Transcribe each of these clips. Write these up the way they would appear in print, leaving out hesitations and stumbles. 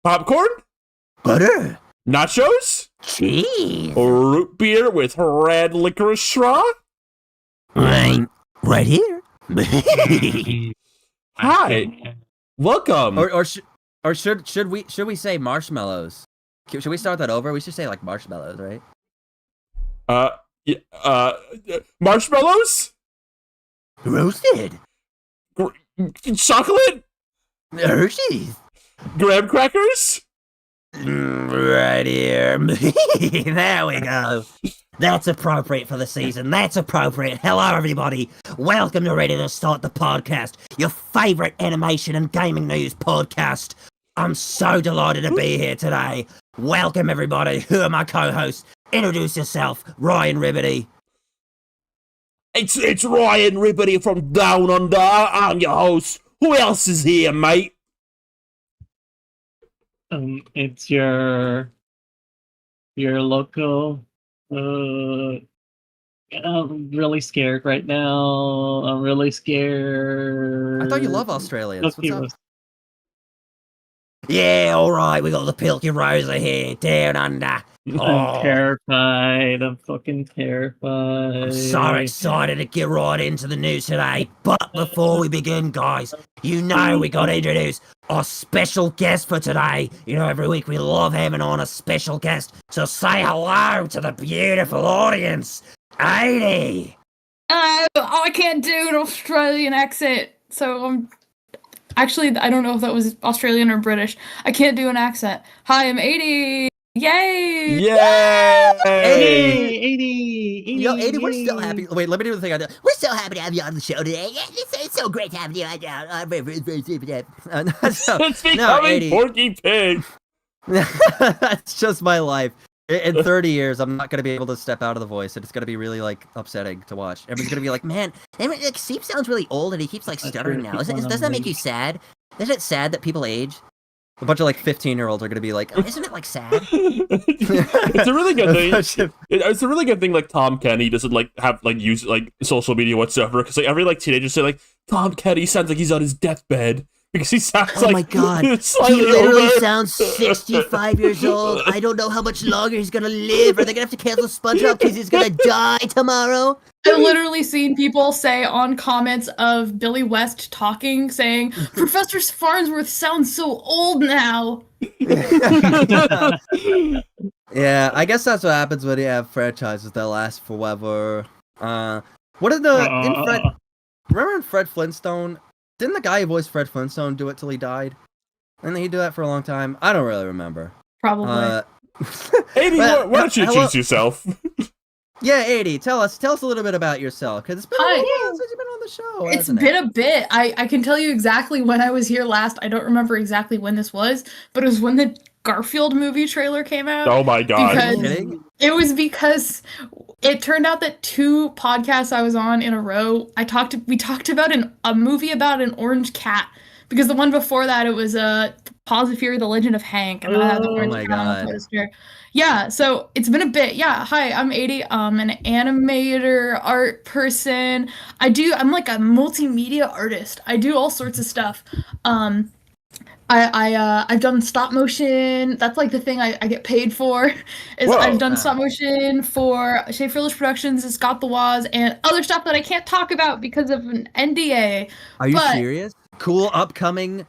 Popcorn? Butter. Nachos? Cheese. Root beer with red licorice straw? Right here. Hi. Welcome. Or should we say marshmallows? Should we start that over? We should say like marshmallows, right? Marshmallows? Roasted. Chocolate? Hershey's. Graham crackers? Right here. There we go. That's appropriate for the season. That's appropriate. Hello, everybody. Welcome to Ready to Start the Podcast, your favorite animation and gaming news podcast. I'm so delighted to be here today. Welcome, everybody. Who are my co-hosts? Introduce yourself, Ryan Ribbity. It's Ryan Ribbity from Down Under. I'm your host. Who else is here, mate? It's your local. I'm really scared right now. I'm really scared. I thought you love Australians. What's up? Yeah, all right. We got the Pilky Rosa here, Down Under. I'm terrified. I'm fucking terrified. I'm so excited to get right into the news today. But before we begin, guys, you know we got to introduce our special guest for today. You know, every week we love having on a special guest. So say hello to the beautiful audience. Adie. I can't do an Australian accent, so actually, I don't know if that was Australian or British. I can't do an accent. Hi, I'm Adie. Yay! Yay! Adie! Yo, Adie, we're so happy. Wait, let me do the thing I did. We're so happy to have you on the show today. It's so great to have you on. It's becoming Porky Pig. That's just my life. In 30 years, I'm not going to be able to step out of the voice, and it's going to be really, like, upsetting to watch. Everyone's going to be like, man, Steve sounds really old and he keeps, like, stuttering now. Doesn't that make you sad? Isn't it sad that people age? a bunch of, like, 15-year-olds are going to be like, Isn't it, like, sad? It's a really good thing. It's a really good thing, like, Tom Kenny doesn't, like, have, like, use, like, social media whatsoever, because, like, every, like, teenager say, like, Tom Kenny sounds like he's on his deathbed. Because he sounds oh like, my god, he literally sounds 65 years old. I don't know how much longer he's gonna live. Are they gonna have to cancel SpongeBob because he's gonna die tomorrow? I've literally seen people say on comments of Billy West talking, saying, Professor Farnsworth sounds so old now. Yeah, I guess that's what happens when you have franchises that last forever. What did remember in Fred Flintstone? Didn't the guy who voiced Fred Flintstone do it till he died? Didn't he do that for a long time? I don't really remember. Probably. Adie, why don't you introduce yourself? Yeah, Adie, tell us a little bit about yourself, because it's been a while since you've been on the show. It's been a bit. I can tell you exactly when I was here last. I don't remember exactly when this was, but it was when the Garfield movie trailer came out. Oh my god. Are you kidding? It was because it turned out that 2 podcasts I was on in a row, we talked about a movie about an orange cat. Because the one before that, it was Paws of Fury, The Legend of Hank. And I had the orange cat on the poster. Yeah, so it's been a bit. Yeah, hi, I'm Adie. I'm an animator, art person. I'm like a multimedia artist. I do all sorts of stuff. I've done stop motion. That's like the thing I get paid for. I've done stop motion for Shea Frillish Productions, it's Got the Waz, and other stuff that I can't talk about because of an NDA. Are you serious? Cool upcoming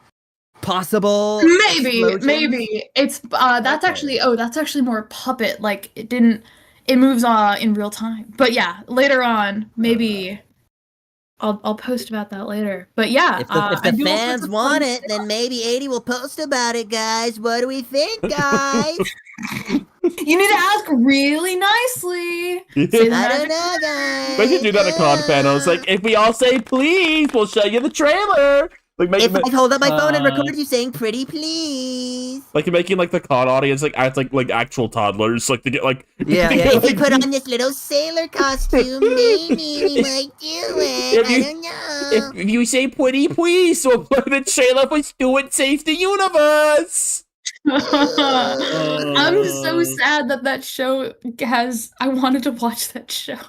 possible Maybe. It's that's actually more puppet. Like it moves in real time. But yeah, later on, maybe I'll post about that later. But yeah, if the fans want it, then maybe Adie will post about it, guys. What do we think, guys? You need to ask really nicely. I don't know, guys. We should do that at con panels. Like, if we all say please, we'll show you the trailer. Like, if I hold up my phone and record you saying pretty please. Like, you're making, like, the con audience, like, act like actual toddlers. Like, to get, like... Yeah. If you put on this little sailor costume, maybe we might do it. I don't know. If you say pretty please, we'll play the trailer for Stuart Saves the Universe. I'm so sad that show I wanted to watch that show.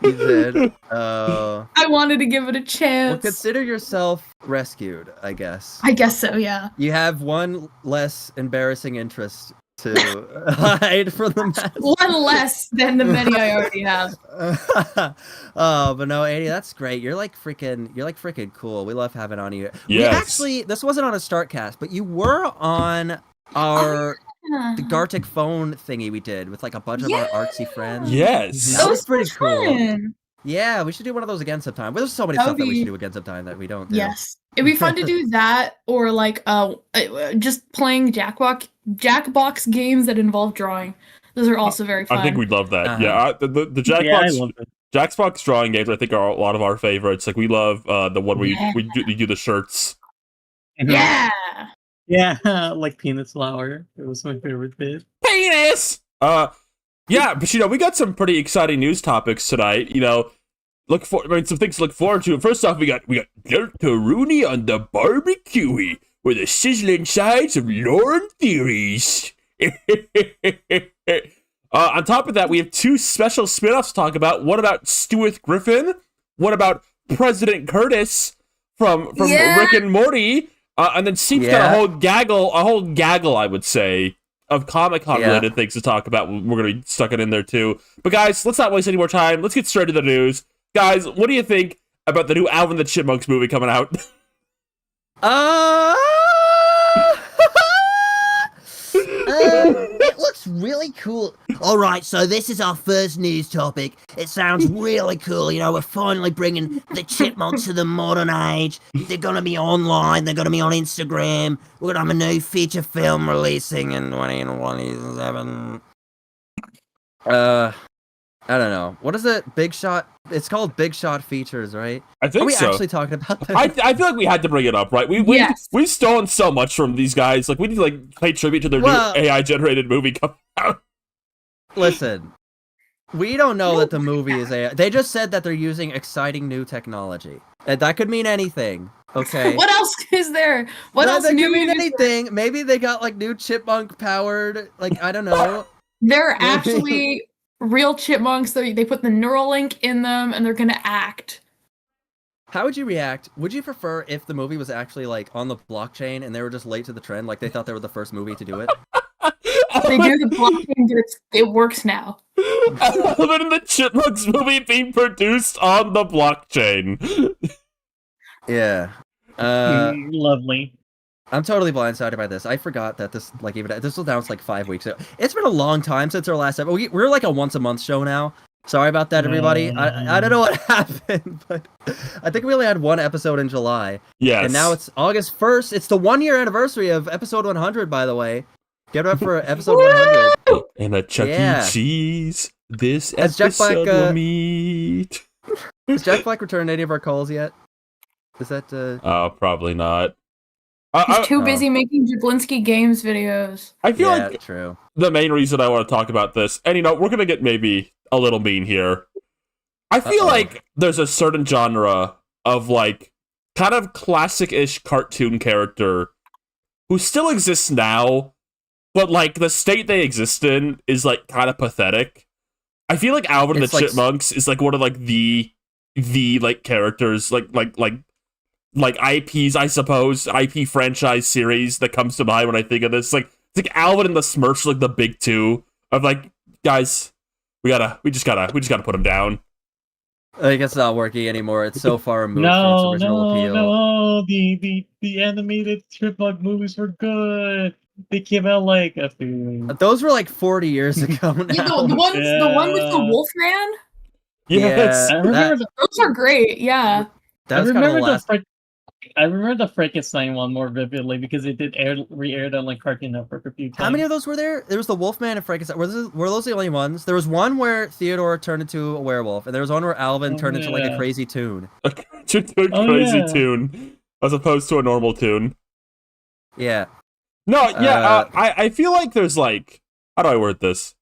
You did. I wanted to give it a Well, chance. consider yourself rescued, I guess. I guess so, yeah. You have one less embarrassing interest to hide from the mess. One less than the many I already have. Oh, but no, Adie, that's great. You're like freaking cool. We love having on you. We Yes. actually, this wasn't on a start cast, but you were on our the Gartic phone thingy we did with like a bunch of our artsy friends. Yes. That was so pretty much cool. fun. Yeah, we should do one of those again sometime. There's so many That stuff would that we be- should do again sometime that we don't do. Yes. It'd be fun to do that or like just playing Jackbox games that involve drawing. Those are also very fun. I think we'd love that. Uh-huh. Yeah, the Jackbox. Yeah, I love it. Jackbox drawing games, I think, are a lot of our favorites. Like, we love the one where Yeah. we do the shirts. Yeah. Yeah, like peanut flour. It was my favorite bit. Penis! Yeah, but, you know, we got some pretty exciting news topics tonight. You know, some things to look forward to. First off, we got Rooney on the barbecue with the sizzling sides of Lauren Theories. On top of that, we have two special spin-offs to talk about. One about Stuart Griffin. One about President Curtis from Rick and Morty. And then Steve's got a whole gaggle, I would say, of Comic-Con related things to talk about. We're going to be stuck it in there too. But guys, let's not waste any more time. Let's get straight to the news. Guys, what do you think about the new Alvin the Chipmunks movie coming out? It looks really cool. All right, so this is our first news topic. It sounds really cool. You know, we're finally bringing the chipmunks to the modern age. They're going to be online. They're going to be on Instagram. We're going to have a new feature film releasing in 2027. I don't know. What is it? Big Shot? It's called Big Shot Features, right? I think Are we so. actually talking about that? I feel like we had to bring it up, right? We've stolen so much from these guys. Like, we need to like pay tribute to their new AI generated movie coming out. Listen, we don't know that the movie is AI. They just said that they're using exciting new technology. That could mean anything. Okay. What else is there? What else That new could mean is there? anything. Maybe they got like new chipmunk powered. Like, I don't know. They're actually real chipmunks. They put the Neuralink in them, and they're gonna act. How would you react? Would you prefer if the movie was actually like on the blockchain and they were just late to the trend, like they thought they were the first movie to do it? They do the blockchain, but it works now. Alvin and the Chipmunks movie being produced on the blockchain. Yeah. Lovely. I'm totally blindsided by this. I forgot that this was announced like 5 weeks ago. It's been a long time since our last episode. We're like a once a month show now. Sorry about that, everybody. I don't know what happened, but I think we only had one episode in July. Yes. And now it's August 1st. It's the 1 year anniversary of episode 100, by the way. Get up for episode 100. And a Chuck E. Cheese. This Has Jack Black, episode will meet. Has Jack Black returned any of our calls yet? Is that Oh, probably not. He's too busy making Jablinski Games videos. I feel like true. The main reason I want to talk about this, and you know, we're gonna get maybe a little mean here. I feel like there's a certain genre of like kind of classic-ish cartoon character who still exists now, but like the state they exist in is like kind of pathetic. I feel like Alvin and the Chipmunks is like one of like the like characters like IPs, I suppose, IP franchise series that comes to mind when I think of this. It's like Alvin and the Smurfs, like the big two of like, guys, we just gotta put them down. I guess it's not working anymore. It's so far removed from its original appeal. No, the animated Chipmunk movies were good. They came out like those were like 40 years ago now. Yeah, the one with the Wolfman. Yes, I remember those are great. Yeah, that was kind of the last. I remember the Frankenstein one more vividly because it did re-aired on like Cartoon Network a few times. How many of those were there? There was the Wolfman and Frankenstein. Were those the only ones? There was one where Theodore turned into a werewolf, and there was one where Alvin turned into like a crazy tune. A crazy tune, as opposed to a normal tune. Yeah. No, yeah, I feel like there's like, how do I word this?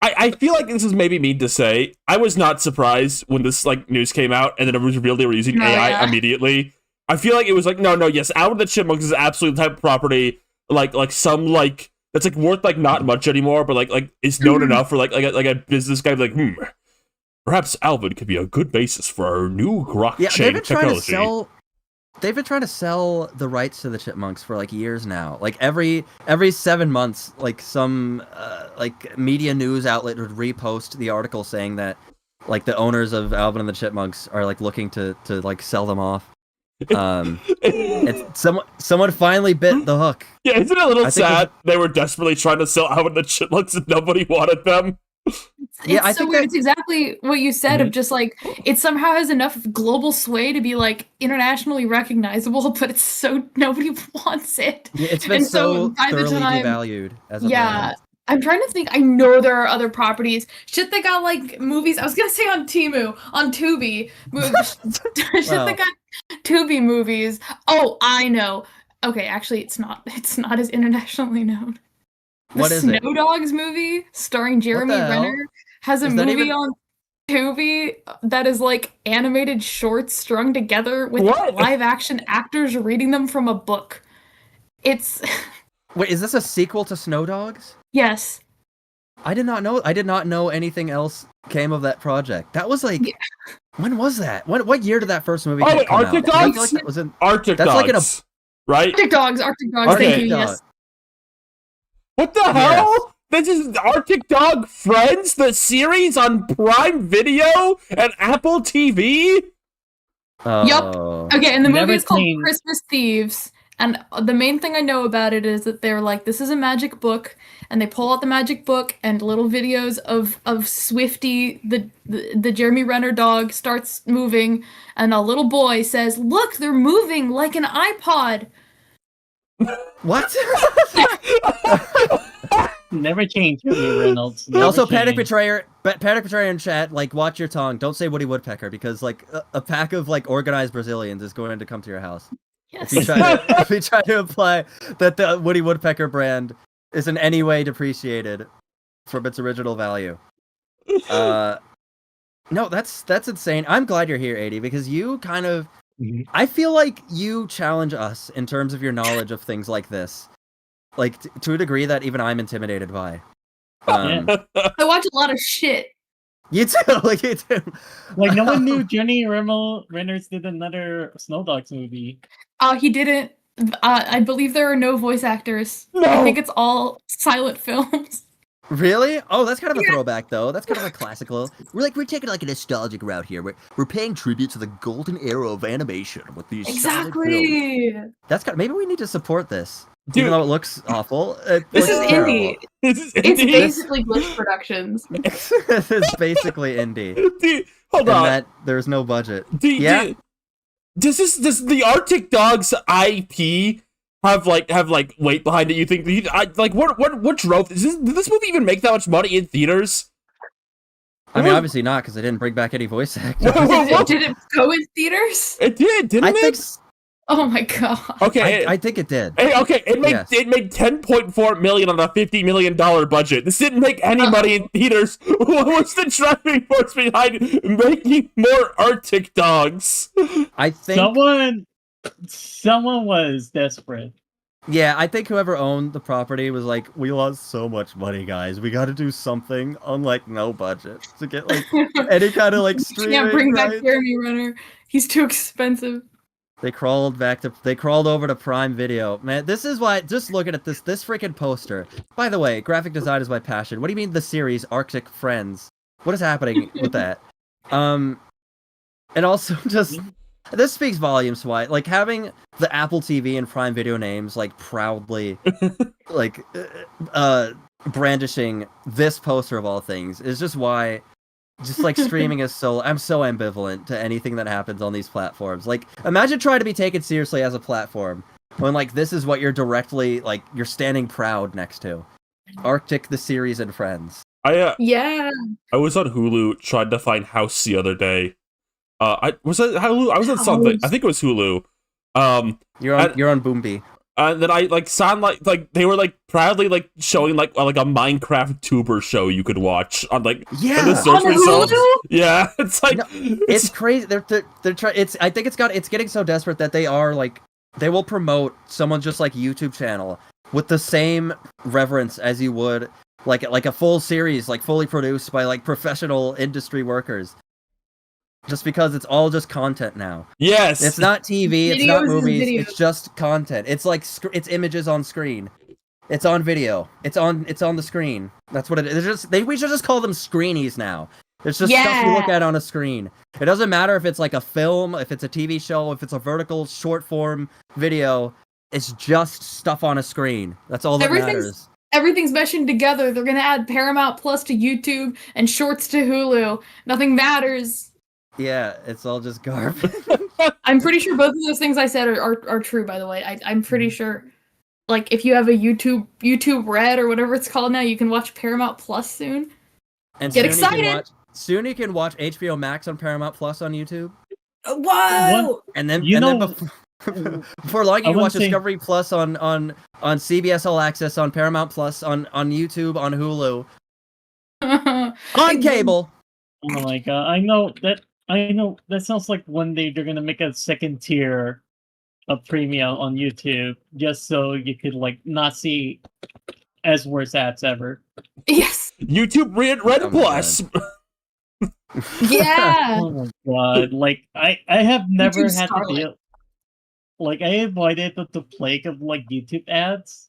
I feel like this is maybe mean to say. I was not surprised when this like news came out, and then it was revealed they were using AI immediately. I feel like it was like, no, yes, Alvin the Chipmunks is absolutely the type of property, like some, like, that's, like, worth, like, not much anymore, but, like is known enough for, like a business guy, like, Perhaps Alvin could be a good basis for our new blockchain Yeah, they've been technology. trying to sell. They've been trying to sell the rights to the Chipmunks for like years now. Like every 7 months, like some like media news outlet would repost the article saying that like the owners of Alvin and the Chipmunks are like looking to like sell them off. It's someone finally bit the hook. Yeah, isn't it a little sad? They were desperately trying to sell Alvin and the Chipmunks and nobody wanted them. Yeah, I It's so think weird. that- It's exactly what you said of just like it somehow has enough global sway to be like internationally recognizable, but it's so nobody wants it. Yeah, it's been And so so by the thoroughly time- devalued as a Yeah. brand. I'm trying to think. I know there are other properties. Shit that got like movies. I was gonna say on Temu, on Tubi. Shit Wow. that got Tubi movies. Oh, I know. Okay, actually, it's not. It's not as internationally known. The What is Snow it? Dogs movie starring Jeremy the hell? Renner has a Is that movie even- on Tubi that is like animated shorts strung together with What? live action actors reading them from a book. It's Wait, is this a sequel to Snow Dogs? yes. I did not know anything else came of that project. That was like, Yeah. when was that? What year did that first movie Oh, wait, come Arctic out? I feel Dogs? like that was in Arctic That's Dogs, like in right? Arctic Dogs, Okay. thank you, yes. What the hell? This is Arctic Dog Friends, the series on Prime Video and Apple TV? Oh. Okay, and the Never movie is called clean. Christmas Thieves. And the main thing I know about it is that they're like, this is a magic book, and they pull out the magic book, and little videos of Swifty, the Jeremy Renner dog, starts moving, and a little boy says, "Look, they're moving like an iPod." What? Never change for me, Reynolds. Never Also, Panic change. Betrayer in chat, like, watch your tongue. Don't say Woody Woodpecker, because, like, a pack of, like, organized Brazilians is going to come to your house. Yes. If you try to imply that the Woody Woodpecker brand is in any way depreciated from its original value. No, that's insane. I'm glad you're here, Adie, because you kind of... Mhm. I feel like you challenge us in terms of your knowledge of things like this. Like, to a degree that even I'm intimidated by. Yeah. I watch a lot of shit. You too, like, you too. Like, no one knew Jenny Reynolds did another Snow Dogs movie. He didn't. I believe there are no voice actors. I No. think it's all silent films. Really? Oh, that's kind of a throwback, though. That's kind of a classical. We're taking like a nostalgic route here. We're paying tribute to the golden era of animation with these silent films. Exactly. That's maybe we need to support this, Dude. even though it looks awful. It This looks is terrible. indie. This is It's indie. basically Glitch Productions. This is basically indie, Dude, hold and on. that there's no budget. Yeah. Does the Arctic Dogs IP have weight behind it? You think? What drove this? Did this movie even make that much money in theaters? I mean, obviously not, because they didn't bring back any voice actors. Did it go in theaters? It did, didn't I it? think. Oh my god. Okay, I think it did. it made Yes. it made $10.4 million on a $50 million budget. This didn't make any money in theaters. What was the driving force behind making more Arctic Dogs? I think. Someone was desperate. Yeah, I think whoever owned the property was like, we lost so much money, guys. We got to do something on like no budget to get like any kind of like streaming. Can't bring back rights. Jeremy Renner. He's too expensive. They crawled over to Prime Video. Man, this is why, just looking at this freaking poster. By the way, graphic design is my passion. What do you mean the series Arctic Friends? What is happening with that? And also just, this speaks volumes to why, like, having the Apple TV and Prime Video names, like, proudly, like, brandishing this poster of all things is just why, just like streaming is I'm so ambivalent to anything that happens on these platforms. Like, imagine trying to be taken seriously as a platform when like this is what you're directly like you're standing proud next to. Arctic the series and Friends. Yeah. I was on Hulu trying to find House the other day. I was on Hulu. I was on something. I think it was Hulu. You're on Boombi. And then I like sound like they were like proudly like showing like a Minecraft tuber show you could watch on like Yeah. in the search On results. Hulu? Yeah, it's like No, It's crazy. They're trying. I think it's getting so desperate that they are like they will promote someone's just like YouTube channel with the same reverence as you would like a full series like fully produced by like professional industry workers. just because it's all just content now. Yes. It's not TV, it's not Videos is movies, videos. it's just content. It's like it's images on screen. It's on video. It's on the screen. That's what it is. We should just call them screenies now. It's just stuff you look at on a screen. It doesn't matter if it's like a film, if it's a TV show, if it's a vertical short form video. It's just stuff on a screen. That's all that matters. Everything's meshing together. They're gonna add Paramount Plus to YouTube and Shorts to Hulu. Nothing matters. Yeah, it's all just garbage. I'm pretty sure both of those things I said are true, by the way. I'm pretty sure. Like, if you have a YouTube Red or whatever it's called now, you can watch Paramount Plus soon. And Get excited! Soon you can watch HBO Max on Paramount Plus on YouTube. Whoa! And then, before long, you can watch say... Discovery Plus on CBS All Access, on Paramount Plus, on YouTube, on Hulu, on cable. Oh my god! I know that sounds like one day they're gonna make a second tier of premium on YouTube just so you could like not see as worse ads ever. Yes. YouTube Red Plus. Yeah. Oh my god! Like I have never YouTube had Starlight. to deal. Like I avoided the plague of like YouTube ads,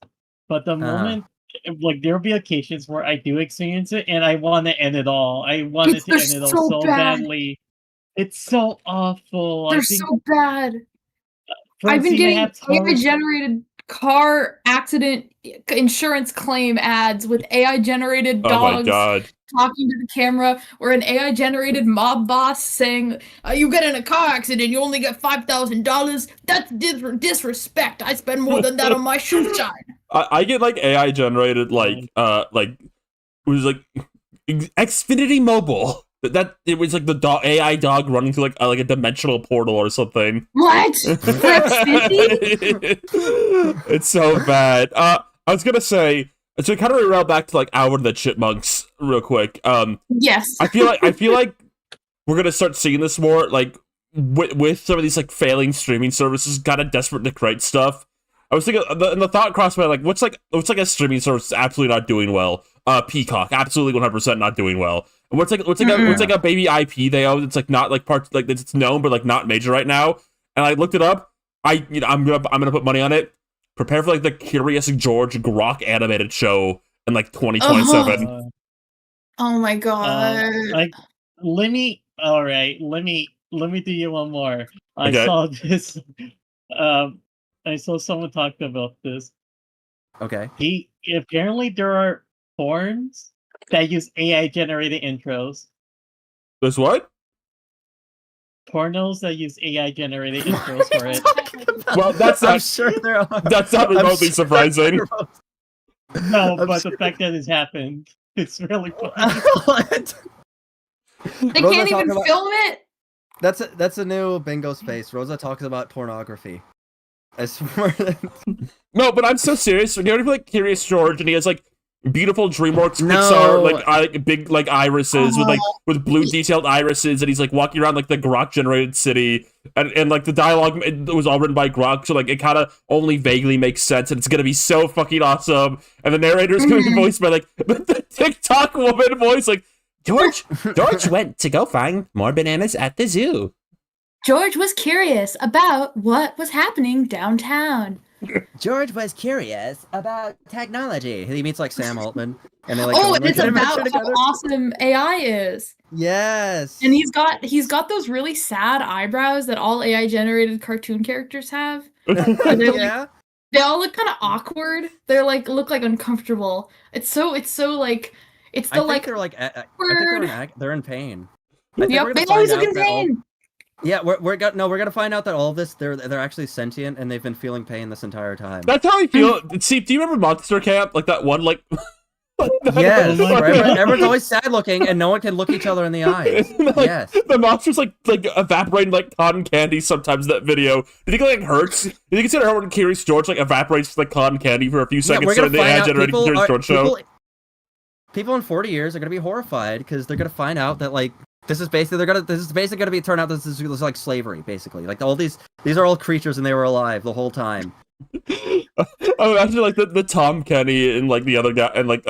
but the moment like there'll be occasions where I do experience it and I want to end it all. I wanted to end it all so badly. It's so awful. They're so bad. I've been Francine, getting AI-generated car accident insurance claim ads with AI-generated Oh my dogs god. talking to the camera, or an AI-generated mob boss saying, "You get in a car accident, you only get $5,000. That's disrespect. I spend more than that on my shoe shine." I get like AI generated like it was like Xfinity Mobile. That it was like the AI dog running through like a dimensional portal or something. What? For Xfinity? It's so bad. I was gonna say, so kind of reroute back to like Alvin and the Chipmunks real quick. Yes. I feel like we're gonna start seeing this more like with some of these like failing streaming services, kind of desperate to create stuff. I was thinking, and the thought crossed my like, what's like a streaming service that's absolutely not doing well? Peacock, absolutely 100% not doing well. And what's like a baby IP they own? It's like not like parts like it's known but like not major right now. And I looked it up. I'm gonna put money on it. Prepare for like the Curious George Grok animated show in like 2027. Oh my god. Let me do you one more. I Okay. saw this. I saw someone talk about this. Okay. Apparently there are porns that use AI generated intros. There's what? Pornos that use AI generated intros for it. Well, that's I'm not sure there are. that's not remotely surprising. No, I'm but sure- the fact that it's happened, it's really funny. What? They Rosa can't even talking about- film it? That's a new bingo space. Rosa talks about pornography. I swear. No, but I'm so serious. When you already like Curious George, and he has like beautiful DreamWorks No. Pixar like big like irises with blue detailed irises, and he's like walking around like the Grok generated city, and like the dialogue it was all written by Grok, so like it kind of only vaguely makes sense, and it's gonna be so fucking awesome. And the narrator's gonna be voiced by like the TikTok woman voice, like George went to go find more bananas at the zoo. George was curious about what was happening downtown. George was curious about technology. He meets like Sam Altman, and they like. Oh, go and on it's an about adventure how together. awesome AI is. Yes. And he's got those really sad eyebrows that all AI generated cartoon characters have. Yeah. They all look kind of awkward. They're like look like uncomfortable. It's so like it's I the think like they're like. I think they're in pain. I think we're yep, gonna they find always out look in that all- pain. Yeah, we're gonna find out that all of this they're actually sentient and they've been feeling pain this entire time. That's how I feel. See, do you remember Monster Camp? Like that one, like. Yes, Oh my where God. everyone's always sad looking and no one can look each other in the eyes. Like, Yes. The monster's like evaporating like cotton candy sometimes in that video. Do you think it like hurts? Do you think it's gonna hurt when Curious George like evaporates like cotton candy for a few seconds we're gonna during the find ad out generating Curious George show? People in 40 years are gonna be horrified because they're gonna find out that like this is basically gonna be turn out this is like slavery basically. Like all these are all creatures and they were alive the whole time. I imagine like the Tom Kenny and like the other guy and like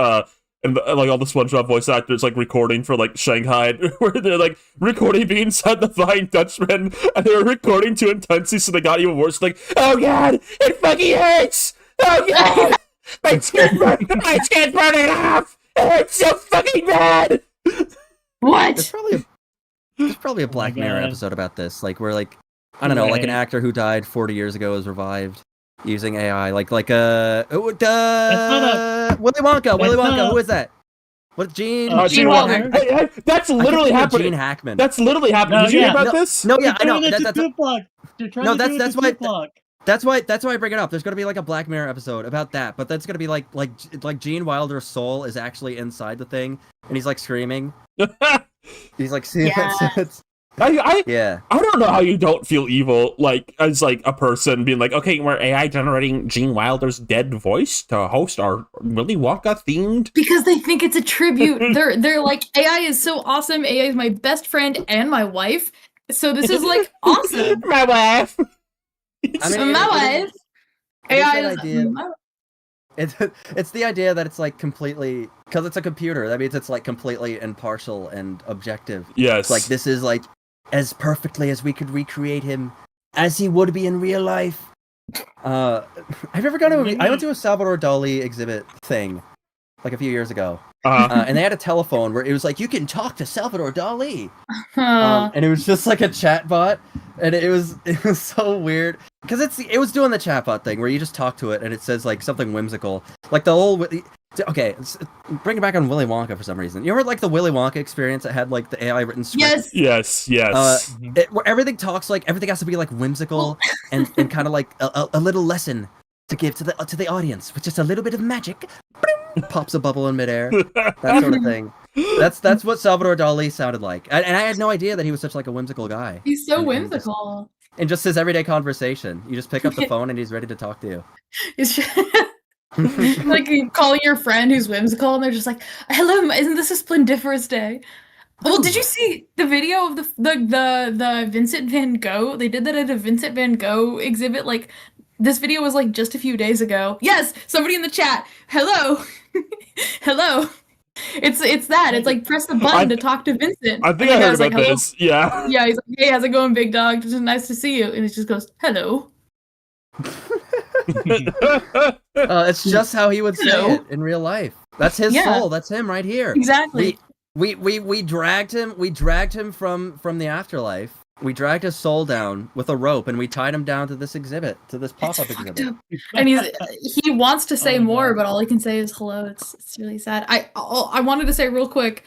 and like all the SpongeBob voice actors like recording for like Shanghai, where they're like recording being inside the Flying Dutchman, and they were recording too intensely, so they got even worse. Like, oh god, it fucking hurts. Oh god, my skin's burning off. It hurts so fucking bad. What? There's probably a Black Mirror God. episode about this, like where like I don't know, like an actor who died 40 years ago is revived using AI, Willy Wonka. Willy Wonka. Who is that? What Gene? Gene Wilder. Hey, that's literally happening. Gene Hackman. That's literally happening. No, Did you hear yeah. about this? No, yeah, I know. They're That's why I bring it up. There's gonna be like a Black Mirror episode about that, but that's gonna be like Gene Wilder's soul is actually inside the thing, and he's like screaming. He's like, yeah. I don't know how you don't feel evil, like as like a person being like, okay, we're AI generating Gene Wilder's dead voice to host our Willy Wonka themed. Because they think it's a tribute. They're like, AI is so awesome. AI is my best friend and my wife. So this is like awesome. My wife. I mean, My wife. AI that is idea. It's the idea that it's like completely, because it's a computer. That means it's like completely impartial and objective. Yes. It's like this is like as perfectly as we could recreate him as he would be in real life. Have you ever gone to I went to a Salvador Dali exhibit thing like a few years ago. And they had a telephone where it was like, you can talk to Salvador Dali. And it was just like a chat bot. And it was so weird. Because it was doing the chatbot thing where you just talk to it and it says like something whimsical. Like the whole... Okay, bring it back on Willy Wonka for some reason. You ever like the Willy Wonka experience that had like the AI written script? Yes. Yes. Where everything talks like, everything has to be like whimsical and kind of like a little lesson to give to the audience with just a little bit of magic. Pops a bubble in midair. That sort of thing. That's what Salvador Dali sounded like. And I had no idea that he was such like a whimsical guy. He's so whimsical. And just his everyday conversation. You just pick up the phone and he's ready to talk to you. It's just, like you calling your friend who's whimsical and they're just like, hello, isn't this a splendiferous day? Well, did you see the video of the Vincent van Gogh? They did that at a Vincent van Gogh exhibit. Like, this video was like just a few days ago. Yes, somebody in the chat. Hello. Hello. It's that. It's like press the button to talk to Vincent. I think I heard about this. Yeah. Yeah, he's like, hey, how's it going, big dog? It's just nice to see you. And it just goes, hello. It's just how he would say it in real life. That's his soul. That's him right here. Exactly. We dragged him from the afterlife. We dragged his soul down with a rope and we tied him down to this exhibit, to this pop-up exhibit. And he wants to say more, but all he can say is hello. It's really sad. I wanted to say real quick,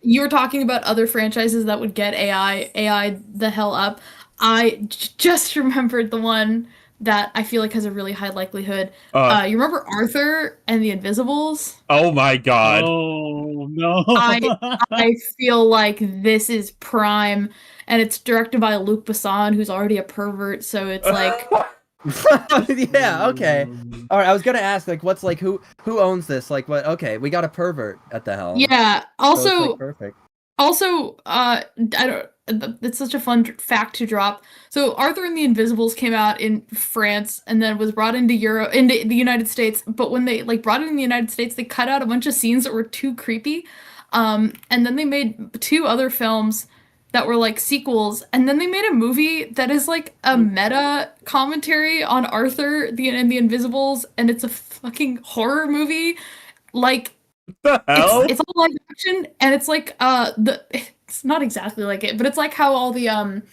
you were talking about other franchises that would get AI the hell up. I just remembered the one that I feel like has a really high likelihood. You remember Arthur and the Invisibles? Oh my god. Oh no. I feel like this is prime, and it's directed by Luc Besson, who's already a pervert, so it's like yeah, okay. All right, I was going to ask like what's like who owns this? Like what okay, we got a pervert at the helm. Yeah. Also so it's, like, perfect. Also, I don't. It's such a fun fact to drop. So, Arthur and the Invisibles came out in France and then was brought into the United States. But when they brought it in the United States, they cut out a bunch of scenes that were too creepy. And then they made 2 other films that were like sequels. And then they made a movie that is like a meta commentary on Arthur and the Invisibles, and it's a fucking horror movie. Like. The hell? It's all live action, and it's like it's not exactly like it, but it's like how all the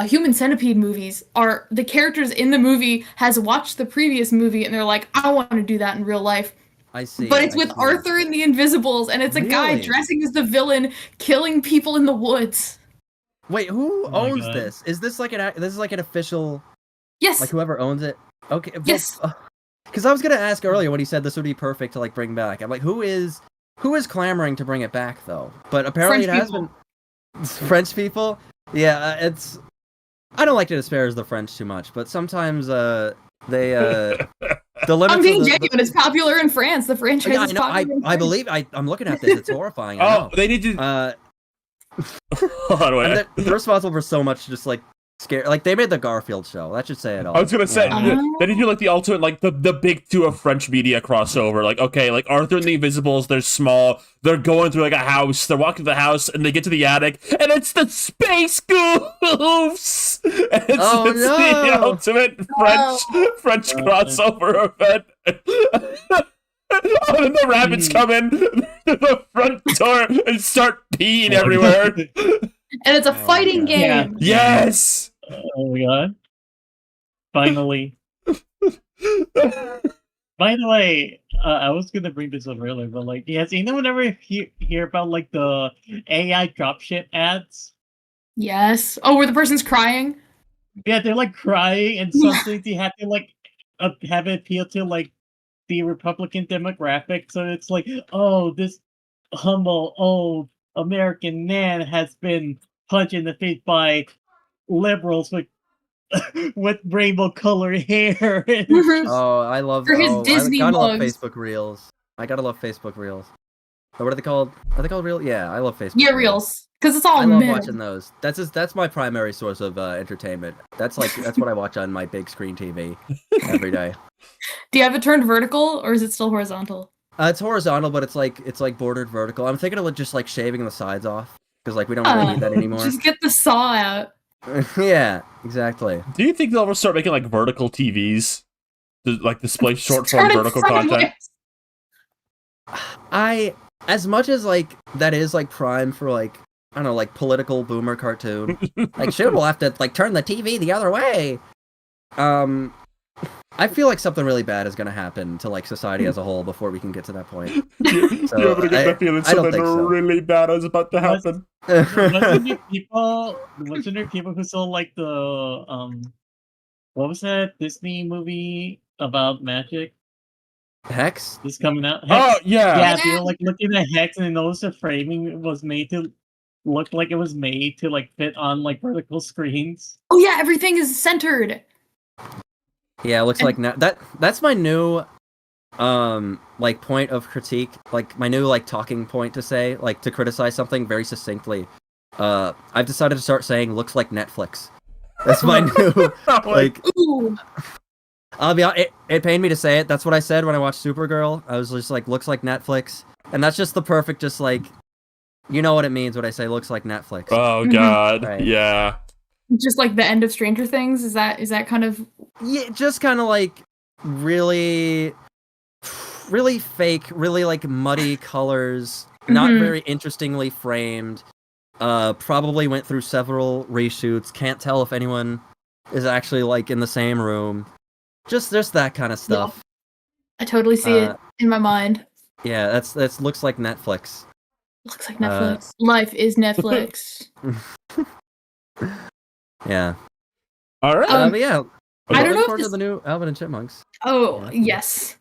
Human Centipede movies are. The characters in the movie has watched the previous movie, and they're like, I want to do that in real life. I see. But it's with Arthur and the Invisibles, and it's a guy dressing as the villain, killing people in the woods. Wait, who owns this? Is this like an official? Yes. Like whoever owns it. Okay. Yes. Because I was gonna ask earlier when he said this would be perfect to like bring back. I'm like, who is clamoring to bring it back though? But apparently French it has been French people. Yeah, it's. I don't like to disparage the French too much, but sometimes they the limits. I'm being genuine. It's popular in France. The franchise is popular. I believe I'm looking at this. It's horrifying. I know. They need to. They're responsible for so much just like scary. Like they made the Garfield show. That should say it all. I was gonna say, Yeah. then you do like the ultimate, like the big two of French media crossover. Like, okay, like Arthur and the Invisibles, they're small, they're going through like a house, they're walking to the house, and they get to the attic, and it's the Space Goofs! And it's the ultimate French crossover event. Oh, then the rabbits come in to the front door and start peeing everywhere. And it's a fighting game. Yes! Oh my god. Finally. By the way, I was gonna bring this up earlier, but like, has anyone ever hear about like the AI dropship ads? Yes. Oh, where the person's crying? Yeah, they're like crying, and sometimes you have to like have it appeal to like the Republican demographic. So it's like, oh, this humble old American man has been punched in the face by liberals with rainbow colored hair. Oh, I love For his Disney I gotta love mugs. Facebook Reels. I gotta love Facebook Reels. Or what are they called? Are they called Reels? Yeah, I love Facebook. Yeah, Reels. Because it's all I love mid. watching those. That's my primary source of entertainment. That's what I watch on my big screen TV every day. Do you have it turned vertical or is it still horizontal? It's horizontal, but it's like bordered vertical. I'm thinking of just like shaving the sides off because like we don't really need that anymore. Just get the saw out. Yeah, exactly. Do you think they'll ever start making like vertical TVs to like display short form vertical content? As much as like that is like prime for like I don't know like political boomer cartoon, like shit, we'll have to like turn the TV the other way. I feel like something really bad is gonna happen to like society as a whole before we can get to that point. So, You're able to get that feeling I don't something think so. really bad is about to happen. Wasn't there people who saw like the what was that Disney movie about magic? Hex? This coming out. Oh Hex. yeah. Yeah, they were like looking at Hex and they noticed the framing was made to look like it was made to like fit on like vertical screens. Oh yeah, everything is centered. Yeah, it looks like that's my new like point of critique, like my new like talking point to say, like to criticize something very succinctly. I've decided to start saying looks like Netflix. That's my new like Ooh. I'll be honest, it pained me to say it. That's what I said when I watched Supergirl. I was just like looks like Netflix. And that's just the perfect just like you know what it means when I say looks like Netflix. Oh god. Right. Yeah. Just like the end of Stranger Things? Is that kind of Yeah, just kind of like really fake, really like muddy colors, not very interestingly framed. Probably went through several reshoots. Can't tell if anyone is actually like in the same room. Just that kind of stuff. I totally see it in my mind. Yeah, that's looks like Netflix. Looks like Netflix. Life is Netflix. Yeah. All right. But yeah. I don't know if forward to this- the new Alvin and Chipmunks. Oh, yes.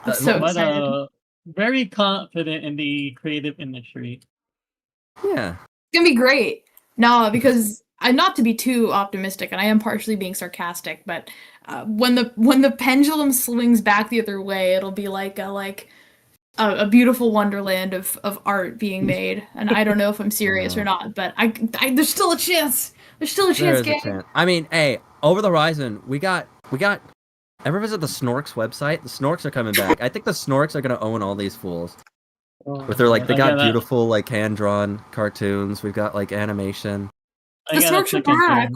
I'm so But excited. very confident in the creative industry. Yeah. It's gonna be great. No, because not to be too optimistic, and I am partially being sarcastic, but when the pendulum swings back the other way, it'll be like a beautiful wonderland of art being made. And I don't know if I'm serious or not, but I there's still a chance. There's still a chance, There is a chance. I mean, hey, over the horizon, we got. Ever visit the Snorks website? The Snorks are coming back. I think the Snorks are gonna own all these fools. With their like, they got beautiful like hand drawn cartoons. We've got like animation. The Snorks are back.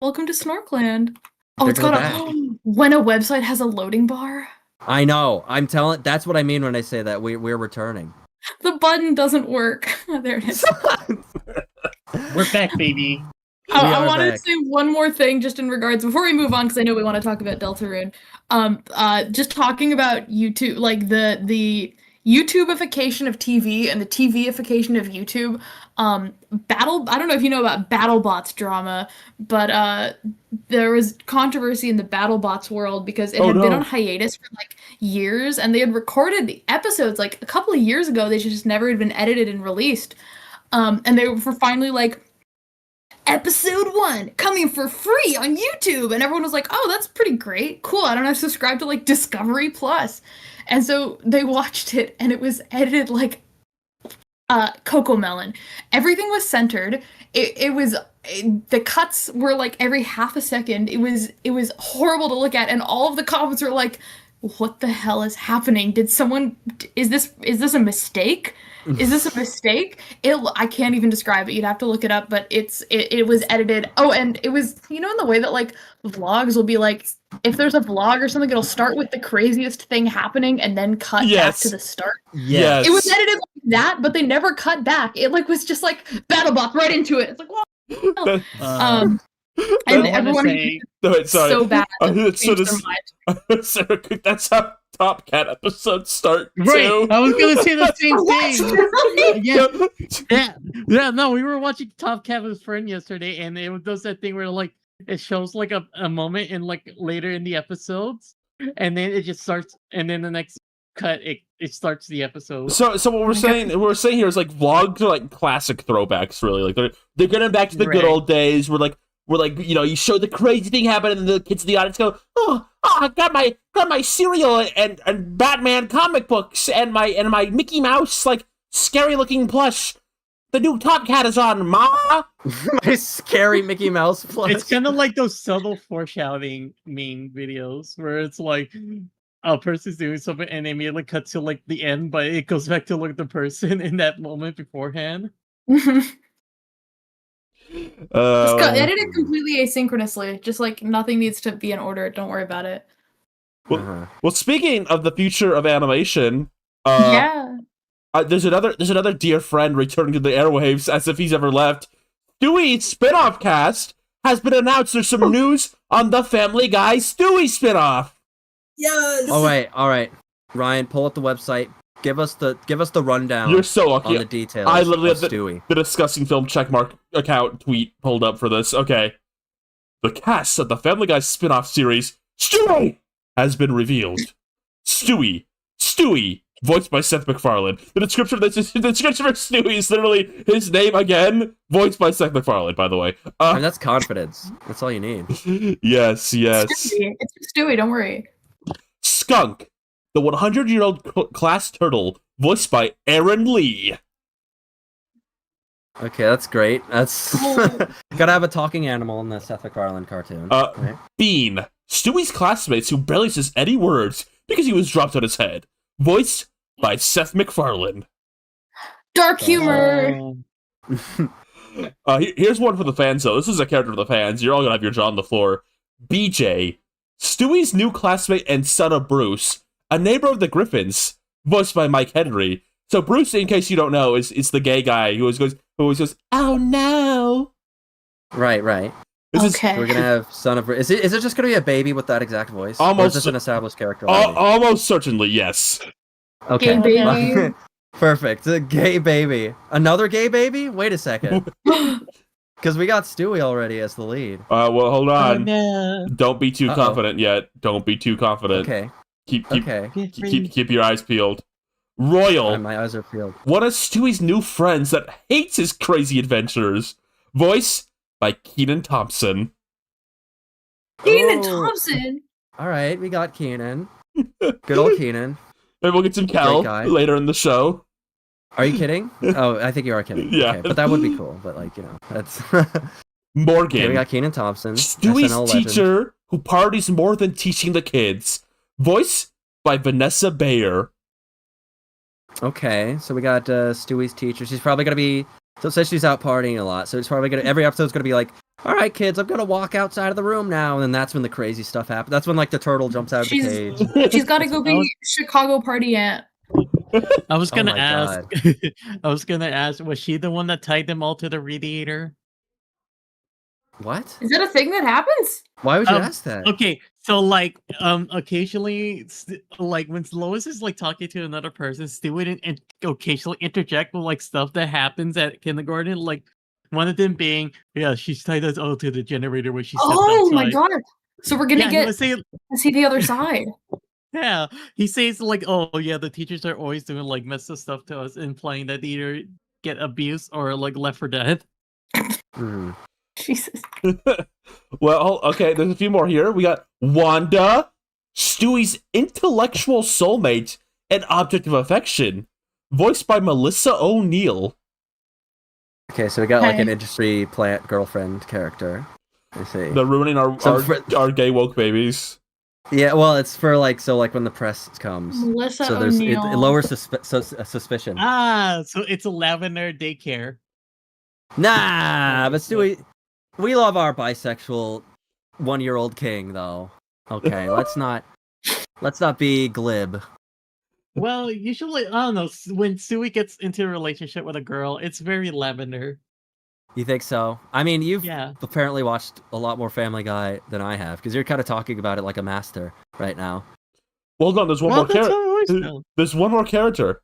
Welcome to Snorkland. Oh, it's got when a website has a loading bar. I know. I'm telling. That's what I mean when I say that we're returning. The button doesn't work. There it is. We're back, baby. I wanted to say one more thing just in regards before we move on because I know we want to talk about Deltarune. Just talking about YouTube, like the YouTubeification of TV and the TVification of YouTube. I don't know if you know about BattleBots drama, but there was controversy in the BattleBots world because it had been on hiatus for like years, and they had recorded the episodes like a couple of years ago. They just never had been edited and released. And they were finally like, episode 1 coming for free on YouTube, and everyone was like, oh, that's pretty great, cool, I don't have to subscribe to like Discovery Plus. And so they watched it and it was edited like Coco Melon. Everything was centered. The cuts were like every half a second. It was horrible to look at, and all of the comments were like, "What the hell is happening? Is this a mistake? Is this a mistake?" I can't even describe it. You'd have to look it up, but it was edited. Oh, and it was, in the way that like vlogs will be like, if there's a vlog or something, it'll start with the craziest thing happening and then cut back to the start. Yes. It was edited like that, but they never cut back. It like was just like BattleBot right into it. It's like, wow. And everyone so bad. Sarah, that's how Top Cat episodes start right. too. I was gonna say the same thing. Yeah. No, we were watching Top Cat with his friend yesterday, and it does that thing where like it shows like a moment in like later in the episodes, and then it just starts, and then the next cut it starts the episode. So what we're saying here is like vlogs are like classic throwbacks, really. Like they're getting back to the good old days where like you show the crazy thing happening, and the kids in the audience go, oh, I got my cereal and Batman comic books and my Mickey Mouse like scary looking plush. The new Top Cat is on, Ma. My scary Mickey Mouse plush. It's kind of like those subtle foreshadowing meme videos where it's like a person's doing something and they immediately cut to like the end, but it goes back to like the person in that moment beforehand. Just edit it completely asynchronously. Just like nothing needs to be in order. Don't worry about it. Well, speaking of the future of animation, there's another dear friend returning to the airwaves as if he's ever left. Stewie's spin-off cast has been announced. There's some news on the Family Guy Stewie spin-off. Yes. All right. Ryan, pull up the website. Give us the rundown. You're so lucky. On the details. I literally have Stewie. the Discussing Film checkmark account tweet pulled up for this. Okay. The cast of the Family Guy spin-off series, Stewie, has been revealed. Stewie, voiced by Seth MacFarlane. The description for Stewie is literally his name again, voiced by Seth MacFarlane, by the way. And that's confidence. That's all you need. Yes. It's Stewie, don't worry. Skunk, the 100-year-old class turtle, voiced by Aaron Lee. Okay, that's great. That's gotta have a talking animal in the Seth MacFarlane cartoon. Right? Bean, Stewie's classmates who barely says any words because he was dropped on his head, voiced by Seth MacFarlane. Dark humor. Here's one for the fans, though. This is a character for the fans. You're all gonna have your jaw on the floor. BJ, Stewie's new classmate and son of Bruce, a neighbor of the Griffins, voiced by Mike Henry. So Bruce, in case you don't know, is the gay guy who always goes, oh no. Right. Okay. We're gonna have son of. Is it just gonna be a baby with that exact voice? Almost. Or is this an established character already? Almost certainly, yes. Okay. Gay baby. Perfect. A gay baby. Another gay baby? Wait a second. Because we got Stewie already as the lead. Well, hold on. Oh, no. Don't be too confident yet. Don't be too confident. Okay. Keep your eyes peeled. Royal. My eyes are peeled. One of Stewie's new friends that hates his crazy adventures. Voice by Kenan Thompson. Kenan Thompson. All right, we got Kenan. Good old Kenan. Maybe we'll get some Cal later in the show. Are you kidding? Oh, I think you are kidding. Yeah. Okay, but that would be cool. But that's Morgan. Okay, we got Kenan Thompson. Stewie's SNL teacher legend. who parties more than teaching the kids. Voice by Vanessa Bayer. Okay, so we got Stewie's teacher. She's probably gonna be. So it says she's out partying a lot. So it's probably gonna. Every episode's gonna be like, all right, kids, I'm gonna walk outside of the room now, and then that's when the crazy stuff happens. That's when like the turtle jumps out of the cage. She's got to go be Chicago party aunt. I was gonna my ask. I was gonna ask. Was she the one that tied them all to the radiator? What? Is that a thing that happens? Why would you ask that? Okay, so like, occasionally, like when Lois is like talking to another person, Stu would occasionally interject with like stuff that happens at kindergarten. Like one of them being, yeah, she's tied us all to the generator when she stepped outside. My god! So we're gonna get say, to see the other side. Yeah, he says like, oh yeah, the teachers are always doing like messed up stuff to us, implying that they either get abused or like left for dead. Jesus. Well, okay, there's a few more here. We got Wanda, Stewie's intellectual soulmate and object of affection, voiced by Melissa O'Neill. Okay, so we got like Okay. an industry plant girlfriend character. I see. They're ruining our gay woke babies. Yeah, well, it's for like when the press comes. Melissa So there's it O'Neill. lowers suspicion. So it's a lavender daycare. Nah, but Stewie, we love our bisexual 1-year-old king, though. Okay, let's not be glib. Well, usually, I don't know, when Sui gets into a relationship with a girl, it's very lavender. You think so? I mean, you've Yeah. apparently watched a lot more Family Guy than I have, because you're kind of talking about it like a master right now. Well, hold on, there's one Well, more that's character. what I always know. There's one more character.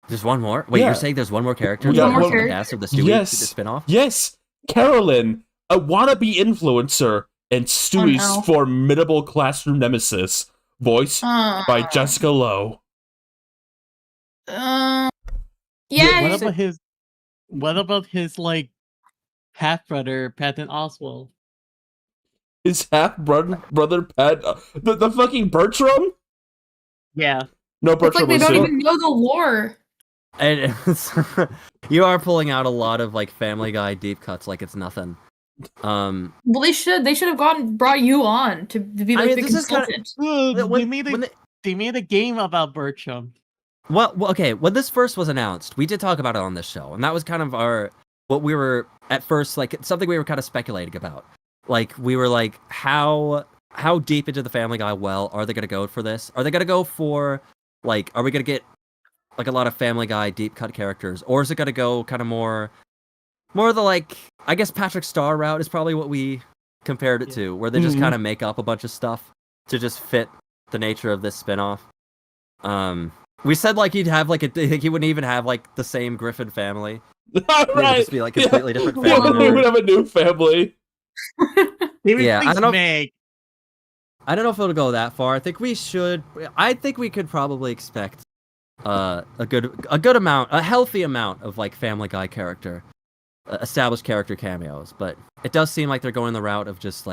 There's one more? Wait, Yeah. you're saying there's one more character? We got in the one more cast of the Stewie Yes. spin-off? Yes, Carolyn, a wannabe influencer and Stewie's no. formidable classroom nemesis, voiced by Jessica Lowe. Yeah. What about his like half brother, Patton Oswald? His half brother Pat, the fucking Bertram? Yeah. No, It's Bertram like they was don't who? even know the lore. And you are pulling out a lot of like Family Guy deep cuts like it's nothing. Well, they should have brought you on to be I like mean, the this is kinda- consultant. They made a game about Bertram. Well, okay, when this first was announced, we did talk about it on this show, and that was kind of what we were at first, like, something we were kind of speculating about. Like, we were like, how deep into the Family Guy well are they going to go for this? Are they going to go for, like, are we going to get, like, a lot of Family Guy deep cut characters? Or is it going to go kind of more of the, like, I guess Patrick Star route is probably what we compared it to, where they just kind of make up a bunch of stuff to just fit the nature of this spinoff. We said like he'd have like he wouldn't even have like the same Griffin family. It would Right. just be like completely different Yeah, family we would members. have a new family. Yeah, I don't know. Meg. I don't know if it'll go that far. I think we could probably expect a good amount, a healthy amount of like Family Guy character, established character cameos. But it does seem like they're going the route of just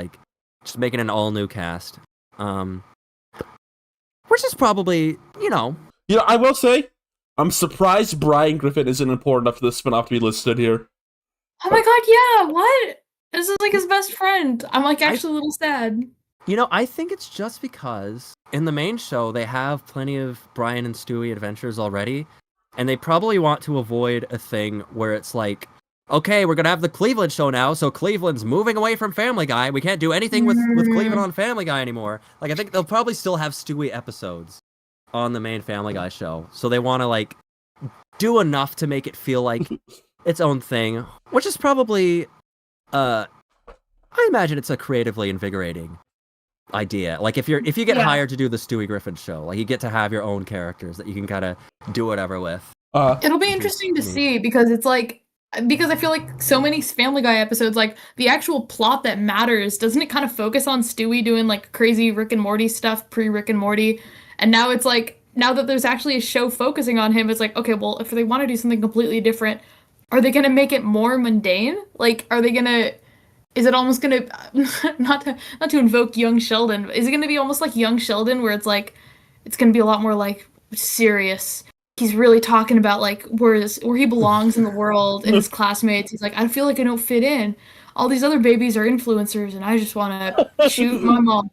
making an all new cast. Which is probably, I will say, I'm surprised Brian Griffin isn't important enough for this spinoff to be listed here. Oh my god, yeah, what? This is like his best friend. I'm like actually a little sad. I think it's just because in the main show they have plenty of Brian and Stewie adventures already, and they probably want to avoid a thing where it's like, okay, we're gonna have the Cleveland show now, so Cleveland's moving away from Family Guy. We can't do anything with Cleveland on Family Guy anymore. Like, I think they'll probably still have Stewie episodes on the main Family Guy show, so they want to like do enough to make it feel like its own thing, which is probably, I imagine it's a creatively invigorating idea. Like if you get hired to do the Stewie Griffin show, like you get to have your own characters that you can kind of do whatever with. It'll be interesting to see because I feel like so many Family Guy episodes, like the actual plot that matters, doesn't it kind of focus on Stewie doing like crazy Rick and Morty stuff pre Rick and Morty? And now it's like, now that there's actually a show focusing on him, it's like, okay, well, if they want to do something completely different, are they going to make it more mundane? Like, is it almost going to, not to invoke young Sheldon, but is it going to be almost like young Sheldon where it's like, it's going to be a lot more like serious? He's really talking about like where he belongs in the world and his classmates. He's like, I feel like I don't fit in. All these other babies are influencers, and I just want to shoot my mom.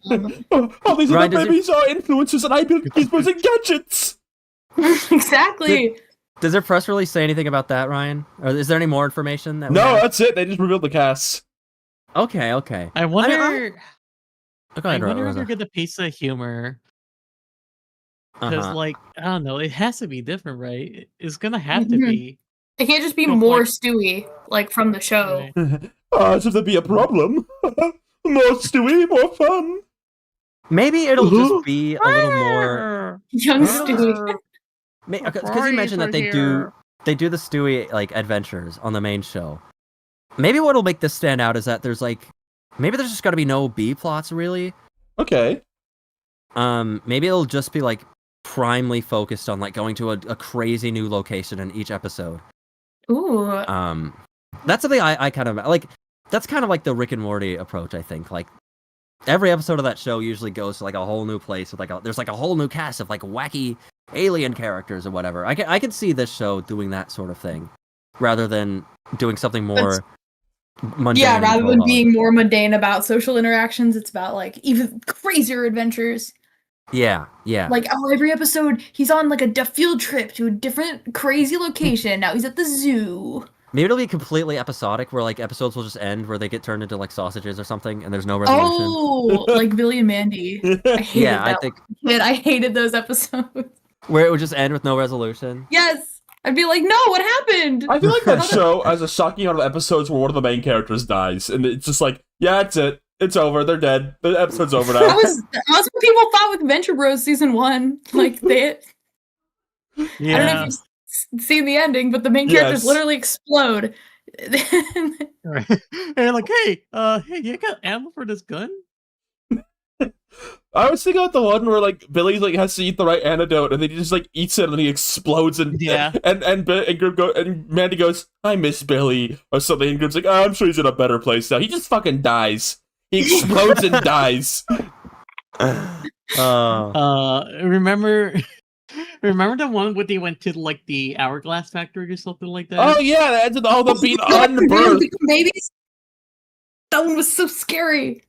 All these Ryan, other babies are influencers, and I build gizmos and gadgets. Exactly. Does their press release say anything about that, Ryan? Or is there any more information? That we No, have? that's it. They just revealed the cast. Okay. I wonder. Go ahead, I wonder if Rosa. they're gonna piece of humor. Because, Uh-huh. like, I don't know, it has to be different, right? It's gonna have to be. It can't just be But, more like- Stewie, like from the show. Right. As if there'd be a problem. More Stewie, more fun. Maybe it'll just be a little more. Young Stewie. Because you mentioned that they do the Stewie like adventures on the main show. Maybe what'll make this stand out is that there's just got to be no B plots really. Okay. Maybe it'll just be like primely focused on like going to a crazy new location in each episode. Ooh. That's something I kind of like. That's kind of like the Rick and Morty approach, I think. Like every episode of that show usually goes to like a whole new place with there's like a whole new cast of like wacky alien characters or whatever. I can see this show doing that sort of thing, rather than doing something more mundane. Yeah, rather than prologue. being more mundane about social interactions, it's about like even crazier adventures. Yeah. Like, every episode he's on like a field trip to a different crazy location. Now he's at the zoo. Maybe it'll be completely episodic, where like episodes will just end where they get turned into like sausages or something, and there's no resolution. Oh, like Billy and Mandy. I hated that. I think I hated those episodes. where it would just end with no resolution. Yes, I'd be like, no, what happened? I feel like that show has a shocking amount of episodes where one of the main characters dies, and it's just like, yeah, that's it. It's over. They're dead. The episode's over now. That was what people thought with Venture Bros season 1. Like I don't know if you've seen the ending, but the main characters literally explode. They're like, hey, you got ammo for this gun? I was thinking about the one where like Billy like has to eat the right antidote, and then he just like eats it, and then he explodes, and and Mandy goes, "I miss Billy" or something, and Group's like, "Oh, I'm sure he's in a better place now." He just fucking dies. He explodes and dies. Remember the one where they went to like the Hourglass Factory or something like that? Oh yeah, that ended all them being unburned. Babies. That one was so scary.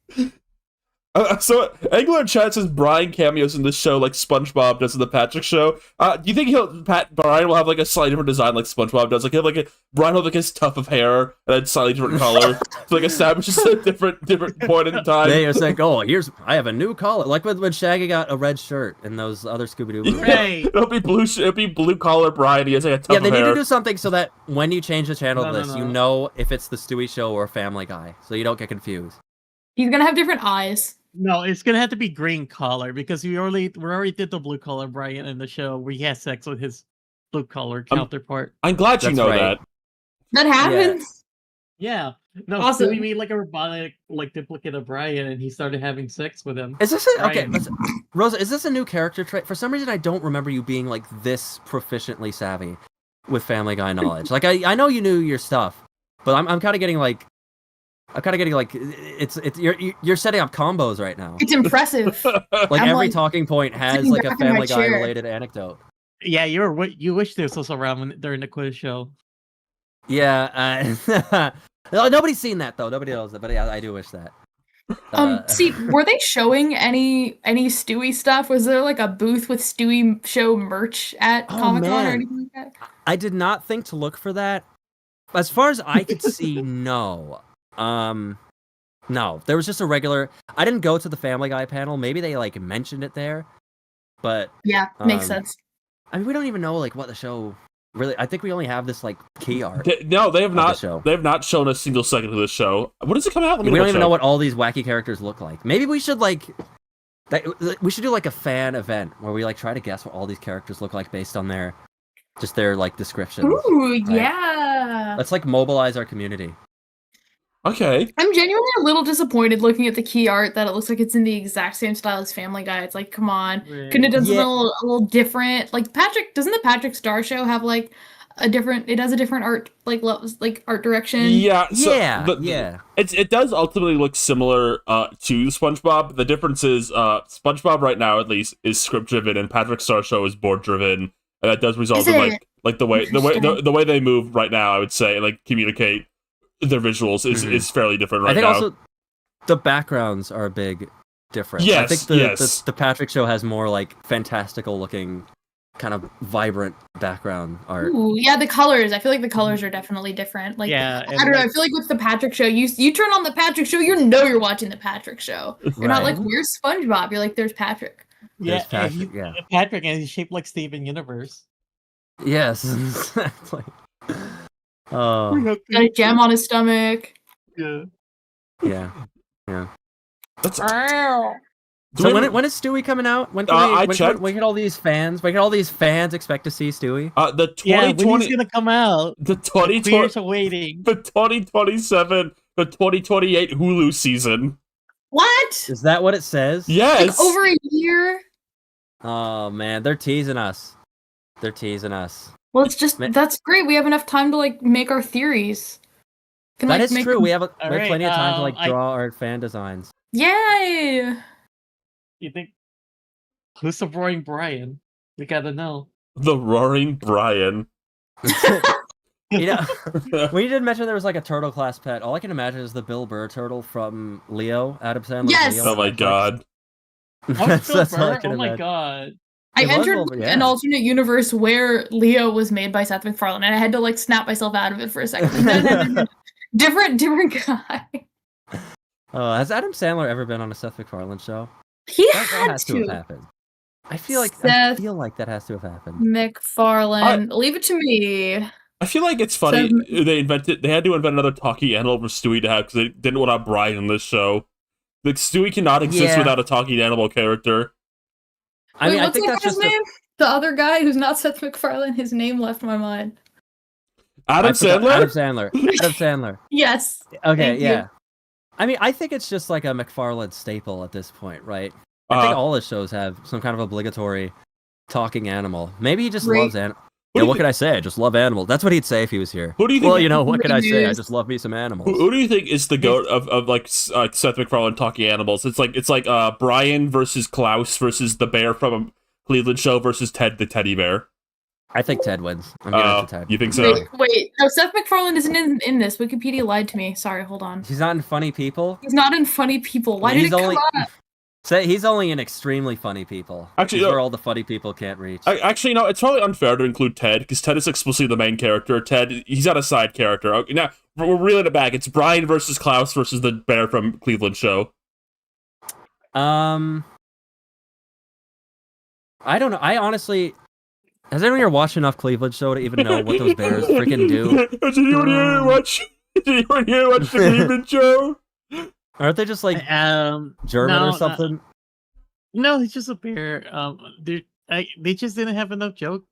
So Angler in chat says Brian cameos in this show like SpongeBob does in the Patrick Show. Do you think Brian will have like a slightly different design like SpongeBob does? Like he'll have Brian will have like his tuft of hair and a slightly different color to like establish a different point in time. They just like, oh, I have a new collar, like when Shaggy got a red shirt in those other Scooby Doo movies. Right. It'll be blue collar Brian. He has like a tuft of hair. Yeah, they need to do something so that when you change the channel to this, you know if it's the Stewie Show or Family Guy, so you don't get confused. He's gonna have different eyes. No, it's gonna have to be green collar because we already did the blue collar Brian in the show where he has sex with his blue collar counterpart. I'm glad you know that. That happens. Yeah. No, awesome. Stewie made like a robotic like duplicate of Brian, and he started having sex with him. Is this Rosa? Is this a new character trait? For some reason, I don't remember you being like this proficiently savvy with Family Guy knowledge. Like I know you knew your stuff, but I'm kind of getting like. It's you're setting up combos right now. It's impressive. Like every talking point has like a Family Guy related anecdote. Yeah, you wish this was around during the quiz show. Yeah, nobody's seen that though. Nobody knows that, but yeah, I do wish that. See, were they showing any Stewie stuff? Was there like a booth with Stewie show merch at Comic-Con or anything like that? I did not think to look for that. As far as I could see, no. No, there was just a regular. I didn't go to the Family Guy panel. Maybe they like mentioned it there, but yeah, makes sense. I mean, we don't even know like what the show really. I think we only have this like key art. No, they have not. They have not shown a single second of this show. When does it come out? We don't even know what all these wacky characters look like. Maybe we should we should do like a fan event where we like try to guess what all these characters look like based on their like descriptions. Ooh, right? Yeah. Let's like mobilize our community. Okay. I'm genuinely a little disappointed looking at the key art that it looks like it's in the exact same style as Family Guy. It's like, come on. Right. Couldn't it done something a little different? Like doesn't the Patrick Star Show have like it has a different art art direction? Yeah. So yeah. It does ultimately look similar to SpongeBob. The difference is SpongeBob right now at least is script driven and Patrick Star Show is board driven. And that does result in like the way they move right now, I would say, and like communicate their visuals is fairly different right now. I think also the backgrounds are a big difference. Yes, I think the Patrick Show has more like fantastical looking, kind of vibrant background art. Ooh, yeah, the colors. I feel like the colors are definitely different. Like, yeah, I don't know. I feel like with the Patrick Show, you turn on the Patrick Show, you're watching the Patrick Show. You're not like, where's SpongeBob? You're like, there's Patrick. Yeah, Patrick, Patrick, and he's shaped like Steven Universe. Yes, exactly. Oh, got a gem on his stomach. Yeah. That's... So when is Stewie coming out? When can all these fans? When can all these fans expect to see Stewie? The 2020 when he's gonna come out. The 2020 waiting. The 2027, the 2028 Hulu season. What? Is that what it says? Yes. Like over a year. Oh man, they're teasing us. Well, it's just that's great. We have enough time to like make our theories. That is true. We have plenty of time to like draw our fan designs. Yay! You think who's supporting Brian? We gotta know. The Roaring Brian. You know, when you did mention there was like a turtle class pet, all I can imagine is the Bill Burr turtle from Leo, Adam Sandler's Yes! Leo. Oh my god. That's all I can Oh my imagine. god. I It was entered over- yeah. an alternate universe where Leo was made by Seth MacFarlane, and I had to like snap myself out of it for a second. different guy. Has Adam Sandler ever been on a Seth MacFarlane show? He That had has to have to. happened. I feel like Seth that has to have happened. MacFarlane. Leave it to me. I feel like it's funny they had to invent another talking animal for Stewie to have because they didn't want to have Brian in this show. Like Stewie cannot exist Yeah. without a talking animal character. I mean, I what's think that that's guy's just name? The other guy who's not Seth MacFarlane. His name left my mind. Adam Sandler? Adam Sandler. Yes. Okay, Thank you. yeah. I mean, I think it's just like a MacFarlane staple at this point, right? I think all his shows have some kind of obligatory talking animal. Maybe he just loves animals. Yeah, what can I say? I just love animals. That's what he'd say if he was here. Who do you think? Well, you know, what can I say? I News. just love me some animals. Who do you think is the goat of like Seth MacFarlane talking animals? It's like Brian versus Klaus versus the bear from a Cleveland show versus Ted the teddy bear. I think Ted wins. I'm giving it to Ted. You think so? Wait. No, Seth MacFarlane isn't in this. Wikipedia lied to me. Sorry, hold on. He's not in Funny People. He's not in Funny People. Why did it come up? He's only in Extremely Funny People. Actually, where all the funny people can't reach. Actually, no, it's probably unfair to include Ted because Ted is explicitly the main character. Ted, he's not a side character. Okay, now we're reeling it back. It's Brian versus Klaus versus the bear from Cleveland show. I don't know. I honestly, has anyone here watched enough Cleveland show to even know what those bears freaking do? Did anyone here watch the Cleveland show? Aren't they just like German or something? No, it's just a bear. They just didn't have enough jokes.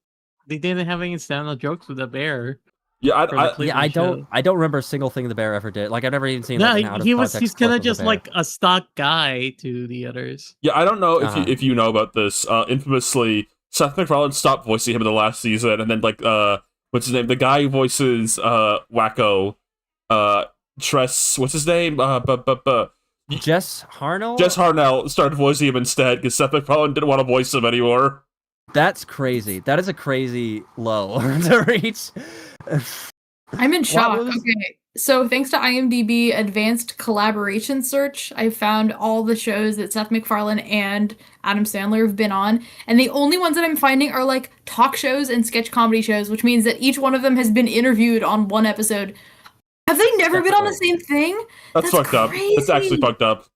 They didn't have any stand-up jokes with a bear. Yeah, I don't remember a single thing the bear ever did. Like I've never even seen. No, like, he's kind of just like a stock guy to the others. Yeah, I don't know if you know about this. Infamously, Seth MacFarlane stopped voicing him in the last season, and then like what's his name? The guy who voices Wacko, what's his name? Jess Harnell? Jess Harnell started voicing him instead because Seth MacFarlane didn't want to voice him anymore. That's crazy. That is a crazy low to reach. I'm in shock. Okay, so thanks to IMDb Advanced Collaboration Search, I found all the shows that Seth MacFarlane and Adam Sandler have been on, and the only ones that I'm finding are like talk shows and sketch comedy shows, which means that each one of them has been interviewed on one episode. Have they never been on the same thing? That's fucked up. That's actually fucked up.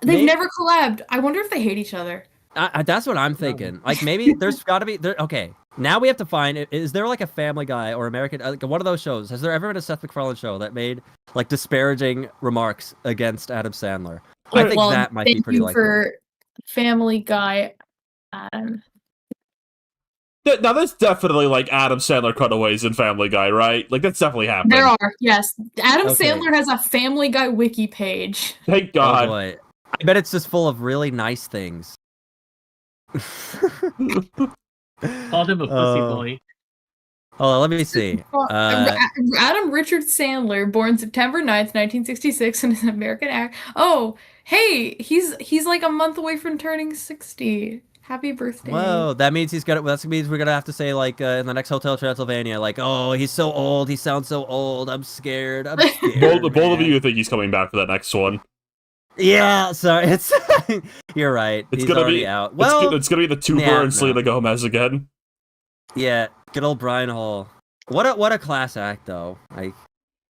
They've never collabed. I wonder if they hate each other. That's what I'm thinking. Like maybe there's got to be there. Okay, now we have to find. Is there like a Family Guy or American, like one of those shows? Has there ever been a Seth MacFarlane show that made like disparaging remarks against Adam Sandler? I think that might be pretty likely. For Family Guy, Adam. Now there's definitely like Adam Sandler cutaways in Family Guy, right? Like that's definitely happening. There are, yes. Adam Sandler has a Family Guy wiki page. Thank God. Oh boy. I bet it's just full of really nice things. Called him a pussy boy. Oh, let me see. Adam Richard Sandler, born September 9th, 1966, and is an American actor. Oh, hey, he's like a month away from turning 60. Happy birthday. Whoa, that means that means we're gonna have to say like in the next Hotel Transylvania, like, oh, he's so old, he sounds so old, I'm scared. Both of you think he's coming back for that next one. Yeah, sorry, it's you're right. It's he's gonna already be out. Well, it's gonna be the tuber and Selena Gomez again. Yeah, good old Brian Hall. What a class act though. Like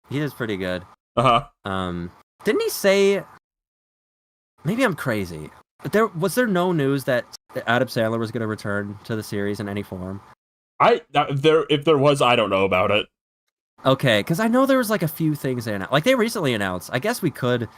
he is pretty good. Didn't he say? Maybe I'm crazy. But was there no news that Adam Sandler was going to return to the series in any form? If there was, I don't know about it. Okay, because I know there was like a few things they announced. Like they recently announced. I guess we could.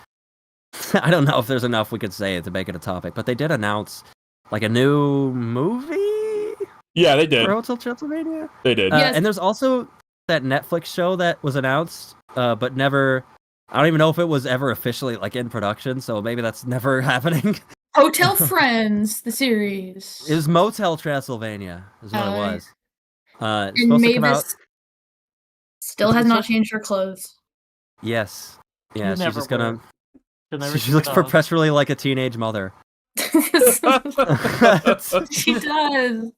I don't know if there's enough we could say to make it a topic, but they did announce like a new movie. Yeah, they did. For Hotel Transylvania. They did. Yes. And there's also that Netflix show that was announced, but never. I don't even know if it was ever officially like in production, so maybe that's never happening. Hotel Friends, the series. It was Motel Transylvania, is what it was. It's and supposed to come out. Mavis still has not changed her clothes. Yes. Yeah, she's just gonna. She She looks perpetually like a teenage mother. She does.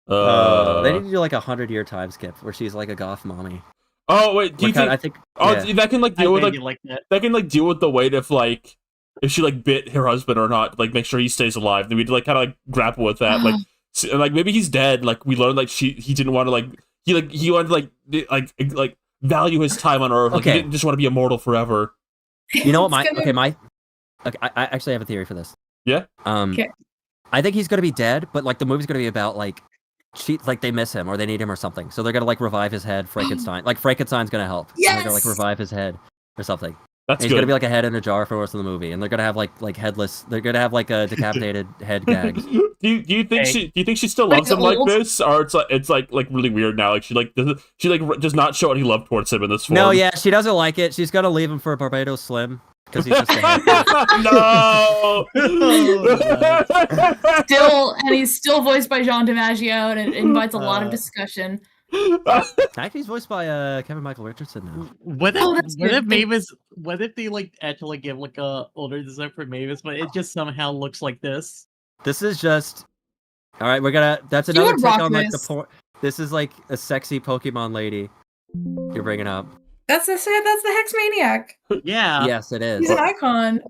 They need to do like 100-year time skip where she's like a goth mommy. Oh wait, do you think? I think. Oh, Yeah. that can like deal with like that. that can like deal with the weight of like if she like bit her husband or not. Like make sure he stays alive. Then we'd like kind of like grapple with that. Like maybe he's dead. Like we learned like he didn't want to he wanted to like value his time on Earth. Like, Okay. he didn't just want to be immortal forever. You know what? It's gonna- Okay, I actually have a theory for this. Yeah. Okay. I think he's gonna be dead, but like the movie's gonna be about like they miss him or they need him or something. So they're gonna like revive his head, Frankenstein. Like Frankenstein's gonna help. And they're gonna like Yes! revive his head or something. That's And he's good. gonna be like a head in a jar for the rest of the movie, and they're gonna have like headless. They're gonna have like a decapitated head gags. Do you think she still Like loves him like old- this, or it's like really weird now? Like she does not show any love towards him in this form. No, yeah, she doesn't like it. She's gonna leave him for Barbados Slim because he's just a head. No. He's still voiced by Jean DiMaggio, and it invites a lot of discussion. Actually, he's voiced by Kevin Michael Richardson now. What if, Oh, that's what if good. Mavis? What if they like actually give like a older design for Mavis, but it just somehow looks like this? This is just. All right, That's You another would take rock on like the this. point. This is like a sexy Pokemon lady. You're bringing up. That's the Hex Maniac. Yeah, Yes, it is. She's an icon.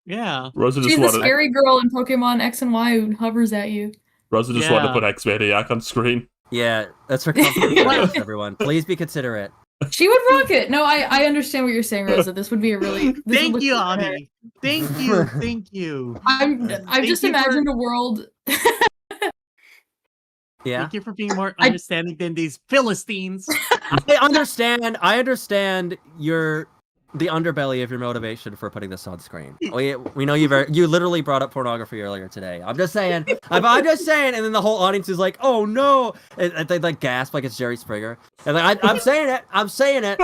yeah. Rosa just She's the wanted scary girl in Pokemon X and Y who hovers at you. Rosa just wanted to Yeah. put X-Maniac on screen. Yeah, that's her comfort voice, everyone. Please be considerate. She would rock it. No, I understand what you're saying, Rosa. This would be a really. This Thank would you, look good. Ani. Thank you, thank you. I've Thank just you for- imagined a world. Yeah. Thank you for being more understanding than these Philistines. I understand the underbelly of your motivation for putting this on screen. We know you literally brought up pornography earlier today. I'm just saying, and then the whole audience is like, "Oh no!" and they like gasp like it's Jerry Springer. And like, I'm saying it.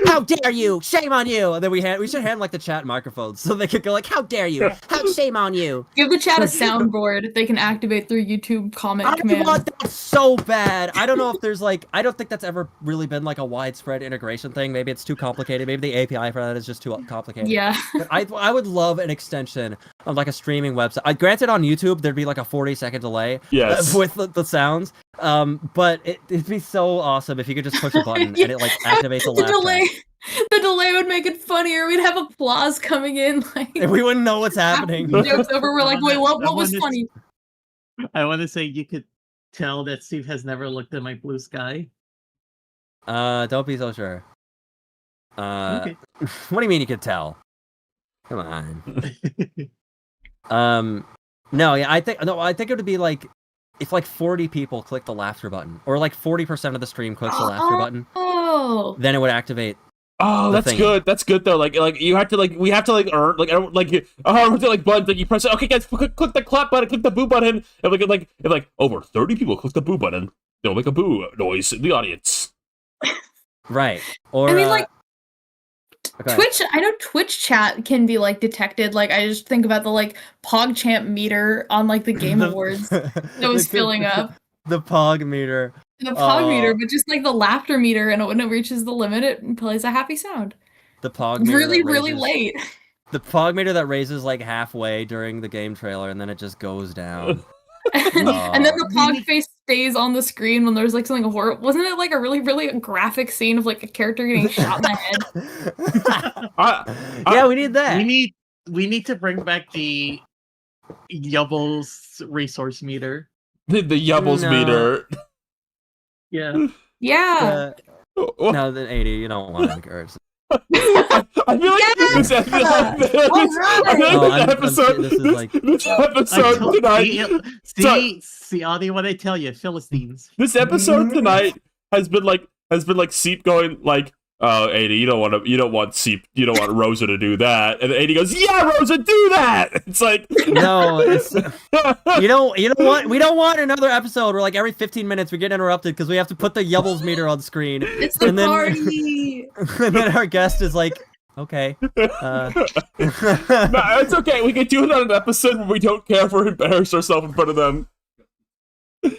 How dare you? Shame on you! And then we should hand like the chat microphones so they could go like, "How dare you? How shame on you!" Give the chat a soundboard they can activate through YouTube comment I command. want that so bad. I don't know if there's like, I don't think that's ever really been like a widespread integration thing. Maybe it's too complicated. Maybe the API for that is just too complicated. Yeah. But I would love an extension of like a streaming website. Granted, on YouTube there'd be like a 40-second delay Yes. with the sounds. But it'd be so awesome if you could just push a button and it like activates a the laptop. the delay would make it funnier. We'd have applause coming in like And we wouldn't know what's happening. the joke's over. We're like, wait, what was wanted- funny? I want to say you could tell that Steve has never looked at my blue sky. Don't be so sure. Okay. What do you mean you could tell? Come on. No, yeah, I think it would be like if like 40 people click the laughter button, or like 40% of the stream clicks the laughter button, Oh, then it would activate. Oh, The that's thing. good. That's good though. Like you have to we have to earn we have to buttons. Like you press it. Okay, guys, click the clap button, click the boo button. And if over 30 people click the boo button, they'll make a boo noise in the audience. Right. Or I mean, like okay. Twitch. I know Twitch chat can be like detected. Like I just think about the PogChamp meter on like the Game Awards that was filling up. The Pog meter. The Pog meter, Oh. but just like the laughter meter, and when it reaches the limit, it plays a happy sound. The Pog meter. Really, that really raises- late. The Pog meter that raises like halfway during the game trailer, and then it just goes down. And then the We Pog need- face stays on the screen when there's like something horrible. Wasn't it like a really, really graphic scene of like a character getting shot in the head? Yeah, we need that. we need to bring back the Yubbles resource meter. The Yubbles No. meter. Yeah. Yeah. No, the 80. You don't want to encourage. I feel like this episode. Oh, I'm this is like- this I episode told- tonight. see, Adie, what I tell you, Philistines. This episode tonight has been Seep going like, "Oh, Adie, you don't want Rosa to do that," and then Adie goes, "Yeah, Rosa, do that." It's like, No, it's you don't want. We don't want another episode where like every 15 minutes we get interrupted because we have to put the Yubbles meter on screen, It's the and then party. and then our guest is like, okay. no, it's okay. We can do it on an episode where we don't care if we embarrass ourselves in front of them.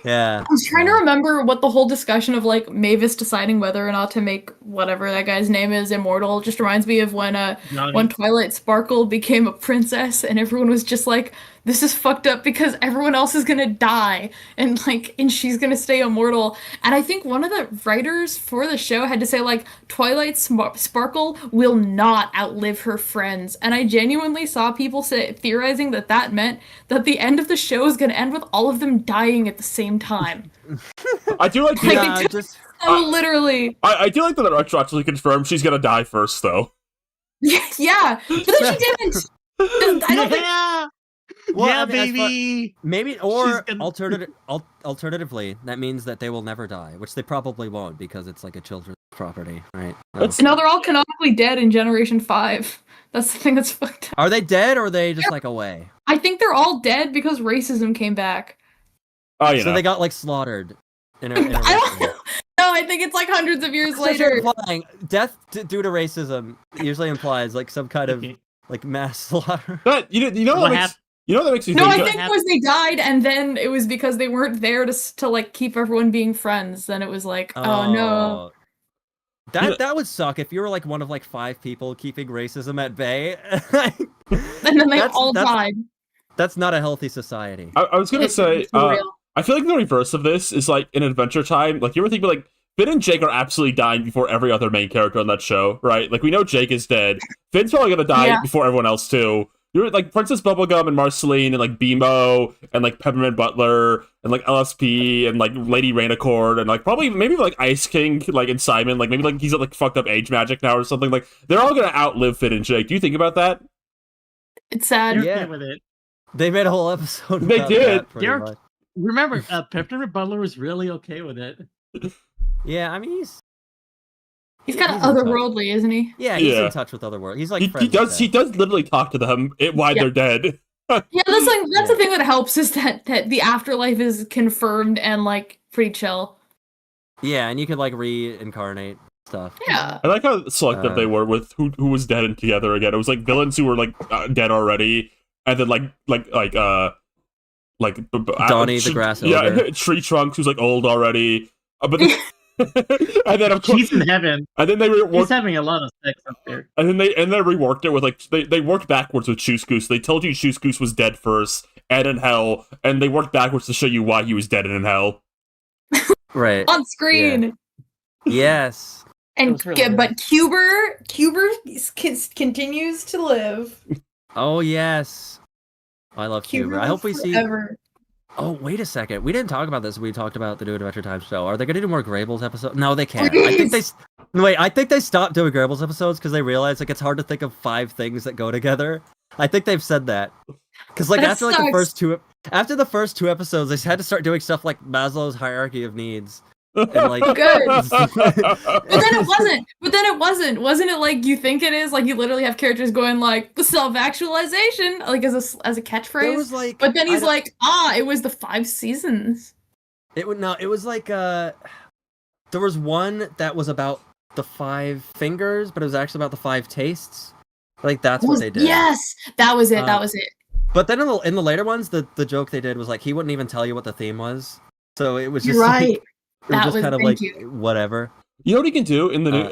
Yeah. I was trying to remember what the whole discussion of like Mavis deciding whether or not to make whatever that guy's name is immortal just reminds me of when Twilight Sparkle became a princess and everyone was just like, this is fucked up because everyone else is gonna die and she's gonna stay immortal. And I think one of the writers for the show had to say like Twilight Sparkle will not outlive her friends. And I genuinely saw people theorizing that meant that the end of the show is gonna end with all of them dying at the same time. I do like literally. I do like that the director actually confirmed she's gonna die first, though. Yeah, but then she didn't. I don't think. Well, yeah, I mean, baby. Maybe, or alternatively, that means that they will never die, which they probably won't because it's like a children's property, right? No, they're all canonically dead in Generation 5. That's the thing that's fucked up. Are they dead or are they just like away? I think they're all dead because racism came back. Oh, so they got like slaughtered. In a I don't know. No, I think it's like hundreds of years later. Death due to racism usually implies like some kind of like mass slaughter. But you know what makes me No, think I think it was they died, and then it was because they weren't there to like keep everyone being friends. Then it was like, oh no. That would suck if you were like one of like 5 people keeping racism at bay. And then they all died. That's not a healthy society. I was gonna say, I feel like the reverse of this is like in Adventure Time. Like you ever think about like Finn and Jake are absolutely dying before every other main character on that show, right? Like we know Jake is dead. Finn's probably gonna die before everyone else too. You're like Princess Bubblegum and Marceline and like BMO and like Peppermint Butler and like LSP and like Lady Rainicord and like probably maybe like Ice King like and Simon, like maybe like he's at like fucked up age magic now or something. Like they're all gonna outlive Finn and Jake. Do you think about that? It's sad. Yeah, with it. They made a whole episode. They did. Remember, Peppermint Butler was really okay with it. Yeah, I mean he's kind of otherworldly, isn't he? Yeah, he's in touch with other worlds. He's like he does literally talk to them while they're dead. Yeah, that's the thing that helps is that the afterlife is confirmed and like pretty chill. Yeah, and you could like reincarnate stuff. Yeah. I like how selective they were with who was dead and together again. It was like villains who were like dead already, and then Donnie the grass ogre. Yeah, Tree Trunks who's like old already. But then, and then of course he's in heaven. And then he's having a lot of sex up there. And then they reworked it with like they worked backwards with Choose Goose. They told you Choose Goose was dead first and in hell, and they worked backwards to show you why he was dead and in hell. Right. On screen. Yeah. Yes. And but Cuber continues to live. Oh yes. I love Cuber. I hope we see. Oh, wait a second. We didn't talk about this. We talked about the New Adventure Time show. Are they going to do more Greybles episodes? No, they can't. I think they stopped doing Greybles episodes because they realized like it's hard to think of 5 things that go together. I think they've said that. Because like after the first 2 episodes, they had to start doing stuff like Maslow's hierarchy of needs. And, like, good. But then it wasn't. Wasn't it like you think it is? Like you literally have characters going like the self-actualization, like as a catchphrase. It was like, but then he's like, it was the 5 seasons. It was like there was one that was about the 5 fingers, but it was actually about the 5 tastes. Like that's what they did. Yes, that was it. That was it. But then in the later ones, the joke they did was like he wouldn't even tell you what the theme was. So it was just You're right. Like, it was just kind of like whatever. You know what you can do in the new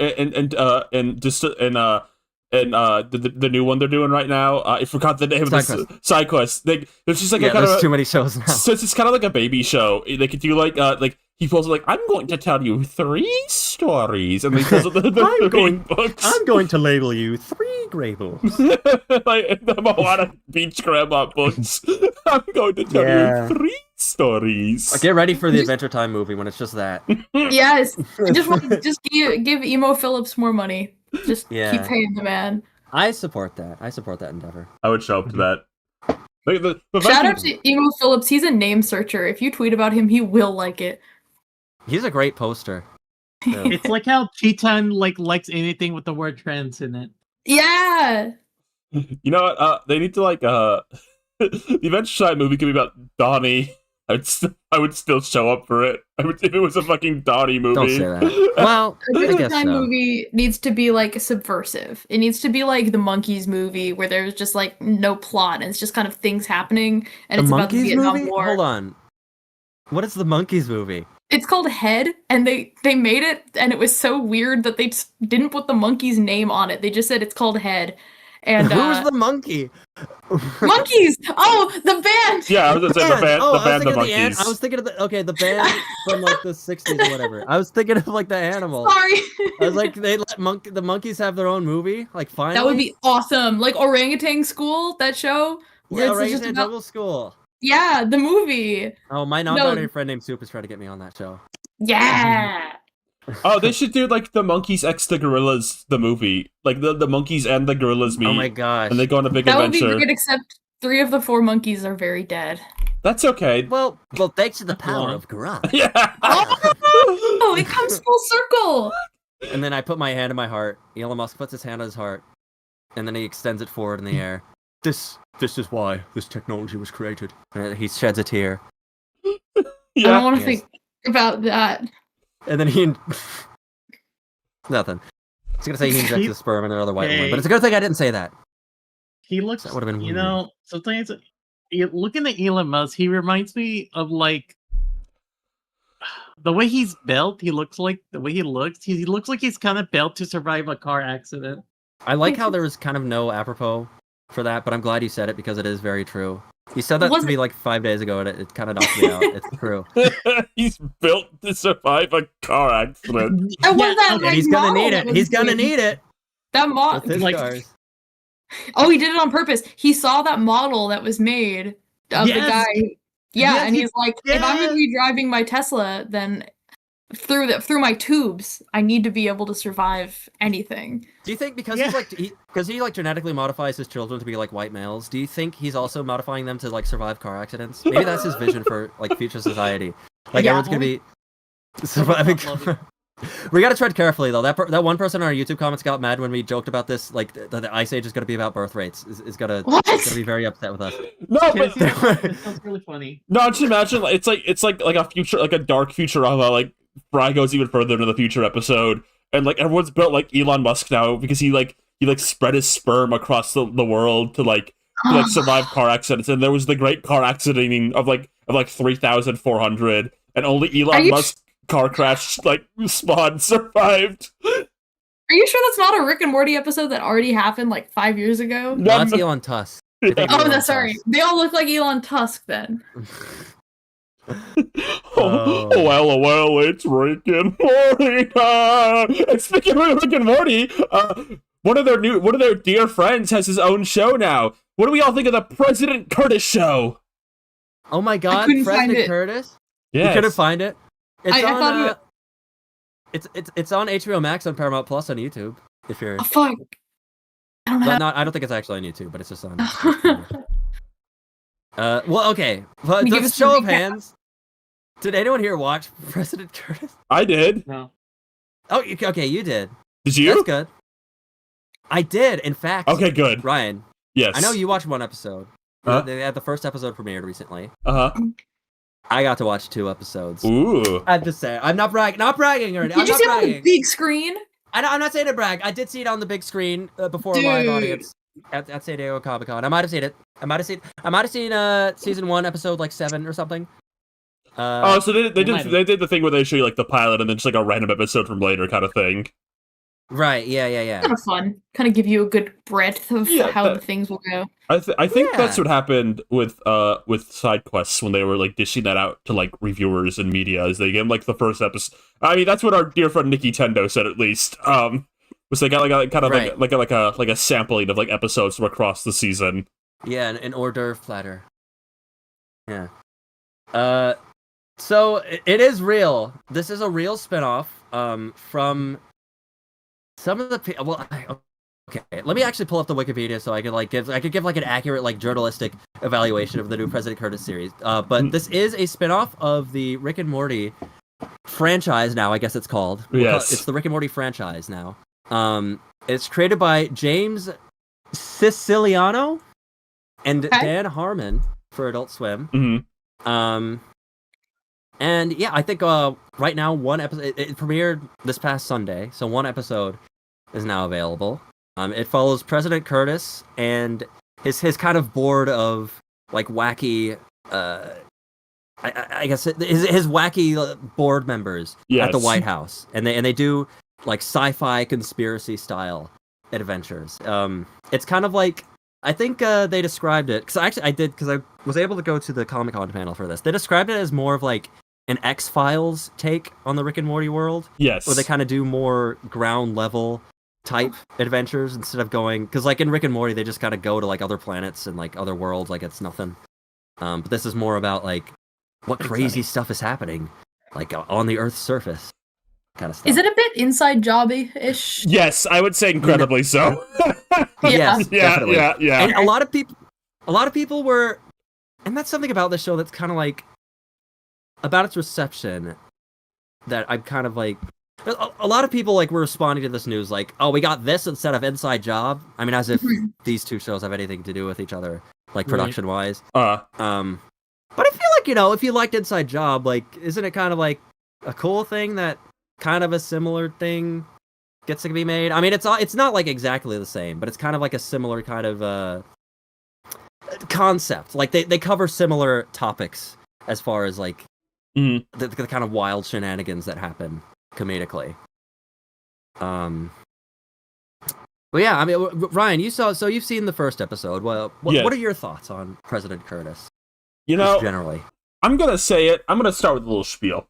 the new one they're doing right now. I forgot the name of this Side Quest. There's just like there's too many shows now. So it's just kind of like a baby show. They could do like he pulls like I'm going to tell you 3 stories, and he pulls the books. I'm going to label you 3 Greybles. Like the Moana Beach Grandma books. I'm going to tell you 3 stories. Get ready for the Adventure Time movie when it's just that. Yes, just give Emo Phillips more money. Just keep paying the man. I support that endeavor. I would show up to that. Shout out to Emo Phillips. He's a name searcher. If you tweet about him, he will like it. He's a great poster. So. It's like how Cheetan likes anything with the word trans in it. Yeah. You know what? They need to the Adventure Time movie could be about Donnie. I would still show up for it. If it was a fucking Donnie movie. Don't say that. Well, Adventure Time movie needs to be like subversive. It needs to be like the Monkeys movie where there's just like no plot and it's just kind of things happening and it's about the Vietnam War. Hold on. What is the Monkeys movie? It's called Head, and they made it, and it was so weird that they just didn't put the monkey's name on it. They just said it's called Head. And Who's the monkey? Monkeys! Oh, the band! Yeah, I was gonna say the band, Oh, the band, the monkeys. I was thinking of the band from like the 60s or whatever. I was thinking of like the animal. Sorry. I was like, they let the monkeys have their own movie. Like, finally. That would be awesome. Like Orangutan School, that show. Yeah, it's Orangutan Jungle School. Yeah, the movie. Oh, my non-binary friend named Soup is trying to get me on that show. Yeah. Oh, they should do like the Monkeys X the Gorillas, the movie, like the monkeys and the gorillas meet. Oh my gosh. And they go on a big That adventure. would be great, except 3 of the 4 monkeys are very dead. That's okay. Well, thanks to the power of Garage. Yeah. Oh, it comes full circle. And then I put my hand in my heart. Elon Musk puts his hand on his heart, and then he extends it forward in the air. This is why this technology was created. And he sheds a tear. I Yeah. don't want to think about that. And then he... Nothing. I was gonna say he injects his sperm in another white woman, but it's a good thing I didn't say that. He looks, That would've been you weird. know, sometimes looking at Elon Musk, he reminds me of like the way he's built. He looks like the way he looks like he's kind of built to survive a car accident. I like how there was kind of no apropos for that, but I'm glad you said it because it is very true. You said that to me like 5 days ago, and it kind of knocked me out. It's true. He's built to survive a car accident. And what that, And like, he's gonna model need that it. was He's gonna made? need it. That With model, his like, cars. oh, he did it on purpose. He saw that model that was made of the Yes! guy. Yeah, Yes, and he's like, if I'm yes! gonna be driving my Tesla, then through my tubes, I need to be able to survive anything. Do you think because Yeah. he genetically modifies his children to be like white males? Do you think he's also modifying them to like survive car accidents? Maybe that's his vision for like future society. Like Yeah. everyone's gonna be surviving. We gotta tread carefully though. That one person in our YouTube comments got mad when we joked about this. Like the Ice Age is gonna be about birth rates. Is gonna be very upset with us. No, but It sounds really funny. no, just imagine like, it's like a future, like a dark Futurama. Like Fry goes even further into the future episode, and like everyone's built like Elon Musk now because he spread his sperm across the world to survive car accidents. And there was the great car accidenting of 3,400, and only Elon Musk car crash spawn survived. Are you sure that's not a Rick and Morty episode that already happened like 5 years ago? No, that's Elon Tusk. Oh, that's sorry. They all look like Elon Tusk then. Well, it's Rick and Morty. And speaking of Rick and Morty, one of their dear friends has his own show now. What do we all think of the President Curtis show? Oh my God, couldn't find President it. Curtis. Yes. You couldn't find it. It's I on. thought It's on HBO Max on Paramount Plus on YouTube. If you're, Oh, fuck. I don't know. I don't think it's actually on YouTube, but it's just on. Well, okay. But Can you give just us a show of recap? hands. Did anyone here watch President Curtis? I did. No. Oh, okay, you did. Did you? That's good. I did, in fact. Okay, good. Ryan, Yes. I know you watched one episode. Huh? They had the first episode premiered recently. Uh huh. I got to watch 2 episodes. Ooh. I'm just saying. I'm not bragging or anything. Did you see it on the big screen? I'm not saying to brag. I did see it on the big screen before a live audience at San Diego Comic Con. I might have seen it. I might have seen season 1, episode 7 or something. So they did the thing where they show you like the pilot and then just like a random episode from later kind of thing. Right. Yeah. Kind of fun. Kind of give you a good breadth of how the things will go. I think Yeah. that's what happened with side quests when they were like dishing that out to like reviewers and media as they gave them like the first episode. I mean, that's what our dear friend Nikki Tendo said at least. Was they got like kind of Right. like a sampling of like episodes from across the season. Yeah, an hors d'oeuvre platter. Yeah. So it is real. This is a real spinoff from some of the okay, let me actually pull up the Wikipedia so I could give like an accurate like journalistic evaluation of the new President Curtis series. But this is a spinoff of the Rick and Morty franchise now, I guess it's called. Yes. It's the Rick and Morty franchise now. It's created by James Siciliano and Dan Harmon for Adult Swim. Mm-hmm. And yeah, I think right now one episode it premiered this past Sunday, so one episode is now available. It follows President Curtis and his kind of board of like wacky I guess his wacky board members at the White House, and they do like sci-fi conspiracy style adventures. It's kind of like, I think they described it, because I was able to go to the Comic-Con panel for this. They described it as more of like an X-Files take on the Rick and Morty world. Yes. Where they kind of do more ground level type adventures instead of going, because like in Rick and Morty they just kind of go to like other planets and like other worlds like it's nothing. But this is more about like what crazy stuff is happening like on the Earth's surface. Kind of stuff. Is it a bit inside jobby-ish? Yes, I would say incredibly so. Yes, yeah, definitely. yeah. And a lot of people were, and that's something about this show that's kind of like about its reception that I'm kind of like, a lot of people like were responding to this news like, oh, we got this instead of Inside Job. I mean, as if these two shows have anything to do with each other, like production wise. But I feel like, if you liked Inside Job, like, isn't it kind of like a cool thing that kind of a similar thing gets to be made? I mean, it's not like exactly the same, but it's kind of like a similar kind of concept. Like they cover similar topics as far as like the kind of wild shenanigans that happen comedically. Well, yeah, I mean, Ryan, you've seen the first episode. Well, what are your thoughts on President Curtis? Just generally, I'm gonna say it. I'm gonna start with a little spiel,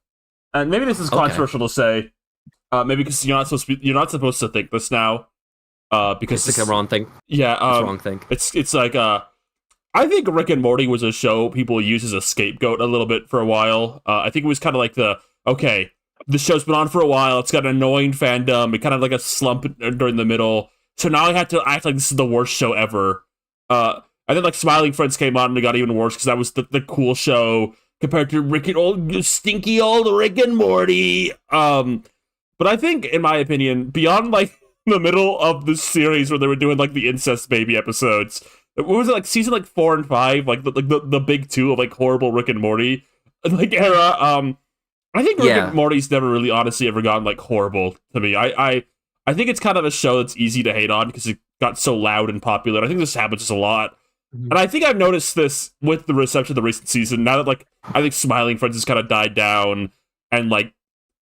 and maybe this is controversial to say, maybe because you're not supposed to think this now, because it's like a wrong thing. Yeah, it's a wrong thing. It's like I think Rick and Morty was a show people used as a scapegoat a little bit for a while. I think it was kind of like the show's been on for a while. It's got an annoying fandom. It kind of like a slump during the middle. So now I have to act like this is the worst show ever. And then like Smiling Friends came on and it got even worse because that was the cool show compared to stinky old Rick and Morty. But I think, in my opinion, beyond like the middle of the series where they were doing like the incest baby episodes, what was it, like season like 4 and 5, like the big two of like horrible Rick and Morty like era. I think Rick and Morty's never really honestly ever gotten like horrible to me. I think it's kind of a show that's easy to hate on because it got so loud and popular. I think this happens just a lot. And I think I've noticed this with the reception of the recent season. Now that like I think Smiling Friends has kind of died down and like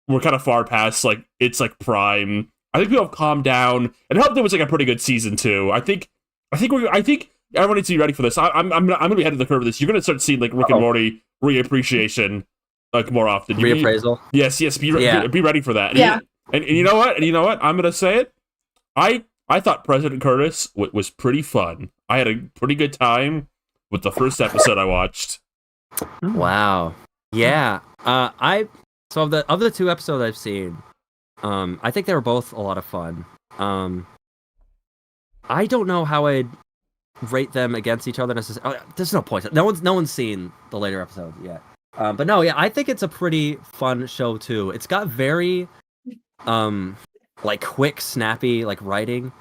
we're kind of far past like it's like prime. I think people have calmed down, and I hope there was like a pretty good season too. I think everyone needs to be ready for this. I'm gonna be ahead of the curve with this. You're gonna start seeing like Rick and Morty reappreciation like more often. Reappraisal. Yes. Be ready for that. Yeah. And you know what? I'm gonna say it. I thought President Curtis was pretty fun. I had a pretty good time with the first episode I watched. Wow. Yeah. So of the two episodes I've seen, I think they were both a lot of fun. I don't know how I'd rate them against each other necessarily. There's no point. No one's seen the later episodes yet. But no, yeah, I think it's a pretty fun show too. It's got very like quick, snappy like writing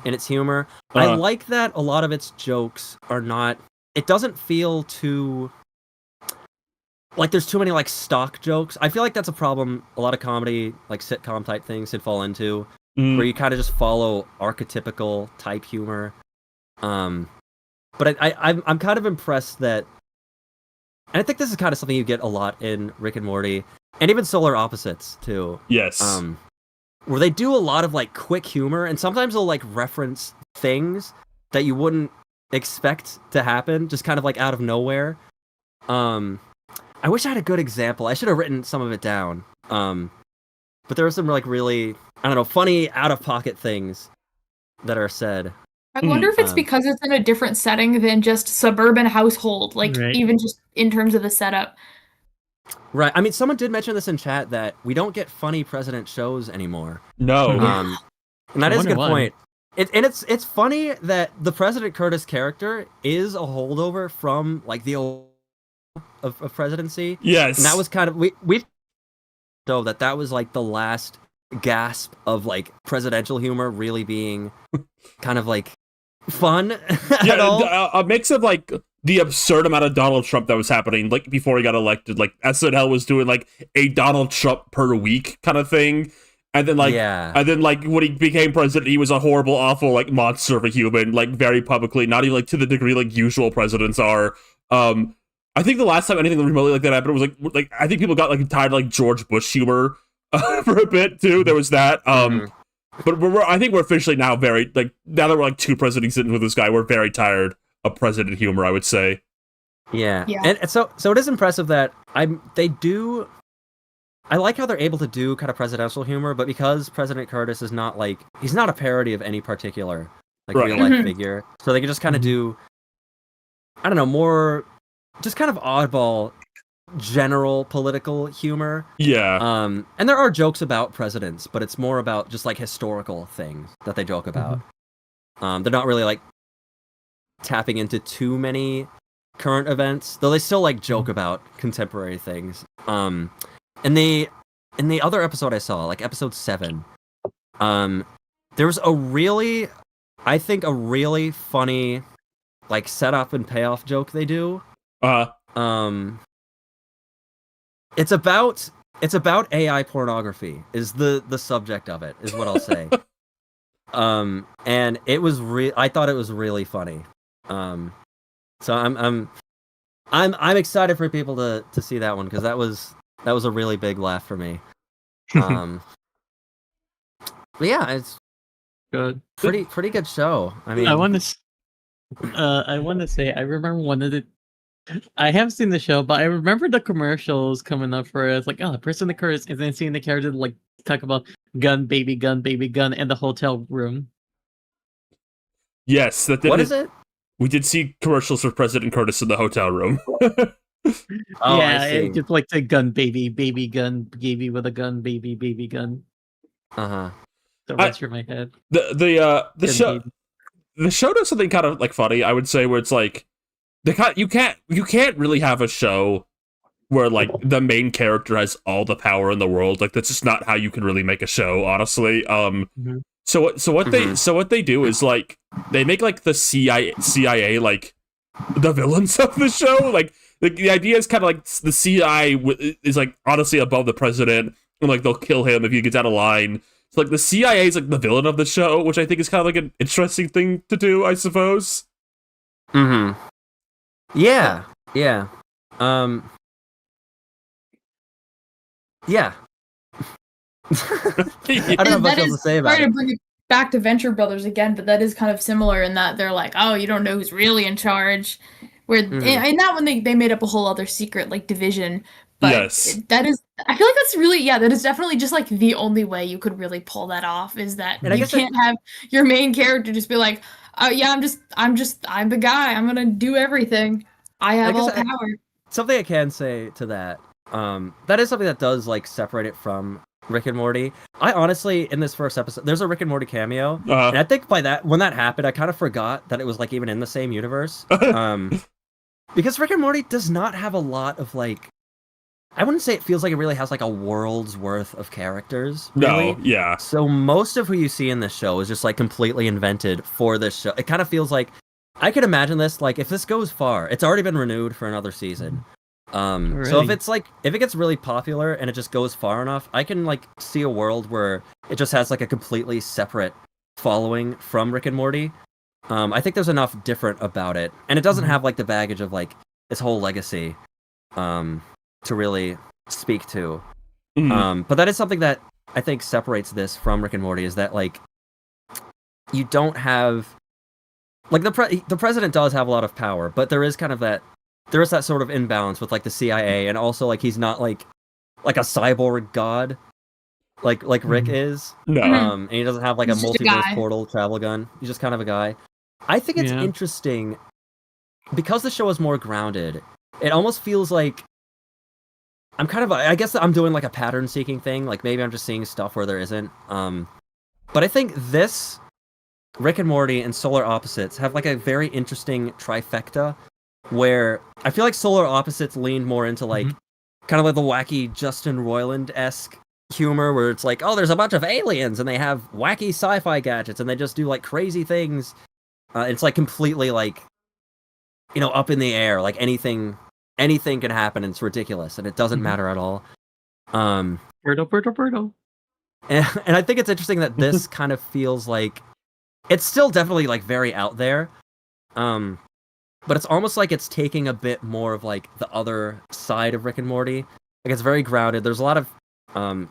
in its humor. I like that a lot of its jokes are not, it doesn't feel too like there's too many like stock jokes. I feel like that's a problem a lot of comedy, like sitcom type things could fall into, where you kind of just follow archetypical type humor. But I'm kind of impressed that, and I think this is kind of something you get a lot in Rick and Morty, and even Solar Opposites too. Yes. Where they do a lot of like quick humor, and sometimes they'll like reference things that you wouldn't expect to happen, just kind of like out of nowhere. I wish I had a good example. I should have written some of it down. But there are some like really, I don't know, funny out of pocket things that are said. I wonder if it's because it's in a different setting than just suburban household, like even just in terms of the setup. Right. I mean, someone did mention this in chat that we don't get funny president shows anymore. No. And that is a good point. It's funny that the President Curtis character is a holdover from like the old of presidency. Yes. And that was kind of we know that was like the last gasp of like presidential humor really being kind of like fun at all. A mix of like the absurd amount of Donald Trump that was happening like before he got elected. Like SNL was doing like a Donald Trump per week kind of thing. And then like when he became president, he was a horrible, awful like monster of a human, like very publicly, not even like to the degree like usual presidents are. I think the last time anything remotely like that happened was like I think people got like tired of like George Bush humor for a bit too. There was that. But I think we're officially now very like now that we're like 2 presidents sitting with this guy, we're very tired of president humor. I would say. Yeah. And so it is impressive that they do. I like how they're able to do kind of presidential humor, but because President Curtis is not like he's not a parody of any particular like real life figure, so they can just kind of do, I don't know, more just kind of oddball general political humor. Yeah. And there are jokes about presidents, but it's more about just like historical things that they joke about. They're not really like tapping into too many current events, though they still like joke about contemporary things. In the other episode I saw, like episode 7, there was a really funny like setup and payoff joke they do. It's about AI pornography is the subject of it, is what I'll say. And it was I thought it was really funny. So I'm excited for people to see that one, because that was a really big laugh for me. But yeah, it's good. Pretty good show. I mean, I want to say I remember one of the. I haven't seen the show, but I remember the commercials coming up for it. It's like, oh, President Curtis, and then seeing the character like talk about gun, baby gun, in the hotel room. Yes, what is it? We did see commercials for President Curtis in the hotel room. Yeah, it's just like the gun, baby gun, baby with a gun, baby gun. So right through my head. The show does something kind of like funny, I would say, where it's like you can't really have a show where like the main character has all the power in the world. Like that's just not how you can really make a show, honestly. So what they do is like they make like the CIA like the villains of the show. Like the idea is kind of like the CIA is like honestly above the president, and like they'll kill him if he gets out of line. So like the CIA is like the villain of the show, which I think is kind of like an interesting thing to do, I suppose. Yeah. Yeah. I don't have much else to say about it. Sorry to bring it back to Venture Brothers again, but that is kind of similar in that they're like, oh, you don't know who's really in charge. Where and that one they made up a whole other secret like division. But yes. That is, I feel like that's really, that is definitely just like the only way you could really pull that off, is that you can't have your main character just be like, oh yeah, I'm the guy, I'm gonna do everything. I have all power. Something I can say to that, that is something that does like separate it from Rick and Morty. I honestly, in this first episode, there's a Rick and Morty cameo, and I think when that happened, I kind of forgot that it was like even in the same universe. Because Rick and Morty does not have a lot of like, I wouldn't say it feels like it really has like a world's worth of characters. Really. No, yeah. So most of who you see in this show is just like completely invented for this show. It kind of feels like, I could imagine this, like if this goes far, it's already been renewed for another season. So if it gets really popular and it just goes far enough, I can like see a world where it just has like a completely separate following from Rick and Morty. I think there's enough different about it, and it doesn't have like the baggage of like its whole legacy to really speak to. But that is something that I think separates this from Rick and Morty, is that like you don't have like the president does have a lot of power, but there is kind of that sort of imbalance with like the CIA, and also like he's not like a cyborg god like Rick is. No. And he doesn't have like He's a just a multiverse guy. portal travel gun. He's just kind of a guy. I think it's interesting because the show is more grounded. It almost feels like I guess I'm doing like a pattern seeking thing. Like maybe I'm just seeing stuff where there isn't. But I think this Rick and Morty and Solar Opposites have like a very interesting trifecta, where I feel like Solar Opposites leaned more into like kind of like the wacky Justin Roiland-esque humor, where it's like, oh, there's a bunch of aliens and they have wacky sci-fi gadgets and they just do like crazy things. It's like completely like, up in the air, like anything can happen and it's ridiculous and it doesn't matter at all. Birdo. And I think it's interesting that this kind of feels like it's still definitely like very out there. but it's almost like it's taking a bit more of like the other side of Rick and Morty. Like it's very grounded. There's a lot of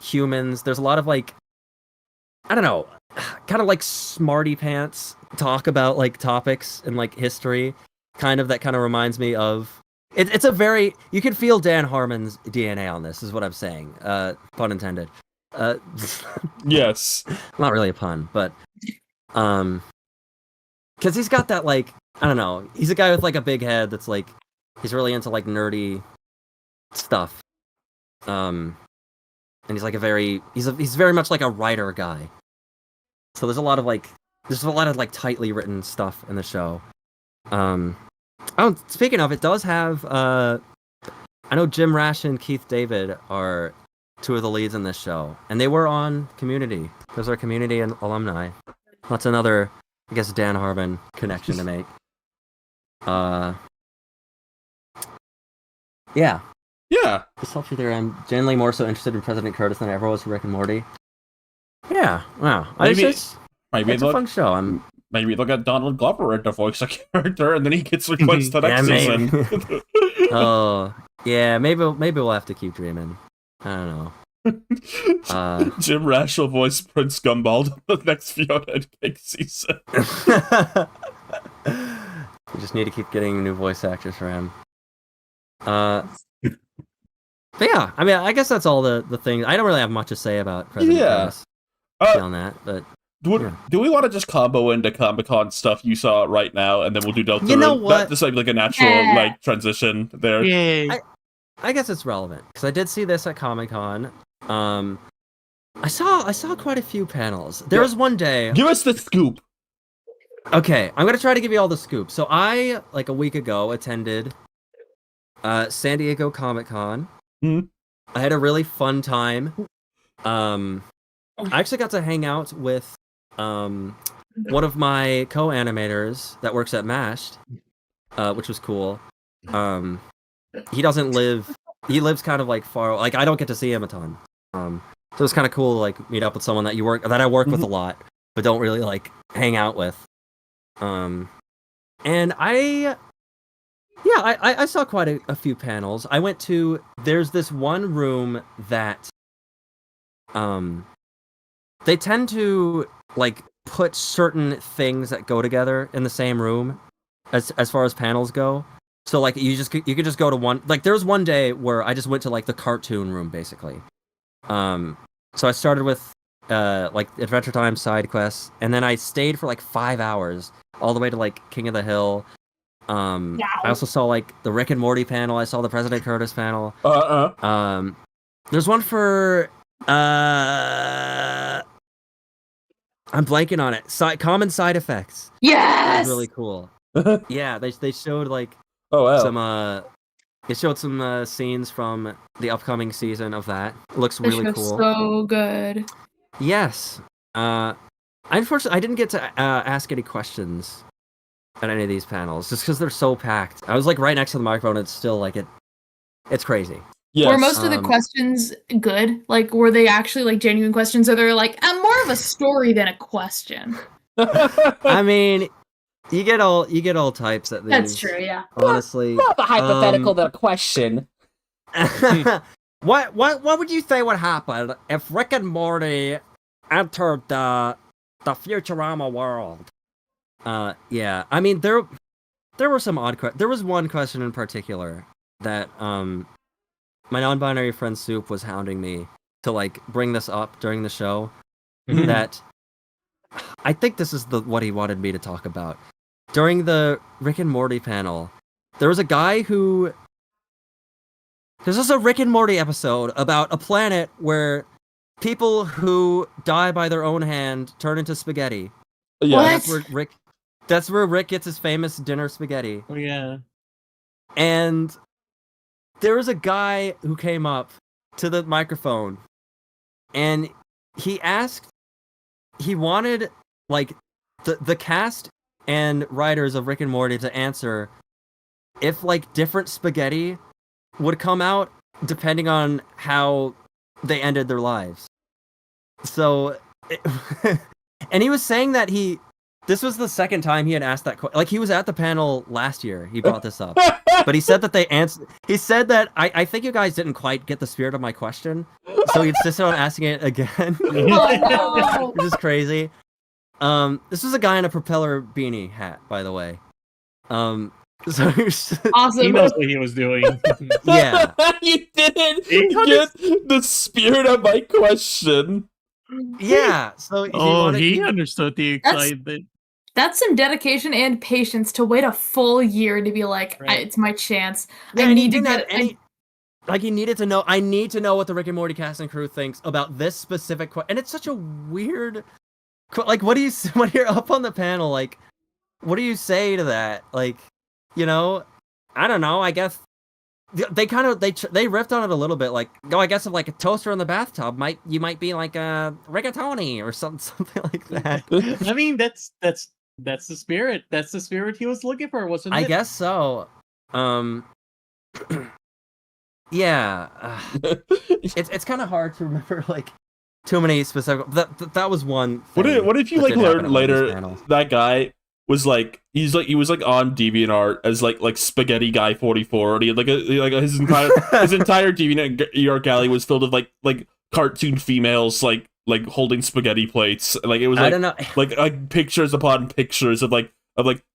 humans. There's a lot of like, I don't know, kind of like smarty pants talk about like topics and like history. That kind of reminds me of. It's a very, you can feel Dan Harmon's DNA on this. Is what I'm saying. Pun intended. Yes. Not really a pun, but because he's got that like, I don't know. He's a guy with like a big head that's like, he's really into like nerdy stuff. And he's like he's very much like a writer guy. So there's a lot of like tightly written stuff in the show. Oh, speaking of, it does have I know Jim Rash and Keith David are two of the leads in this show, and they were on Community. Those are Community and alumni. That's another, I guess, Dan Harmon connection to make. Yeah. Yeah. Just helps you there. I'm generally more so interested in President Curtis than I ever was for Rick and Morty. Yeah. Wow. Maybe It's a fun show. Maybe they'll get Donald Glover to voice a character, and then he gets requested next season. Oh, yeah. Maybe we'll have to keep dreaming. I don't know. Jim Rash will voice Prince Gumball the next Fiona and Cake season. We just need to keep getting new voice actors for him. But yeah, I mean, I guess that's all the things. I don't really have much to say about President Curtis on that, but. Do we want to just combo into Comic-Con stuff you saw right now, and then we'll do Delta? You know what? Just like a natural like transition there. Yeah. I guess it's relevant because I did see this at Comic-Con. I saw quite a few panels. There was one day. Give us the scoop. Okay, I'm gonna try to give you all the scoop. So I, like a week ago, attended San Diego Comic-Con. Mm-hmm. I had a really fun time. I actually got to hang out with one of my co-animators that works at Mashed, which was cool. He lives kind of like far, like I don't get to see him a ton. So it's kind of cool to like meet up with someone that I work with a lot, but don't really like hang out with. And I saw quite a few panels. I went to, there's this one room that they tend to like put certain things that go together in the same room as far as panels go. So like you could just go to one, like there was one day where I just went to like the cartoon room basically. So I started with like Adventure Time side quests, and then I stayed for like 5 hours all the way to like King of the Hill. I also saw like the Rick and Morty panel. I saw the President Curtis panel. There's one for I'm blanking on it. Common side effects. Yes. That was really cool. Yeah, they showed like wow. It showed some scenes from the upcoming season of that. It looks really cool. So good. Yes. Unfortunately, I didn't get to ask any questions at any of these panels just because they're so packed. I was like right next to the microphone. It's still like it's crazy. Yes. Were most of the questions good? Like, were they actually like genuine questions, or they're like more of a story than a question? I mean, you get all types at these. That's true. Yeah. Honestly, more of a hypothetical than a question. What would you say would happen if Rick and Morty entered the Futurama world? Yeah. I mean, there were some odd questions. There was one question in particular that my non-binary friend Soup was hounding me to like bring this up during the show. That I think this is what he wanted me to talk about. During the Rick and Morty panel, there was a guy who... There's just a Rick and Morty episode about a planet where people who die by their own hand turn into spaghetti. Yeah. That's where Rick gets his famous dinner spaghetti. Oh yeah. And there was a guy who came up to the microphone and he wanted like the cast and writers of Rick and Morty to answer if like different spaghetti would come out depending on how they ended their lives. So and he was saying that he this was the second time he had asked that question. Like, he was at the panel last year. He brought this up. But he said that they answered. He said that I think you guys didn't quite get the spirit of my question. So he insisted on asking it again. Oh, Which is crazy. This was a guy in a propeller beanie hat, by the way. So awesome. He knows what he was doing. yeah. You didn't get the spirit of my question. Yeah. So he understood the excitement. That's some dedication and patience to wait a full year to be like, Right. it's my chance. Yeah, I and need he to didn't have get any. Like, he needed to know. I need to know what the Rick and Morty cast and crew thinks about this specific question. And it's such a weird. Like, what do you when you're up on the panel? Like, what do you say to that? Like, you know, I don't know. I guess they kind of they riffed on it a little bit. Like, I guess if like a toaster in the bathtub you might be like a rigatoni or something like that. I mean, that's the spirit. That's the spirit he was looking for, wasn't it? I guess so. Yeah, it's kind of hard to remember like too many specific. That was one. What if you that like did happen learn at one of these later panels. that guy was like he was like on DeviantArt as like Spaghetti Guy 44, and he had like his entire DeviantArt gallery was filled with like cartoon females like holding spaghetti plates. Like, it was like, I don't know. like pictures upon pictures of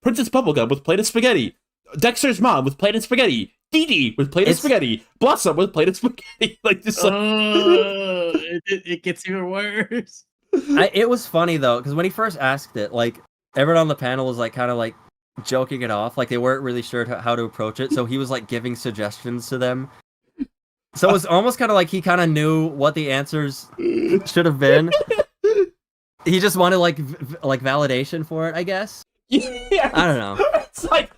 Princess Bubblegum with plate of spaghetti, Dexter's mom with plate of spaghetti, Dee Dee with plate of spaghetti, Blossom with plate of spaghetti. Like, just like it gets even worse. It was funny though, because when he first asked it, like everyone on the panel was like kind of like joking it off, like they weren't really sure how to approach it. So he was like giving suggestions to them. So it was almost kind of like he kind of knew what the answers should have been. He just wanted like validation for it, I guess. Yeah, I don't know. It's like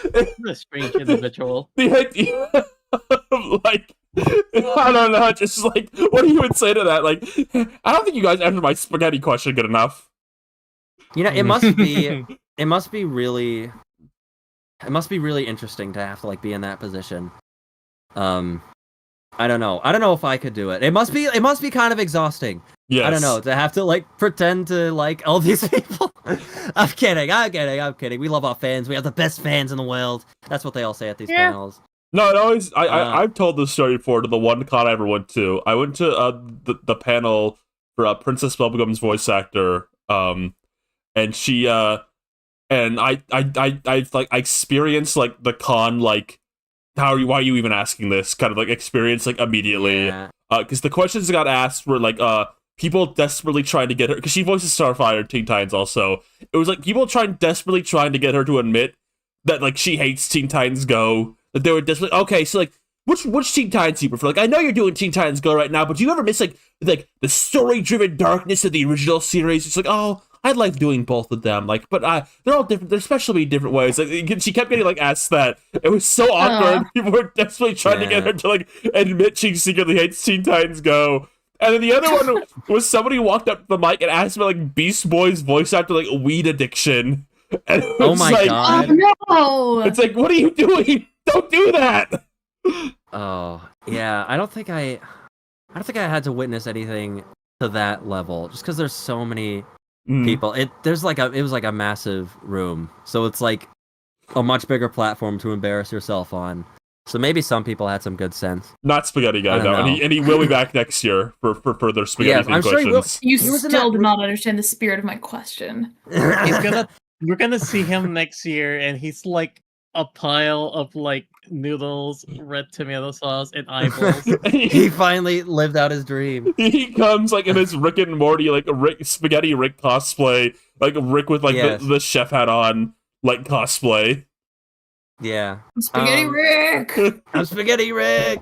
What a strange individual. the idea of like, I don't know, just like, what do you would say to that? Like, I don't think you guys answered my spaghetti question good enough. You know, it must be really interesting to have to like be in that position. I don't know if I could do it. It must be kind of exhausting. Yes. I don't know, to have to like pretend to like all these people. I'm kidding. We love our fans. We have the best fans in the world. That's what they all say at these panels. No, it always. I've told this story before to the one con I ever went to. I went to the panel for Princess Bubblegum's voice actor. And she and I experienced like the con like why are you even asking this kind of like experience like immediately. Yeah. Because the questions that got asked were like people desperately trying to get her, because she voices Starfire in Teen Titans also. It was like people desperately trying to get her to admit that like she hates Teen Titans Go. That they were desperately okay. So like, which Teen Titans you prefer? Like, I know you're doing Teen Titans Go right now, but do you ever miss like the story-driven darkness of the original series? It's like, oh, I'd like doing both of them. Like, but they're all different. They're especially different ways. Like, she kept getting like asked that. It was so awkward. People were desperately trying to get her to like admit she secretly hates Teen Titans Go. And then the other one was somebody who walked up to the mic and asked me like Beast Boy's voice after like weed addiction. And it was my God. Oh no! It's like, what are you doing? Don't do that. Oh yeah, I don't think I had to witness anything to that level, just because there's so many people. It was like a massive room, so it's like a much bigger platform to embarrass yourself on. So maybe some people had some good sense. Not Spaghetti Guy though, and he will be back next year for further spaghetti I'm sure he will. questions. You He was in still that did not understand the spirit of my question. We're gonna see him next year, and he's like a pile of like noodles, red tomato sauce, and eyeballs. He finally lived out his dream. He comes like in his Rick and Morty like Spaghetti Rick cosplay, like Rick with like the chef hat on, like cosplay. Yeah. Spaghetti Rick! I'm Spaghetti Rick!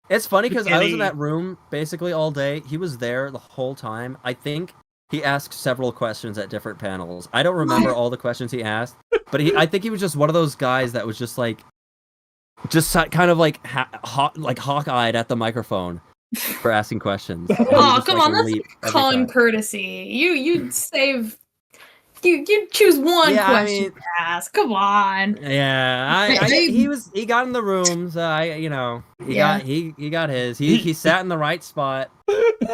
It's funny because I was in that room basically all day. He was there the whole time. I think he asked several questions at different panels. I don't remember all the questions he asked, but I think he was just one of those guys that was just kind of like hawk-eyed at the microphone for asking questions. Oh, come on, that's calling courtesy. You save. You choose one question to ask. Come on. Yeah, he got in the room, so he got his. He sat in the right spot.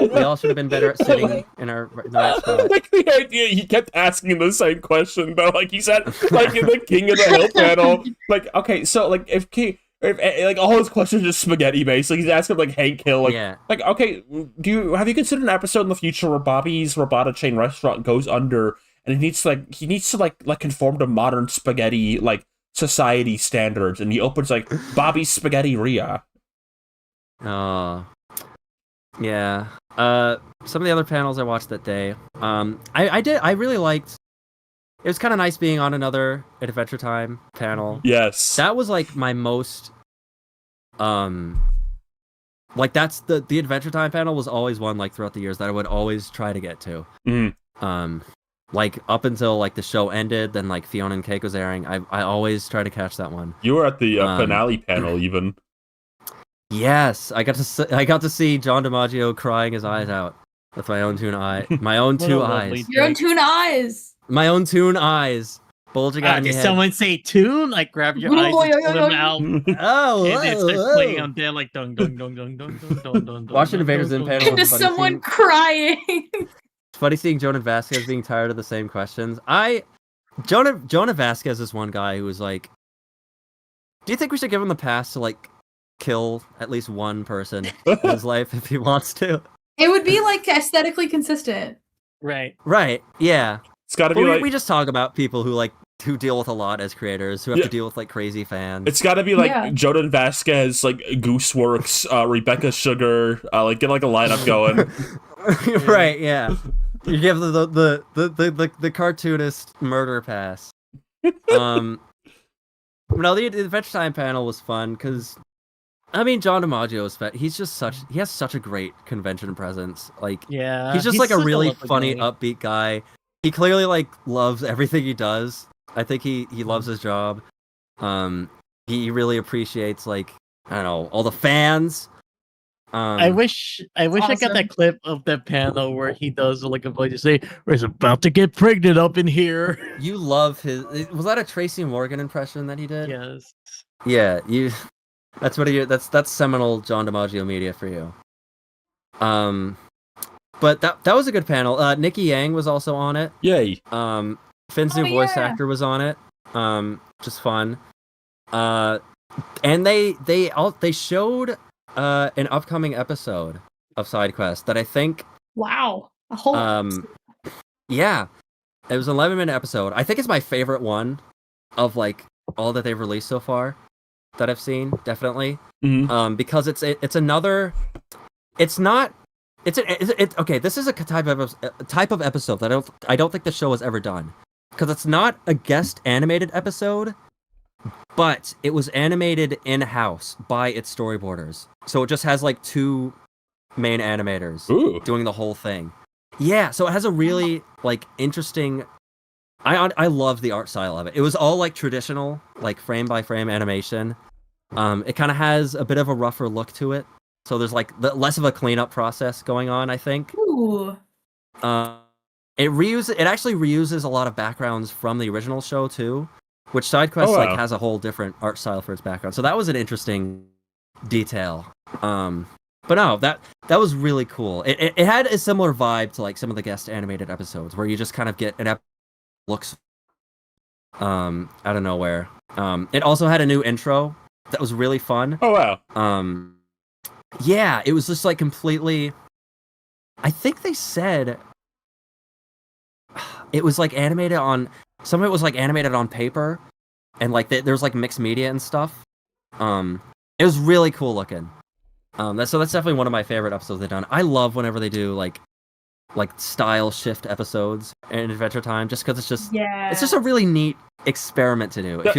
We all should have been better at sitting in the right spot. Like the idea he kept asking the same question, but like he said, like in the King of the Hill panel, like okay, so like if like all his questions are just spaghetti based, like he's asking like Hank Hill, like okay, have you considered an episode in the future where Bobby's Robata chain restaurant goes under and he needs to conform to modern spaghetti like society standards, and he opens like Bobby's Spaghetti-ria. Yeah. Some of the other panels I watched that day. I really liked. It was kind of nice being on another Adventure Time panel. Yes. That was like my most. Like that's the Adventure Time panel was always one like throughout the years that I would always try to get to. Mm. Like up until like the show ended, then like Fiona and Cake was airing. I always try to catch that one. You were at the finale panel even. Yes, I got to see John DiMaggio crying his eyes out with my own two eyes. My own two eyes. Your own tune eyes. My own tune eyes. Bulging out of my Did head. someone say tune? Like grab your eyes and pull them out. Oh, And it starts playing on there like dung dung dung dung dung dung dung dung. Watching Invaders in panel. Into someone crying. It's funny seeing Jonah Vasquez being tired of the same questions. Jonah Vasquez is one guy who was like, do you think we should give him the pass to like kill at least one person in his life if he wants to? It would be like aesthetically consistent. Right. Yeah. It's got to be like we just talk about people who deal with a lot as creators, who have to deal with like crazy fans. It's got to be like Jordan Vasquez, like Gooseworks, Rebecca Sugar, like get like a lineup going. Right? Yeah. You give the cartoonist murder pass. No, the Adventure Time panel was fun because, I mean, John DiMaggio is fat. He has such a great convention presence. Like, he's just like a really funny, upbeat guy. He clearly like loves everything he does. I think he loves his job. He really appreciates like, I don't know, all the fans. I wish I got that clip of that panel where he does like a voice to say, "We're about to get pregnant up in here." You love his. Was that a Tracy Morgan impression that he did? Yes. Yeah, That's what that's seminal John DiMaggio media for you. But that was a good panel. Nikki Yang was also on it. Yay. Finn's new voice actor was on it. Just fun. And they showed an upcoming episode of SideQuest that I think. Wow. A whole. Yeah, it was an 11-minute episode. I think it's my favorite one of like all that they've released so far that I've seen. Definitely. Mm-hmm. Because it's another. It's not. It's okay. This is a type of episode that I don't think the show has ever done, because it's not a guest animated episode, but it was animated in-house by its storyboarders. So it just has like two main animators doing the whole thing. Yeah, so it has a really like interesting. I love the art style of it. It was all like traditional, like frame by frame animation. It kind of has a bit of a rougher look to it. So there's like less of a cleanup process going on, I think. Ooh. It actually reuses a lot of backgrounds from the original show too, which SideQuest like has a whole different art style for its background. So that was an interesting detail. But no, that was really cool. It had a similar vibe to like some of the guest animated episodes where you just kind of get an looks out of nowhere. It also had a new intro that was really fun. Oh wow. Yeah, it was just like completely. I think they said it was like animated on. Some of it was like animated on paper, and like there's like mixed media and stuff. It was really cool looking. That's definitely one of my favorite episodes they've done. I love whenever they do like style shift episodes in Adventure Time, just because it's just a really neat experiment to do. It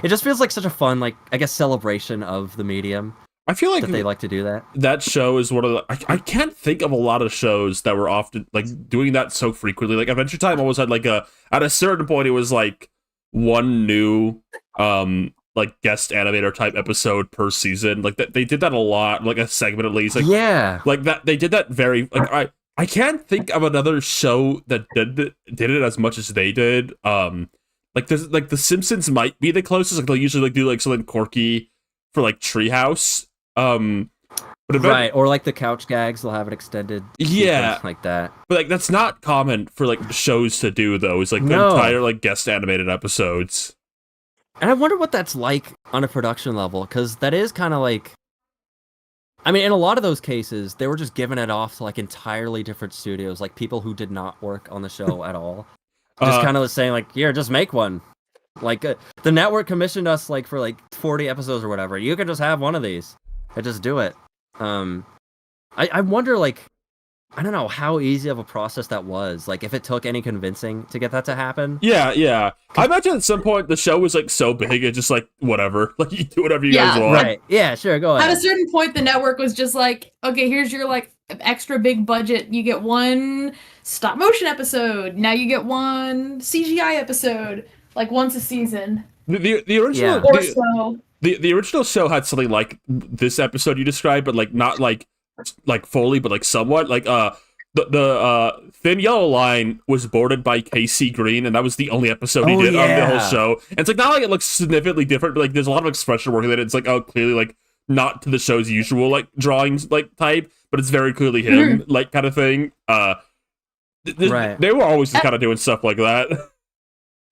just feels like such a fun, like, I guess, celebration of the medium. I feel like that they like to do that. That show is one of the. I can't think of a lot of shows that were often like doing that so frequently. Like Adventure Time always had like at a certain point it was like one new like guest animator type episode per season. Like that they did that a lot, like a segment at least. Like like that they did that very like I can't think of another show that did it as much as they did. Like there's like The Simpsons might be the closest. Like they'll usually like do like something quirky for like Treehouse. But right, or like the couch gags, they'll have an extended sequence like that. But like that's not common for like shows to do though. It's like entire like guest animated episodes. And I wonder what that's like on a production level, because that is kind of like, I mean, in a lot of those cases, they were just giving it off to like entirely different studios, like people who did not work on the show at all. Just kind of saying like, here, just make one. Like the network commissioned us like for like 40 episodes or whatever. You can just have one of these and just do it. I wonder like, I don't know how easy of a process that was. Like, if it took any convincing to get that to happen. Yeah. I imagine at some point the show was like so big, it's just like whatever. Like you do whatever you guys want. Right. Yeah. Sure. Go ahead. At a certain point, the network was just like, okay, here's your like extra big budget. You get one stop motion episode. Now you get one CGI episode, like once a season. The original or so. The original show had something like this episode you described, but like not like fully, but like somewhat. Like the Thin Yellow Line was boarded by KC Green, and that was the only episode he did on the whole show. And it's like not like it looks significantly different, but like there's a lot of expression work in it. It's like clearly like not to the show's usual like drawings like type, but it's very clearly him like kind of thing. Right. They were always just kind of doing stuff like that.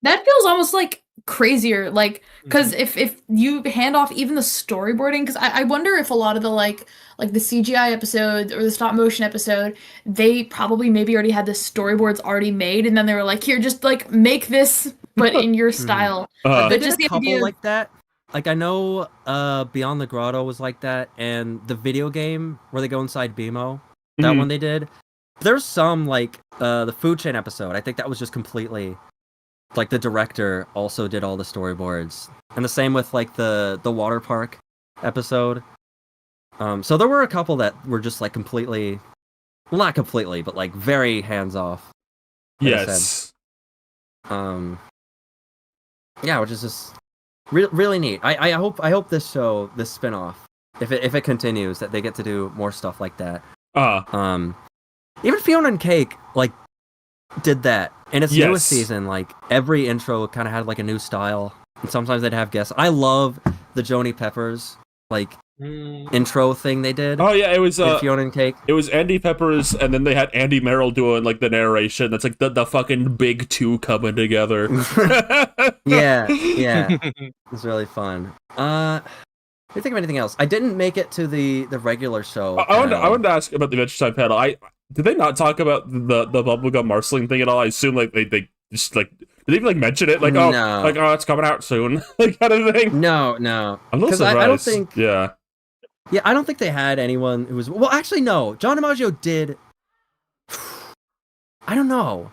That feels almost like crazier, like, because if you hand off even the storyboarding, because I wonder if a lot of the like the CGI episodes or the stop motion episode, they probably maybe already had the storyboards already made, and then they were like, here, just like make this, but in your style. They But did just a couple like that. Like I know Beyond the Grotto was like that, and the video game where they go inside BMO, that one they did. There's some like the Food Chain episode. I think that was just completely. Like the director also did all the storyboards, and the same with like the water park episode. So there were a couple that were just like completely, well, not completely, but like very hands off. Yes. Yeah, which is just really neat. I hope this show, this spinoff, if it continues, that they get to do more stuff like that. Even Fiona and Cake like did that. In its newest season, like every intro kind of had like a new style, and sometimes they'd have guests. I love the Joni Peppers like intro thing they did. Oh yeah, it was Fiona and Cake. It was Andy Peppers, and then they had Andy Merrill doing like the narration. That's like the fucking big two coming together. yeah, it's really fun. Do you think of anything else? I didn't make it to the regular show. I wanted to ask about the Adventure Time panel. Did they not talk about the bubblegum Marceline thing at all? I assume like they just like did they even like mention it? Like it's coming out soon, like kind of thing. No. I'm not surprised. I don't think. Yeah, I don't think they had anyone who was. Well, actually, no. John DiMaggio did. I don't know.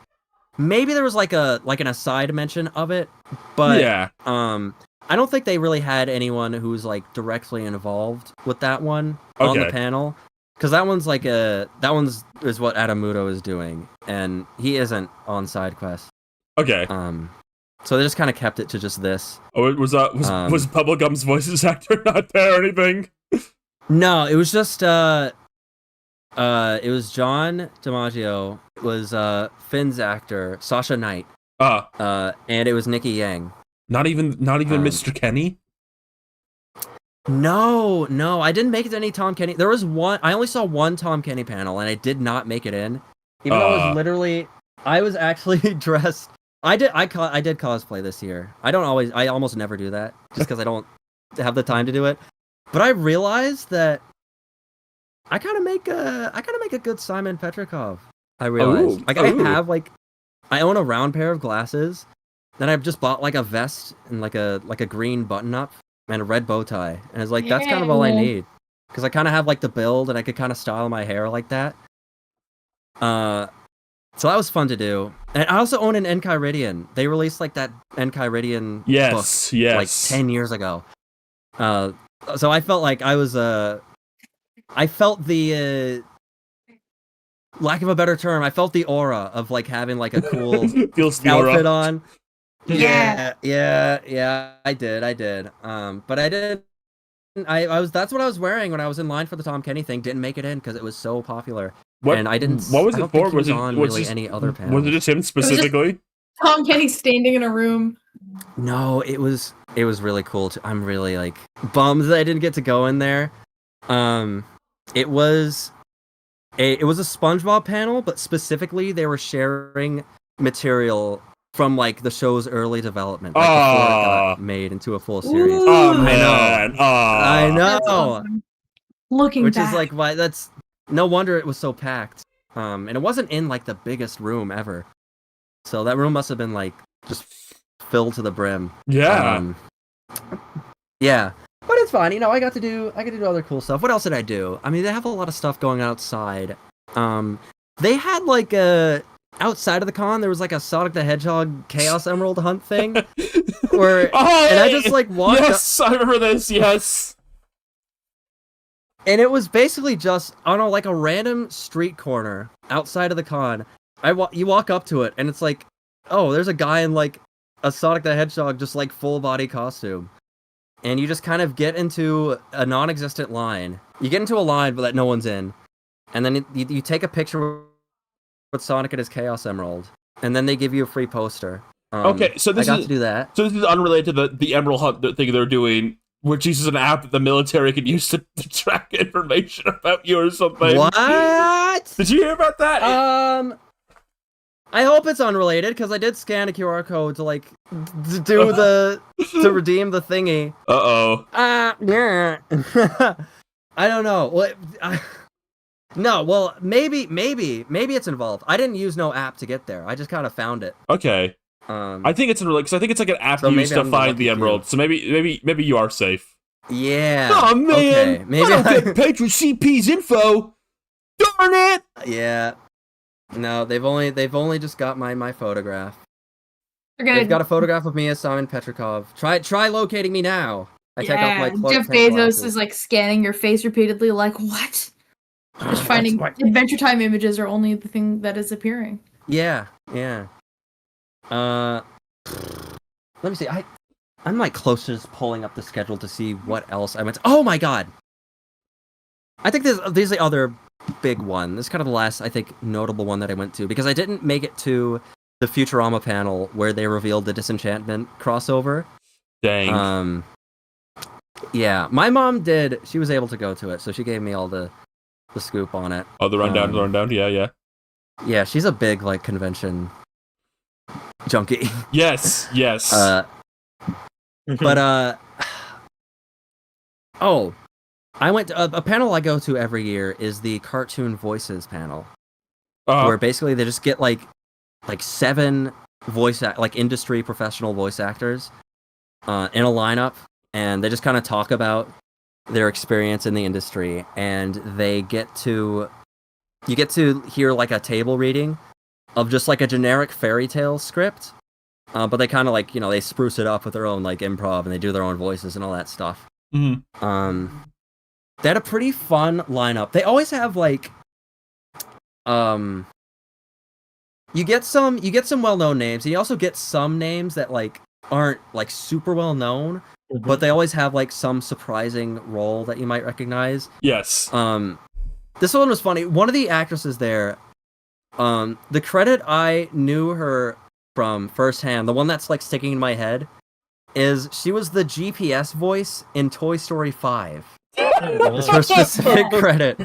Maybe there was like an aside mention of it, but I don't think they really had anyone who was like directly involved with that one on the panel. Because that one's is what Adam Muto is doing, and he isn't on side quest. Okay. So they just kind of kept it to just this. Oh, was Bubblegum's voices actor not there or anything? No, it was just it was John DiMaggio, it was Finn's actor, Sasha Knight. And it was Nikki Yang. Not even Mr. Kenny? No, I didn't make it to any Tom Kenny. There was one. I only saw one Tom Kenny panel, and I did not make it in. Even though I was actually dressed. I did cosplay this year. I almost never do that, just because I don't have the time to do it. But I realized that I kind of make a good Simon Petrikov. I realized, I own a round pair of glasses. Then I've just bought like a vest and like a green button up. And a red bow tie, and it's like that's kind of all I need, because I kind of have like the build, and I could kind of style my hair like that. So that was fun to do, and I also own an Enchiridion. They released like that Enchiridion book like 10 years ago. So I felt like I was I felt the lack of a better term, I felt the aura of like having like a cool outfit on. Yeah, I did. But I did. I was. That's what I was wearing when I was in line for the Tom Kenny thing. Didn't make it in because it was so popular. And I didn't. What was it for? Was it any other panel? Was it just him specifically? Tom Kenny standing in a room. No, it was really cool. I'm really like bummed that I didn't get to go in there. it was a SpongeBob panel, but specifically they were sharing material from like the show's early development, like before it got made into a full series. Ooh. Oh I man! know. I That's know. awesome. Looking Which back. is like why that's no wonder it was so packed. And it wasn't in like the biggest room ever. So that room must have been like just filled to the brim. Yeah. Yeah. But it's fine, I got to do other cool stuff. What else did I do? I mean, they have a lot of stuff going outside. They had like outside of the con, there was like a Sonic the Hedgehog Chaos Emerald hunt thing. Where and I just like walked Yes, I remember this, yes. And it was basically just on like a random street corner outside of the con. You walk up to it and it's like, oh, there's a guy in like a Sonic the Hedgehog just like full body costume. And you just kind of get into a non-existent line. You get into a line that no one's in. And then you take a picture with Sonic and his Chaos Emerald. And then they give you a free poster. Okay, so I got to do that. So this is unrelated to the Emerald Hunt thing they're doing, which uses an app that the military can use to track information about you or something. What? Did you hear about that? I hope it's unrelated because I did scan a QR code to like do to redeem the thingy. Yeah. I don't know. Well, maybe it's involved. I didn't use no app to get there. I just kind of found it. Okay. I think it's unrelated because I think it's like an app used to find the emerald. So maybe you are safe. Yeah. Oh man, okay. Maybe I don't get Patron CP's info. Darn it. Yeah. No, they've only just got my photograph. Okay. They've got a photograph of me as Simon Petrikov. Try locating me now. I take off my Clark Jeff Kent Bezos glasses. is like scanning your face repeatedly, like what? Just finding Adventure Time images are only the thing that is appearing. Yeah. Let me see. I'm like close to just pulling up the schedule to see what else I went to. Oh my god! I think there's the other big one. This is kind of the last, I think, notable one that I went to because I didn't make it to the Futurama panel where they revealed the Disenchantment crossover. Dang. Yeah, my mom did. She was able to go to it, so she gave me all the scoop on it. Oh, the rundown. Yeah. Yeah, she's a big like convention junkie. Yes. But I went to a panel I go to every year is the Cartoon Voices panel, where basically they just get like 7 industry professional voice actors in a lineup, and they just kind of talk about their experience in the industry, and you get to hear like a table reading of just like a generic fairy tale script, but they kind of like they spruce it up with their own like improv, and they do their own voices and all that stuff. Mm-hmm. They had a pretty fun lineup. They always have like you get some well-known names, and you also get some names that like aren't like super well known, but they always have like some surprising role that you might recognize. Yes. This one was funny. One of the actresses there, the credit I knew her from firsthand, the one that's like sticking in my head, is she was the GPS voice in Toy Story 5. That's her specific credit.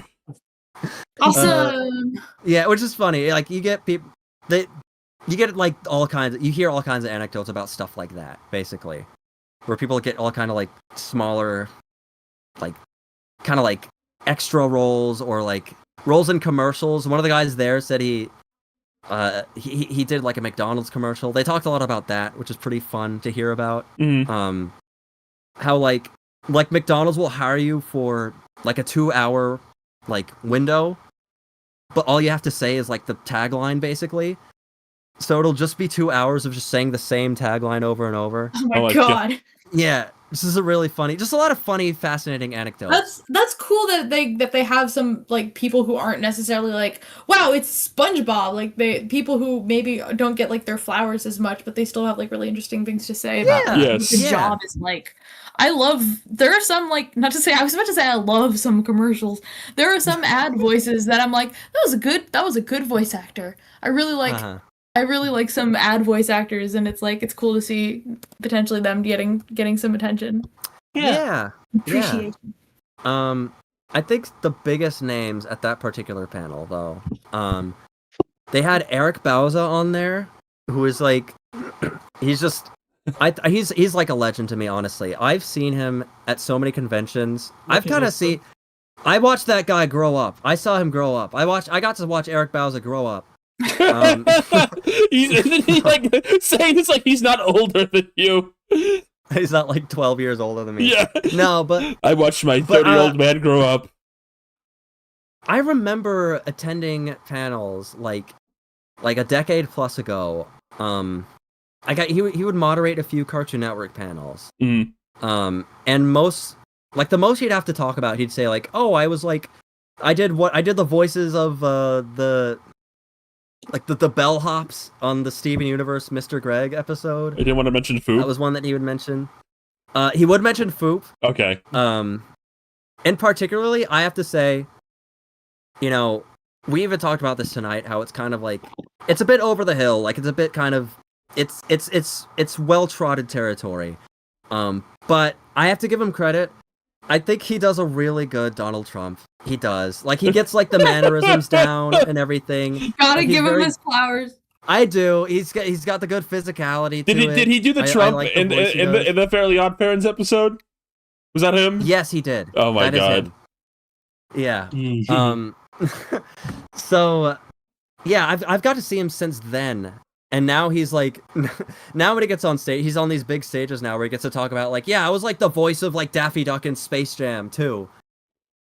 Awesome. Yeah, which is funny. Like you get people you get like you hear all kinds of anecdotes about stuff like that, basically. Where people get all kind of like smaller, like kind of like extra roles or like roles in commercials. One of the guys there said he did like a McDonald's commercial. They talked a lot about that, which is pretty fun to hear about. Mm-hmm. How like McDonald's will hire you for like a 2-hour like window, but all you have to say is like the tagline basically. So it'll just be 2 hours of just saying the same tagline over and over. Oh my god. Yeah, this is a really funny, just a lot of funny, fascinating anecdotes. That's cool that they have some like people who aren't necessarily like, wow, it's SpongeBob. Like people who maybe don't get like their flowers as much, but they still have like really interesting things to say about what the job is like. There are some like, not to say, I was about to say I love some commercials. There are some ad voices that I'm like, that was a good voice actor. I really like some ad voice actors, and it's cool to see potentially them getting some attention. Yeah. Appreciation. I think the biggest names at that particular panel, though, they had Eric Bauza on there, who is like, he's just, he's like a legend to me, honestly. I've seen him at so many conventions. I watched that guy grow up. I saw him grow up. I got to watch Eric Bauza grow up. Isn't he like saying it's like he's not older than you? He's not like 12 years older than me. Yeah. No, but I watched my 30-year-old man grow up. I remember attending panels like a decade plus ago. He would moderate a few Cartoon Network panels. Mm. And the most he'd have to talk about, he'd say like, "Oh, I did the voices of the bellhops on the Steven Universe Mr. Greg episode." I didn't want to mention Foop. That was one that he would mention. He would mention Foop. Okay. And particularly, I have to say, you know, we even talked about this tonight, how it's kind of like, it's a bit over the hill, like it's a bit kind of, it's well-trodden territory. But I have to give him credit. I think he does a really good Donald Trump. He does. Like, he gets like the mannerisms down and everything. Gotta like, give him his flowers. I do. He's got the good physicality. Did he do the Trump like in the Fairly Odd Parents episode? Was that him? Yes, he did. Oh my god. Yeah. So, yeah, I've got to see him since then, and now he's like, now when he gets on stage, he's on these big stages now where he gets to talk about like, yeah, I was like the voice of like Daffy Duck in Space Jam too,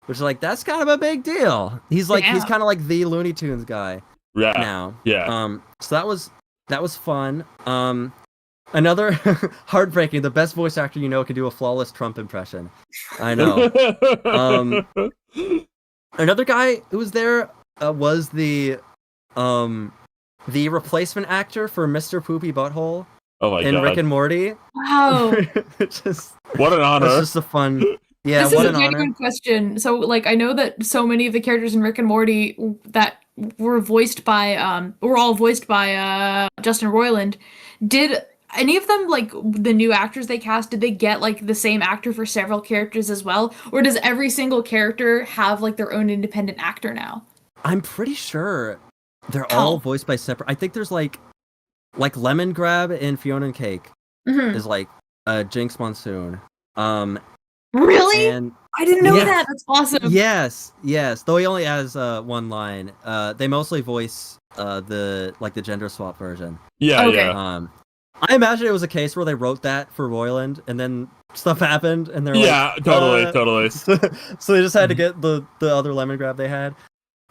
which is like, that's kind of a big deal. He's like, he's kind of like the Looney Tunes guy now. Yeah. So that was fun. Another heartbreaking. The best voice actor you know can do a flawless Trump impression. I know. Another guy who was there was the replacement actor for Mr. Poopy Butthole in Rick and Morty. Wow. What an honor. It's just a fun. Yeah, this what is an a honor. genuine question. So, like, I know that so many of the characters in Rick and Morty that were voiced by, were all voiced by Justin Roiland. Did any of them, like, the new actors they cast, did they get, like, the same actor for several characters as well? Or does every single character have, like, their own independent actor now? I'm pretty sure they're all voiced by separate. I think there's, like Lemon Grab in Fiona and Cake is, like, Jinx Monsoon. Really? And I didn't know that. That's awesome. Yes. Though he only has one line. They mostly voice the gender swap version. Yeah, Okay. yeah. I imagine it was a case where they wrote that for Roiland, and then stuff happened, and they're totally. So they just had to get the other Lemon Grab they had.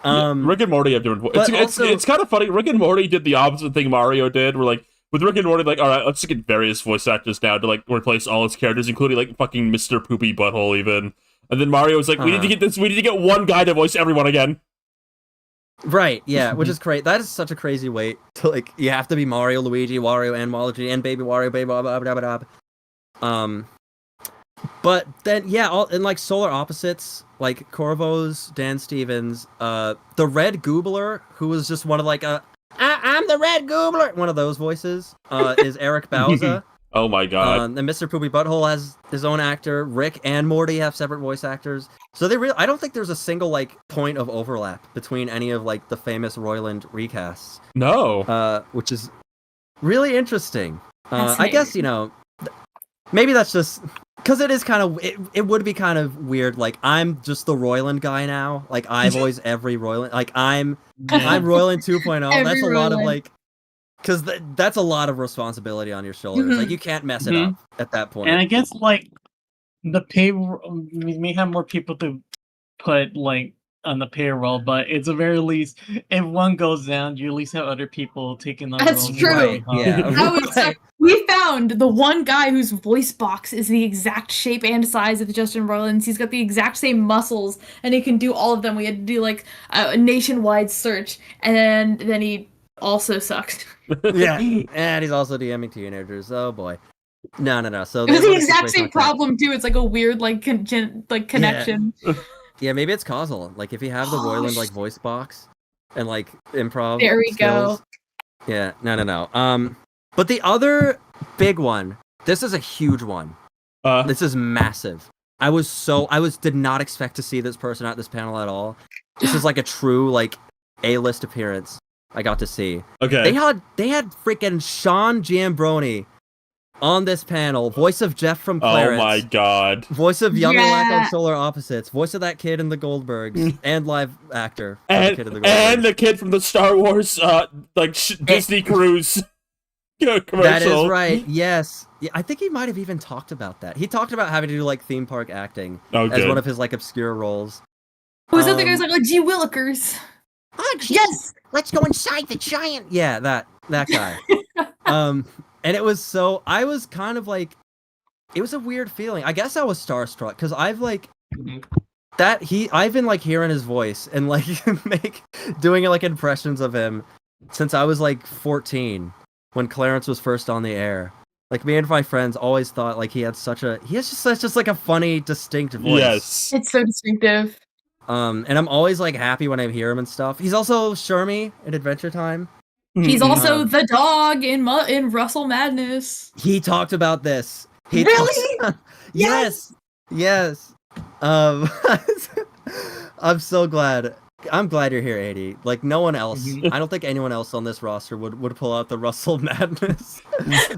Rick and Morty have different. It's kind of funny. Rick and Morty did the opposite thing Mario did. We're like, with Rick and Morty, like, all right, let's just get various voice actors now to like replace all its characters, including like fucking Mr. Poopy Butthole even. And then Mario was like, we need to get this. We need to get one guy to voice everyone again. Right, yeah, which is great. That is such a crazy wait to, like, you have to be Mario, Luigi, Wario, and Waluigi, and Baby Wario, Baby blah, blah, blah, blah, blah. But then, yeah, in, like, Solar Opposites, like, Corvo's, Dan Stevens, the Red Goobler, who was just one of, like, I'm the Red Goobler, one of those voices, is Eric Bauza. Oh my god. And Mr. Poopy Butthole has his own actor. Rick and Morty have separate voice actors. So I don't think there's a single, like, point of overlap between any of, like, the famous Roiland recasts. No. Which is really interesting. I guess, you know, maybe that's just because it is kind of, it would be kind of weird. Like, I'm just the Roiland guy now. Like, I voice every Roiland. Like, I'm Roiland 2.0. That's a lot of, like, because that's a lot of responsibility on your shoulders. Like, you can't mess it up at that point. And I guess, like, the payroll, we may have more people to put, like, on the payroll, but it's the very least, if one goes down, you at least have other people taking the That's roles. true. Right, yeah. We found the one guy whose voice box is the exact shape and size of Justin Roiland's. He's got the exact same muscles, and he can do all of them. We had to do, like, a nationwide search, and then he also sucks. Yeah, and he's also DMing teenagers. Oh boy, no. So it was the exact same problem too. It's like a weird connection. Yeah, maybe it's causal. Like, if you have the Roiland like voice box and like improv. There we skills. go. Yeah, no. But the other big one. This is a huge one. This is massive. did not expect to see this person at this panel at all. This is like a true like A-list appearance I got to see. Okay. They had freaking Sean Giambroni on this panel, voice of Jeff from Clarence. Oh my god. Voice of Yummy on Solar Opposites, voice of that kid in the Goldbergs, and live actor. And the kid from the Star Wars Disney cruise commercial. That is right. Yes. Yeah, I think he might have even talked about that. He talked about having to do like theme park acting as one of his like obscure roles. Who's the other guy's like G. Willikers? Oh, yes. Let's go inside the giant. Yeah, that guy. And it was I was kind of like, it was a weird feeling. I guess I was starstruck because I've like I've been like hearing his voice and like doing like impressions of him since I was like 14 when Clarence was first on the air. Like me and my friends always thought like he has just like a funny, distinct voice. Yes, it's so distinctive. And I'm always like happy when I hear him and stuff. He's also Shermie in Adventure Time. He's also the dog in Russell Madness. He talked about this. Really? Yes. I'm so glad. I'm glad you're here, Adie. Like no one else. I don't think anyone else on this roster would pull out the Russell Madness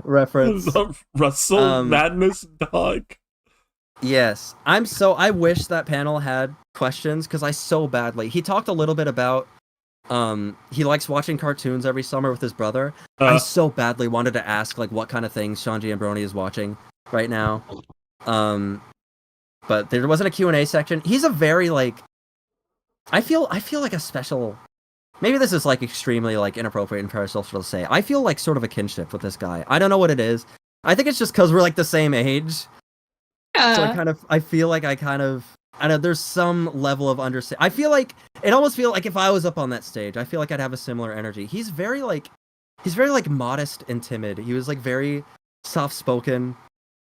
reference. The Russell Madness dog. Yes. I wish that panel had questions because I so badly. He talked a little bit about he likes watching cartoons every summer with his brother. I so badly wanted to ask like what kind of things Sean Giambroni is watching right now. But there wasn't a Q&A section. He's a very like I feel like a special, maybe this is like extremely like inappropriate and parasocial to say. I feel like sort of a kinship with this guy. I don't know what it is. I think it's just because we're like the same age. So I feel like I know there's some level of understanding. I feel like it almost feels like if I was up on that stage, I feel like I'd have a similar energy. He's very modest and timid. He was like very soft spoken.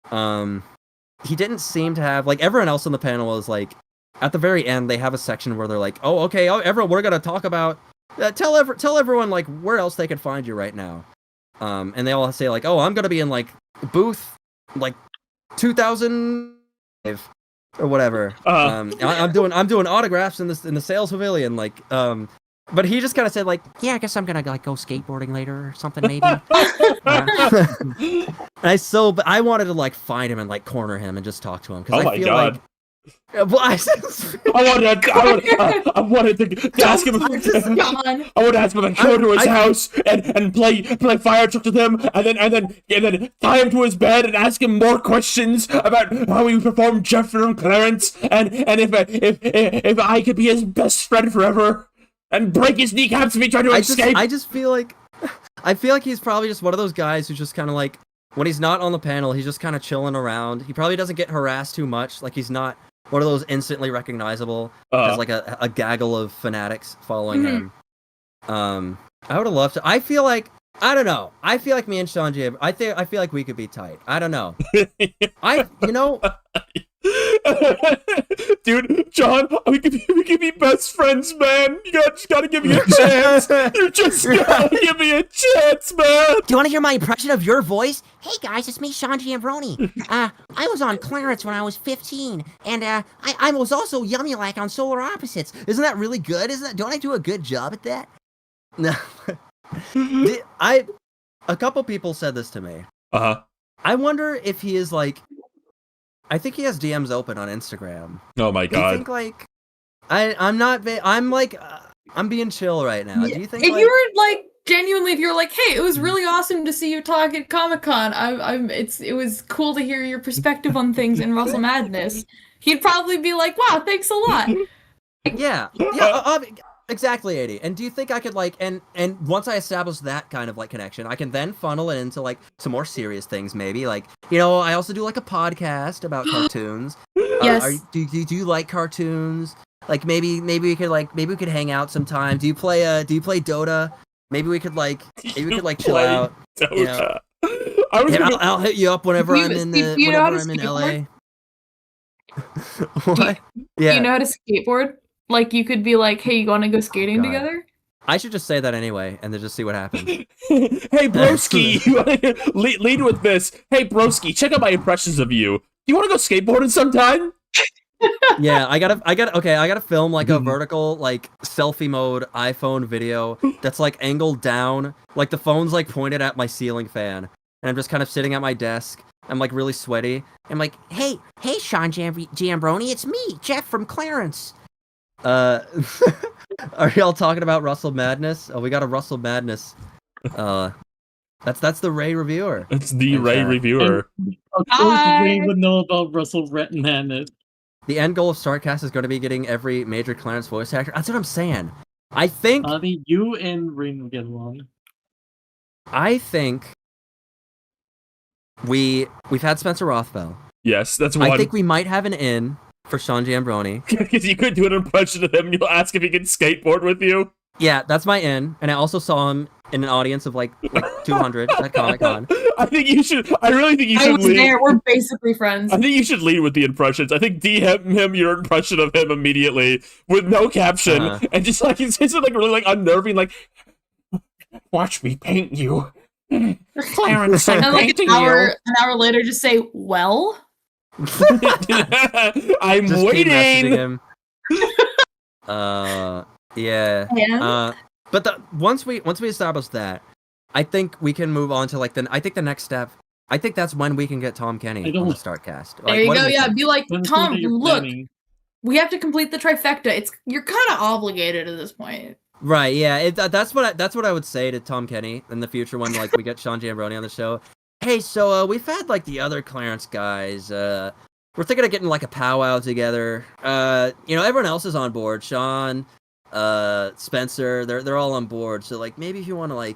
He didn't seem to have like everyone else on the panel was like at the very end they have a section where they're like, oh okay, everyone, we're gonna talk about tell everyone like where else they can find you right now. And they all say like, oh, I'm gonna be in like booth like 2005 or whatever. I'm doing autographs in the sales pavilion, like but he just kind of said like, yeah, I guess I'm gonna like go skateboarding later or something maybe. But I wanted to like find him and like corner him and just talk to him because I feel like well, I wanted to ask him. I wanted to ask him if I go to his house and play fire truck with him, and then tie him to his bed and ask him more questions about how he performed Jeff from Clarence, and if I could be his best friend forever and break his kneecaps if he tried to escape. I feel like he's probably just one of those guys who's just kind of like when he's not on the panel, he's just kind of chilling around. He probably doesn't get harassed too much. Like he's not one of those instantly recognizable as like a gaggle of fanatics following him. I would have loved to. I feel like I don't know. I feel like me and Sean J. I feel like we could be tight. I don't know. Dude, John, we could be best friends, man. You just gotta give me a chance. You just gotta give me a chance, man. Do you want to hear my impression of your voice? Hey guys, it's me, Sean Giambroni. I was on Clarence when I was 15, and I was also Yummy Like on Solar Opposites. Isn't that really good? Don't I do a good job at that? No. A couple people said this to me. I wonder if he is like. I think he has DMs open on Instagram. Oh my god! I think like, I'm being chill right now. Do you think? If you were like genuinely, if you're like, hey, it was really awesome to see you talk at Comic-Con. It was cool to hear your perspective on things in Russell Madness. He'd probably be like, wow, thanks a lot. Yeah. Exactly, Adie. And do you think I could like and once I establish that kind of like connection, I can then funnel it into like some more serious things, maybe like I also do like a podcast about cartoons. Yes. Do you like cartoons? Like maybe we could hang out sometime. Do you play Dota? Maybe we could chill out. Dota. I'll hit you up whenever I'm in LA. What? Do you know how to skateboard? Like, you could be like, hey, you want to go skating together? I should just say that anyway, and then just see what happens. Hey, broski, lead with this. Hey, broski, check out my impressions of you. You want to go skateboarding sometime? Yeah, I gotta film like a vertical, like selfie mode iPhone video that's like angled down, like the phone's like pointed at my ceiling fan, and I'm just kind of sitting at my desk. I'm like really sweaty. I'm like, hey, Sean Giambroni, it's me, Jeff from Clarence. Are y'all talking about Russell Madness? Oh, we got a Russell Madness. That's the Ray reviewer. It's the in Ray chat. reviewer. Of course, we would know about Russell Redman. The end goal of Startcast is going to be getting every major Clarence voice actor. That's what I'm saying. I think You and Rain will get along. we've had Spencer Rothbell. Yes, that's one. I think we might have an in for Sean Giambroni. Because you could do an impression of him and you'll ask if he can skateboard with you. Yeah, that's my in. And I also saw him in an audience of like 200 at Comic-Con. I really think you should I was lead. there. We're basically friends. I think you should lead with the impressions. I think DM him your impression of him immediately with no caption and just like it's like really like unnerving, like watch me paint you. Clarence, I'm And like painting an hour later, just say, "Well." I'm Just keep messaging waiting. him. Yeah. Yeah. But once we establish that, I think we can move on to like I think the next step. I think that's when we can get Tom Kenny on the Startcast. There you go. Yeah, be like, Depends Tom, what you're look, planning. we have to complete the trifecta. You're kind of obligated at this point. Right, yeah, that's what I would say to Tom Kenny in the future when like we get Sean Giambroni on the show. Hey, so we've had like the other Clarence guys. We're thinking of getting like a powwow together. Everyone else is on board. Sean, Spencer, they're all on board. So like maybe if you want to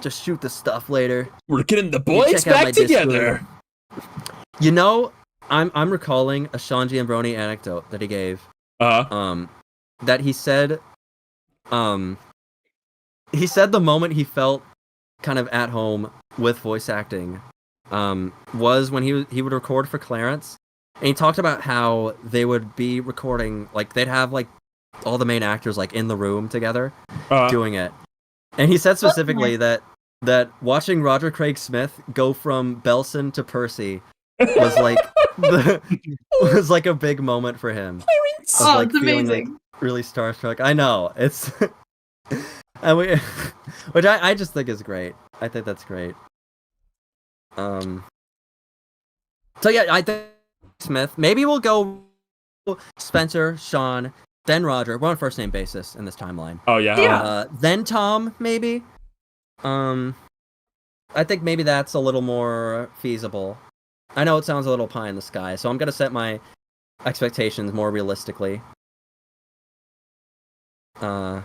just shoot the stuff later. We're getting the boys check out my back together. Discord. I'm recalling a Sean Giambroni anecdote that he gave. That he said the moment he felt kind of at home with voice acting was when he would record for Clarence, and he talked about how they would be recording, like they'd have like all the main actors like in the room together doing it, and he said specifically that watching Roger Craig Smith go from Belson to Percy was like was like a big moment for him. It's amazing. Really starstruck. I know it's, which I just think is great. I think that's great. So yeah, I think Smith. Maybe we'll go Spencer, Sean, then Roger. We're on first name basis in this timeline. Oh yeah. Then Tom, maybe. I think maybe that's a little more feasible. I know it sounds a little pie in the sky, so I'm gonna set my expectations more realistically. Yeah,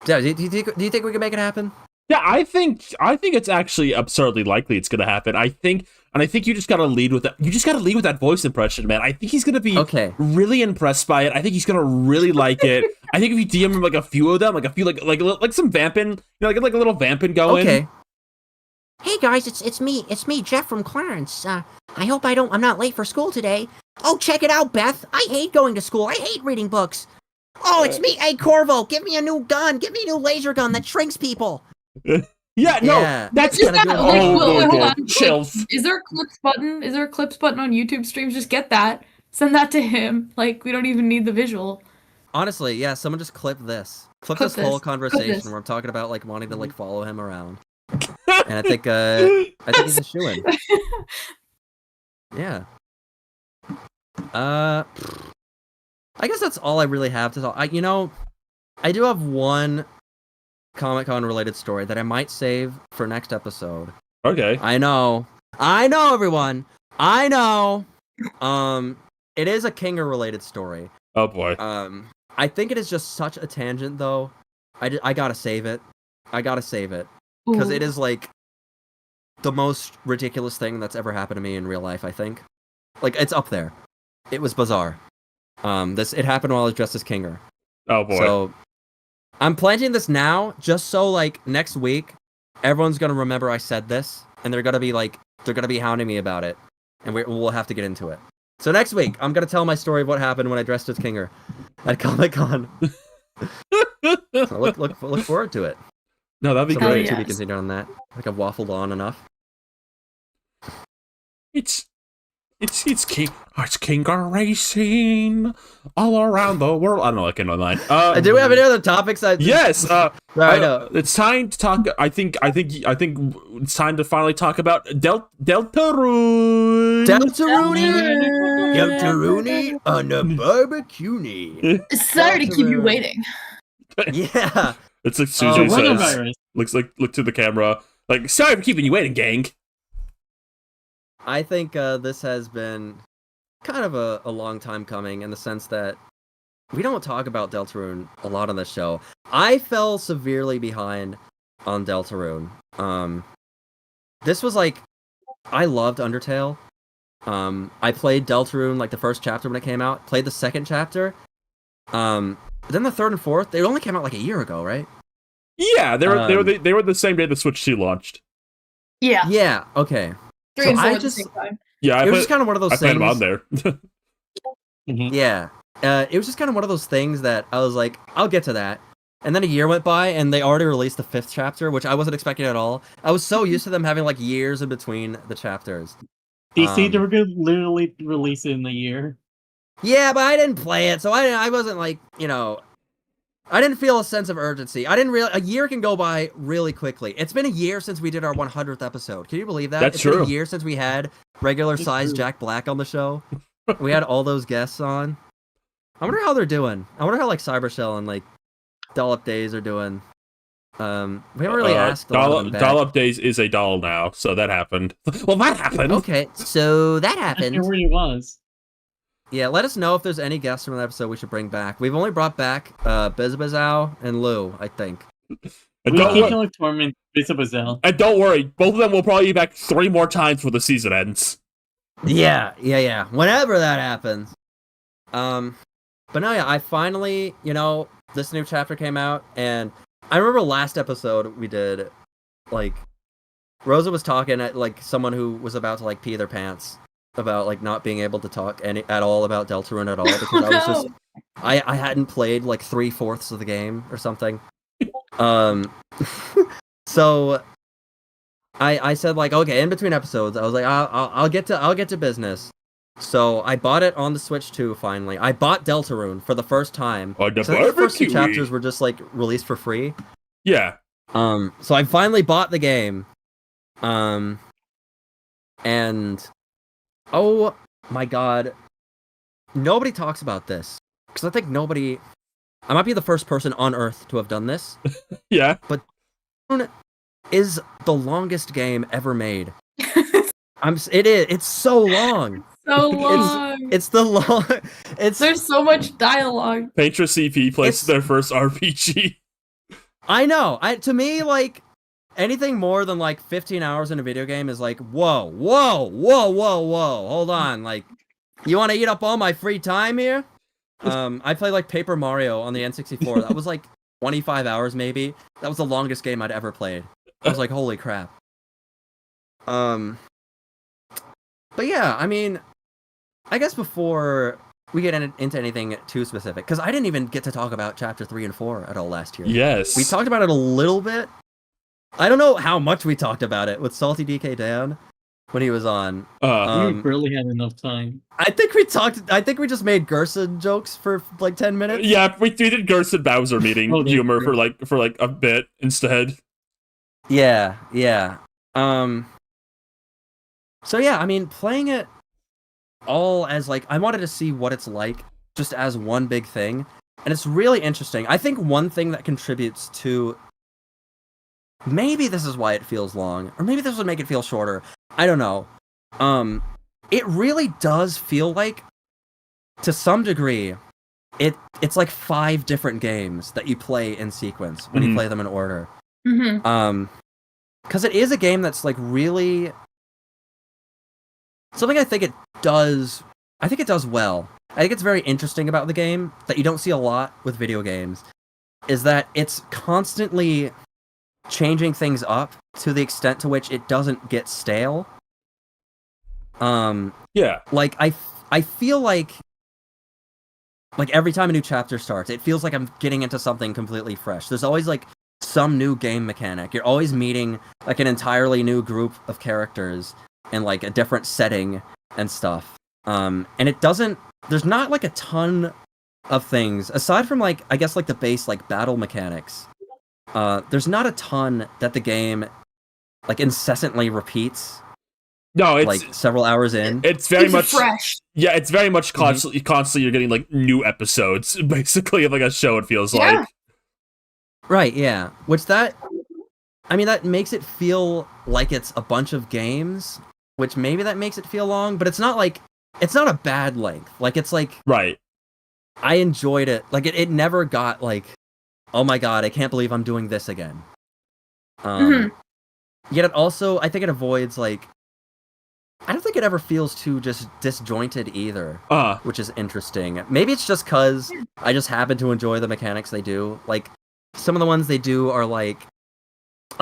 do you think we can make it happen? Yeah, I think it's actually absurdly likely it's gonna happen. I think you just gotta lead with that. You just gotta lead with that voice impression, man. I think he's gonna be really impressed by it. I think he's gonna really like it. I think if you DM him like a few of them, like a few like some vamping, like a little vamping going. Okay. Hey guys, it's me, Jeff from Clarence. I hope I'm not late for school today. Oh, check it out, Beth. I hate going to school. I hate reading books. Oh, it's me. Hey, Corvo, give me a new gun. Give me a new laser gun that shrinks people. That's just that. Hold on. Chills. Like, is there a clips button? Is there a clips button on YouTube streams? Just get that. Send that to him. Like, we don't even need the visual. Honestly, yeah. Someone just clip this. Clip this whole conversation where I'm talking about like wanting to like follow him around. And I think he's a shoo-in. Yeah. I guess that's all I really have to talk. I do have one Comic-Con related story that I might save for next episode. Okay. I know, everyone. I know. It is a Kinger related story. Oh boy. I think it is just such a tangent though. I gotta save it. Because it is like the most ridiculous thing that's ever happened to me in real life, I think. Like, it's up there. It was bizarre. It happened while I was dressed as Kinger. Oh boy. So I'm planting this now just so like next week everyone's gonna remember I said this and they're gonna be hounding me about it. And we'll have to get into it. So next week I'm gonna tell my story of what happened when I dressed as Kinger at Comic-Con. So look forward to it. No, that'd be great. To be continued on that. Like I've waffled on enough. It's It's King Car Racing all around the world. I don't know. I can't know the line. Do we have any other topics? Yes. No. It's time to talk. I think it's time to finally talk about Deltarune. Deltarune on the barbecue. Sorry to keep you waiting. Yeah. It's like Susie says. Coronavirus. Look to the camera. Like, sorry for keeping you waiting, gang. I think this has been kind of a long time coming in the sense that we don't talk about Deltarune a lot on this show. I fell severely behind on Deltarune. This was like, I loved Undertale. I played Deltarune like the first chapter when it came out. Played the second chapter. Then the third and fourth. They only came out like a year ago, right? Yeah, they were the same day the Switch 2 launched. Yeah. Yeah. Okay. 3 and 4 I at the just- same time. Yeah, It was just kind of one of those I played things. them on there. Yeah. It was just kind of one of those things that I was like, I'll get to that. And then a year went by, and they already released the 5th chapter, which I wasn't expecting at all. I was so used to them having like years in between the chapters. DC, they were going to literally release it in a year. Yeah, but I didn't play it, so I wasn't like, I didn't feel a sense of urgency. A year can go by really quickly. It's been a year since we did our 100th episode. Can you believe that? That's It's true. been a year since we had regular size true. Jack Black on the show. We had all those guests on. I wonder how they're doing. I wonder how like Cybershell and like Dollop Days are doing. We haven't really asked a lot of them back. Dollop Days is a doll now, so that happened. Well, that happened. Okay, so that I happened. where he was. Yeah, let us know if there's any guests from that episode we should bring back. We've only brought back Bizbazow and Lou, I think. And We don't, keep wor- killing Torment, Bizabazel. and don't worry, both of them will probably be back 3 more times before the season ends. Yeah. Whenever that happens. But no, yeah, I finally, this new chapter came out, and I remember last episode we did, like, Rosa was talking at, like, someone who was about to, like, pee their pants about, like, not being able to talk at all about Deltarune at all, because I was just, I hadn't played, like, 3/4 of the game or something. So I said, like, okay, in between episodes, I was like, I'll get to business. So I bought it on the Switch 2 finally. I bought Deltarune for the first time. On the So the first 2 barbecue. chapters were just like released for free. Yeah. So I finally bought the game. And oh my god, nobody talks about this because I think I might be the first person on Earth to have done this. Yeah. Is the longest game ever made. It's so long. So long. It's the long. There's so much dialogue. Paintra CP plays It's- their first RPG. I know. To me, like, anything more than like 15 hours in a video game is like, whoa. Hold on, like, you want to eat up all my free time here? I played like Paper Mario on the N64. That was like 25 hours maybe. That was the longest game I'd ever played. I was like, holy crap. But yeah, I mean, I guess before we get into anything too specific, because I didn't even get to talk about Chapter 3 and 4 at all last year. Yes. We talked about it a little bit. I don't know how much we talked about it with Salty DK Dan when he was on. We barely had enough time. I think we just made Gerson jokes for like 10 minutes. Yeah, we did Gerson Bowser meeting Oh, that's humor true. for like a bit instead. Yeah. So yeah, I mean, playing it all as like, I wanted to see what it's like just as one big thing. And it's really interesting. I think one thing that contributes to, maybe this is why it feels long, or maybe this would make it feel shorter. I don't know. It really does feel like, to some degree, it's like 5 different games that you play in sequence when you play them in order. Mm-hmm. Because it is a game that's like really something I think it does well. I think it's very interesting about the game that you don't see a lot with video games is that it's constantly changing things up to the extent to which it doesn't get stale. Yeah. Like I feel like every time a new chapter starts, it feels like I'm getting into something completely fresh. There's always like some new game mechanic. You're always meeting like an entirely new group of characters in like a different setting, and stuff. And it doesn't. There's not like a ton of things aside from like I guess like the base like battle mechanics. There's not a ton that the game like incessantly repeats. No, it's like several hours in. It's very Keeps it much fresh. Yeah, it's very much constantly you're getting like new episodes basically of like a show. It feels like. Right. Yeah. That makes it feel like it's a bunch of games, which maybe that makes it feel long, but it's not a bad length. Like it's like right. I enjoyed it. Like it never got like, oh my god, I can't believe I'm doing this again. Yet it also, I think it avoids like, I don't think it ever feels too just disjointed either, which is interesting. Maybe it's just because I just happen to enjoy the mechanics they do. Like some of the ones they do are like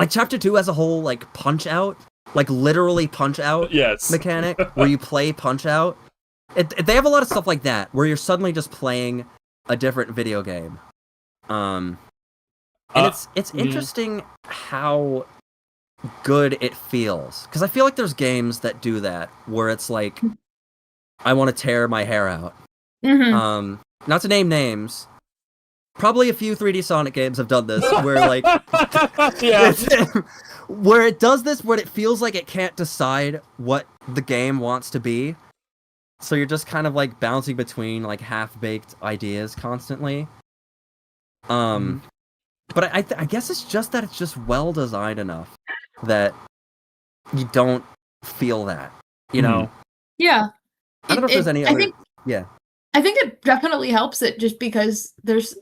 Chapter 2 as a whole, like Punch Out, like literally Punch Out mechanic where you play Punch Out. They have a lot of stuff like that where you're suddenly just playing a different video game. And it's interesting how good it feels, because I feel like there's games that do that where it's like I want to tear my hair out. Not to name names, probably a few 3D Sonic games have done this where like where it does this where it feels like it can't decide what the game wants to be, so you're just kind of like bouncing between like half-baked ideas constantly. But I guess it's just that it's just well designed enough that you don't feel that, you know? Yeah. I don't know if there's any other... I think it definitely helps it just because there's...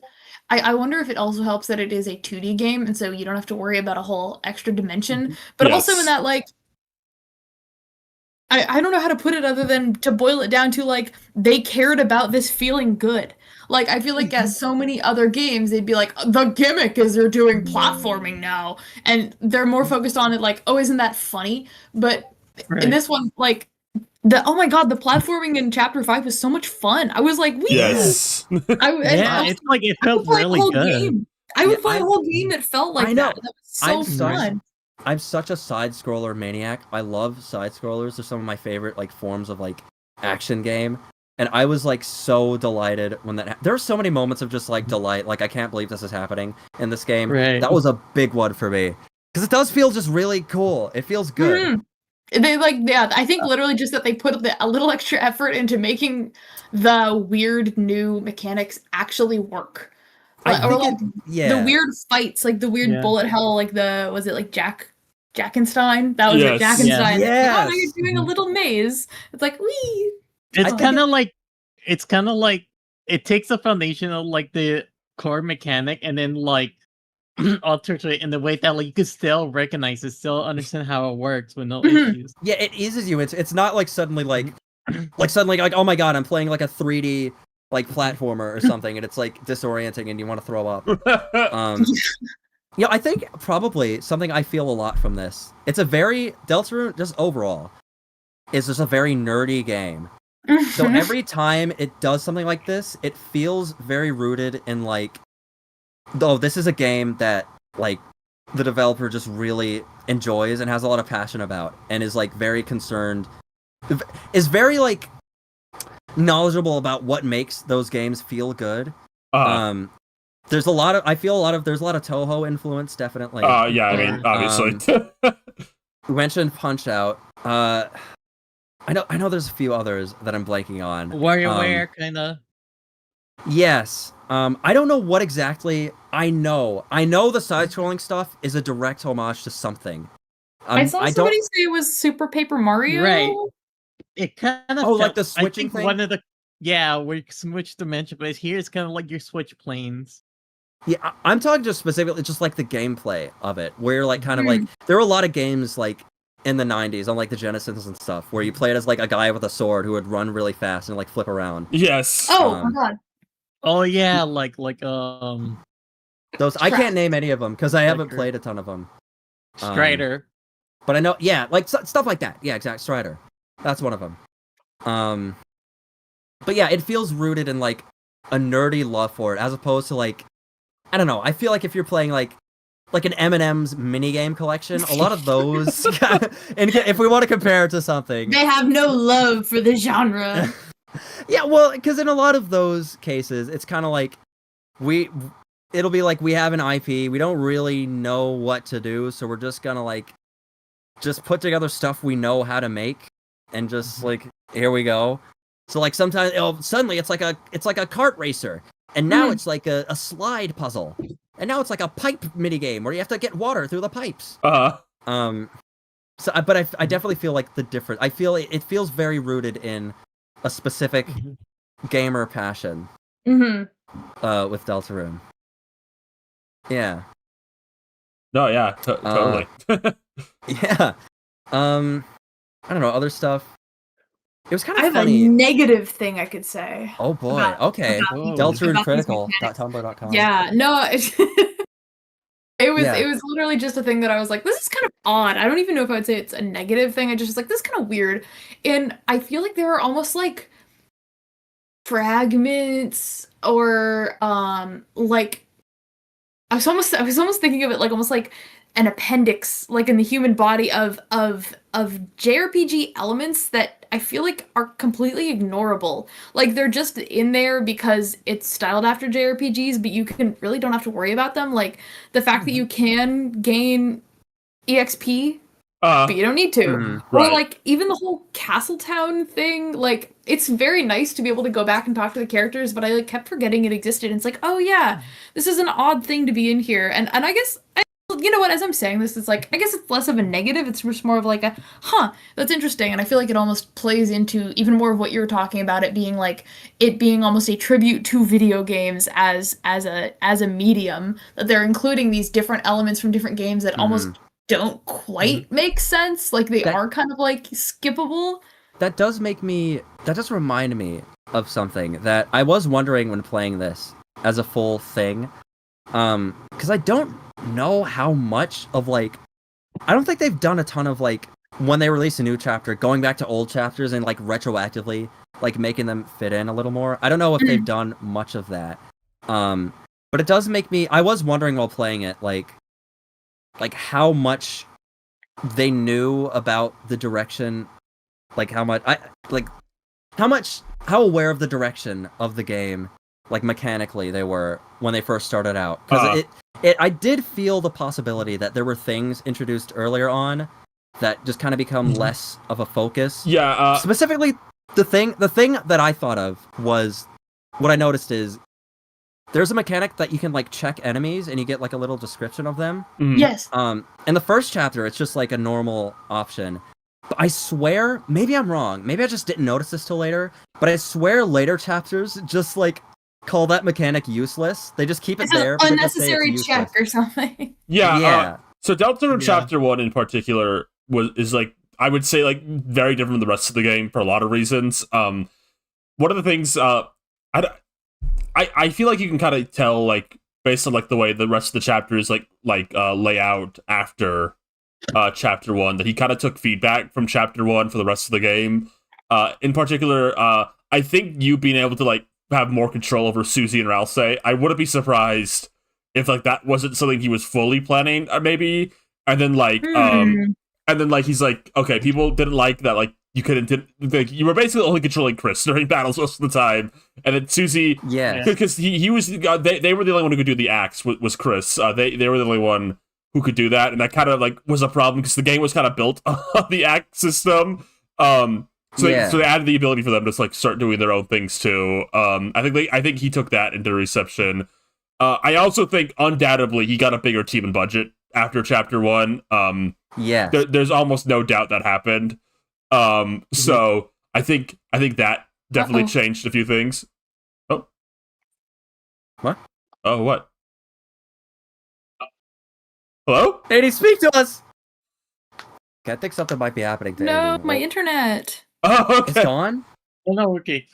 I wonder if it also helps that it is a 2D game, and so you don't have to worry about a whole extra dimension. But also in that, like... I don't know how to put it other than to boil it down to, like, they cared about this feeling good. Like, I feel like as so many other games, they'd be like, the gimmick is they're doing platforming now. And they're more focused on it like, oh, isn't that funny? But in this one, like, oh my god, the platforming in Chapter 5 was so much fun. I was like, wee! Yes. It's like, it felt really good. I would play a whole game that felt like that. That was so fun. I'm such a side-scroller maniac. I love side-scrollers. They're some of my favorite like forms of like action game. And I was like so delighted when that there were so many moments of just like delight, like I can't believe this is happening in this game. Right. That was a big one for me. Because it does feel just really cool. It feels good. They I think literally just that they put a little extra effort into making the weird new mechanics actually work. The weird fights, like the weird bullet hell, like was it like Jackenstein? That was it, Jackenstein. Yes. Oh, you're doing a little maze. It's like, wee! It's kind of like it takes the foundation of like the core mechanic and then like alters it in the way that like you can still recognize it, still understand how it works with no issues. Yeah, it eases you. It's not like suddenly like oh my god, I'm playing like a 3D like platformer or something, and it's like disorienting and you want to throw up. I think probably something I feel a lot from this. It's a very Deltarune just overall is just a very nerdy game. So every time it does something like this, it feels very rooted in like, oh, this is a game that like the developer just really enjoys and has a lot of passion about, and is like very concerned, is very like knowledgeable about what makes those games feel good. There's a lot of Toho influence, definitely. Yeah, I mean, obviously. We mentioned Punch Out. I know there's a few others that I'm blanking on. WarioWare, kinda. Yes. I don't know what exactly. I know the side-scrolling stuff is a direct homage to something. I saw somebody say it was Super Paper Mario. Right. It kind of like the switching thing? One of the where you switch dimension, but here it's kind of like your switch planes. Yeah, I'm talking just specifically just like the gameplay of it, where like kind of like there were a lot of games like in the 90s on like the Genesis and stuff where you played as like a guy with a sword who would run really fast and like flip around. Yes. Oh my god. Oh yeah, like those I can't name any of them because I haven't played a ton of them. Strider. But I know, like stuff like that. Yeah, exactly. Strider. That's one of them. But yeah, it feels rooted in like a nerdy love for it, as opposed to like, I don't know. I feel like if you're playing like like an M&M's minigame collection. A lot of those, and if we want to compare it to something, They have no love for the genre. yeah, well, because in a lot of those cases, it's kind of like it'll be like we have an IP, we don't really know what to do, so we're just gonna like just put together stuff we know how to make, and just like here we go. So like sometimes suddenly it's like a kart racer, and now it's like a slide puzzle, and now it's like a pipe minigame where you have to get water through the pipes. So, but I definitely feel like the difference. I feel it feels very rooted in a specific gamer passion. With Deltarune. Yeah. No, yeah, totally. Yeah. I don't know, other stuff. It was kind of I have funny. a negative thing I could say. Oh boy. Okay. DeltaruneCritical.tumblr.com. Yeah. No. It was Yeah. it was literally just a thing that I was like, this is kind of odd. I don't even know if I'd say it's a negative thing. I just was like, this is kind of weird. And I feel like there are almost like fragments or like I was almost thinking of it like almost like an appendix like in the human body of JRPG elements that I feel like are completely ignorable. Like they're just in there because it's styled after JRPGs, but you really don't have to worry about them. Like the fact that you can gain EXP, but you don't need to. Or right. like even the whole Castletown thing, like it's very nice to be able to go back and talk to the characters, but I like kept forgetting it existed. And it's like, oh yeah, this is an odd thing to be in here. And I guess you know what, as I'm saying this, it's like, I guess it's less of a negative, it's just more of like a, that's interesting, and I feel like it almost plays into even more of what you were talking about, it being almost a tribute to video games as a medium, that they're including these different elements from different games that almost don't quite make sense, like they are kind of like skippable. That does remind me of something that I was wondering when playing this as a full thing. Because I don't know how much of like, I don't think they've done a ton of like, when they release a new chapter, going back to old chapters and like retroactively like making them fit in a little more. I don't know if they've done much of that. But it does make me, I was wondering while playing it, like how much they knew about the direction, like how aware of the direction of the game, like mechanically they were when they first started out. Because I did feel the possibility that there were things introduced earlier on that just kind of become less of a focus. Yeah. Specifically, the thing that I thought of was, what I noticed is, there's a mechanic that you can like check enemies and you get like a little description of them. Yes. In the first chapter, it's just like a normal option. But I swear, maybe I'm wrong. Maybe I just didn't notice this till later. But I swear later chapters just like call that mechanic useless. They just keep it there. It's an unnecessary check or something. Yeah. So Deltarune Chapter 1 in particular is like, I would say like very different from the rest of the game for a lot of reasons. One of the things I feel like you can kind of tell, like, based on like the way the rest of the chapters lay out after Chapter 1, that he kind of took feedback from Chapter 1 for the rest of the game. In particular, I think you being able to like have more control over Susie and Ralsei, I wouldn't be surprised if like that wasn't something he was fully planning, or maybe, and then like he's like, okay, people didn't like that, like you couldn't, like you were basically only controlling Chris during battles most of the time, and then Susie, because he was, they were the only one who could do the axe was Chris. They were the only one who could do that, and that kind of like was a problem because the game was kind of built on the axe system. So they added the ability for them to like start doing their own things too. I think he took that into reception. I also think undoubtedly he got a bigger team and budget after Chapter 1. There's almost no doubt that happened. So I think that definitely changed a few things. Oh, what? Oh, what? Hello? Adie, speak to us. Okay, I think something might be happening to Adie. My internet. Oh, okay. It's gone? Oh no, okay.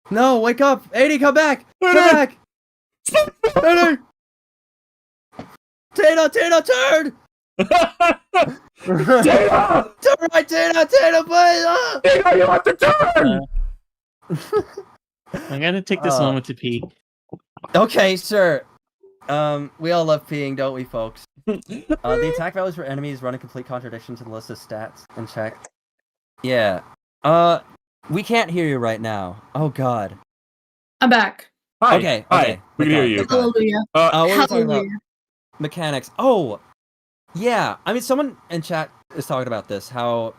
No, wake up! Adie, come back! Come back! Adie! Tina, turn! Tina! Turn right, Tina, please! Tina, you have to turn! I'm gonna take this moment to pee. Okay, sure. We all love peeing, don't we, folks? The attack values for enemies run a complete contradiction to the list of stats and check. Yeah. We can't hear you right now. Oh God. I'm back. Hi. Okay. Hi. We can hear you. Hallelujah. What were we talking about? Hallelujah. Mechanics. Oh, yeah. I mean, someone in chat is talking about this. How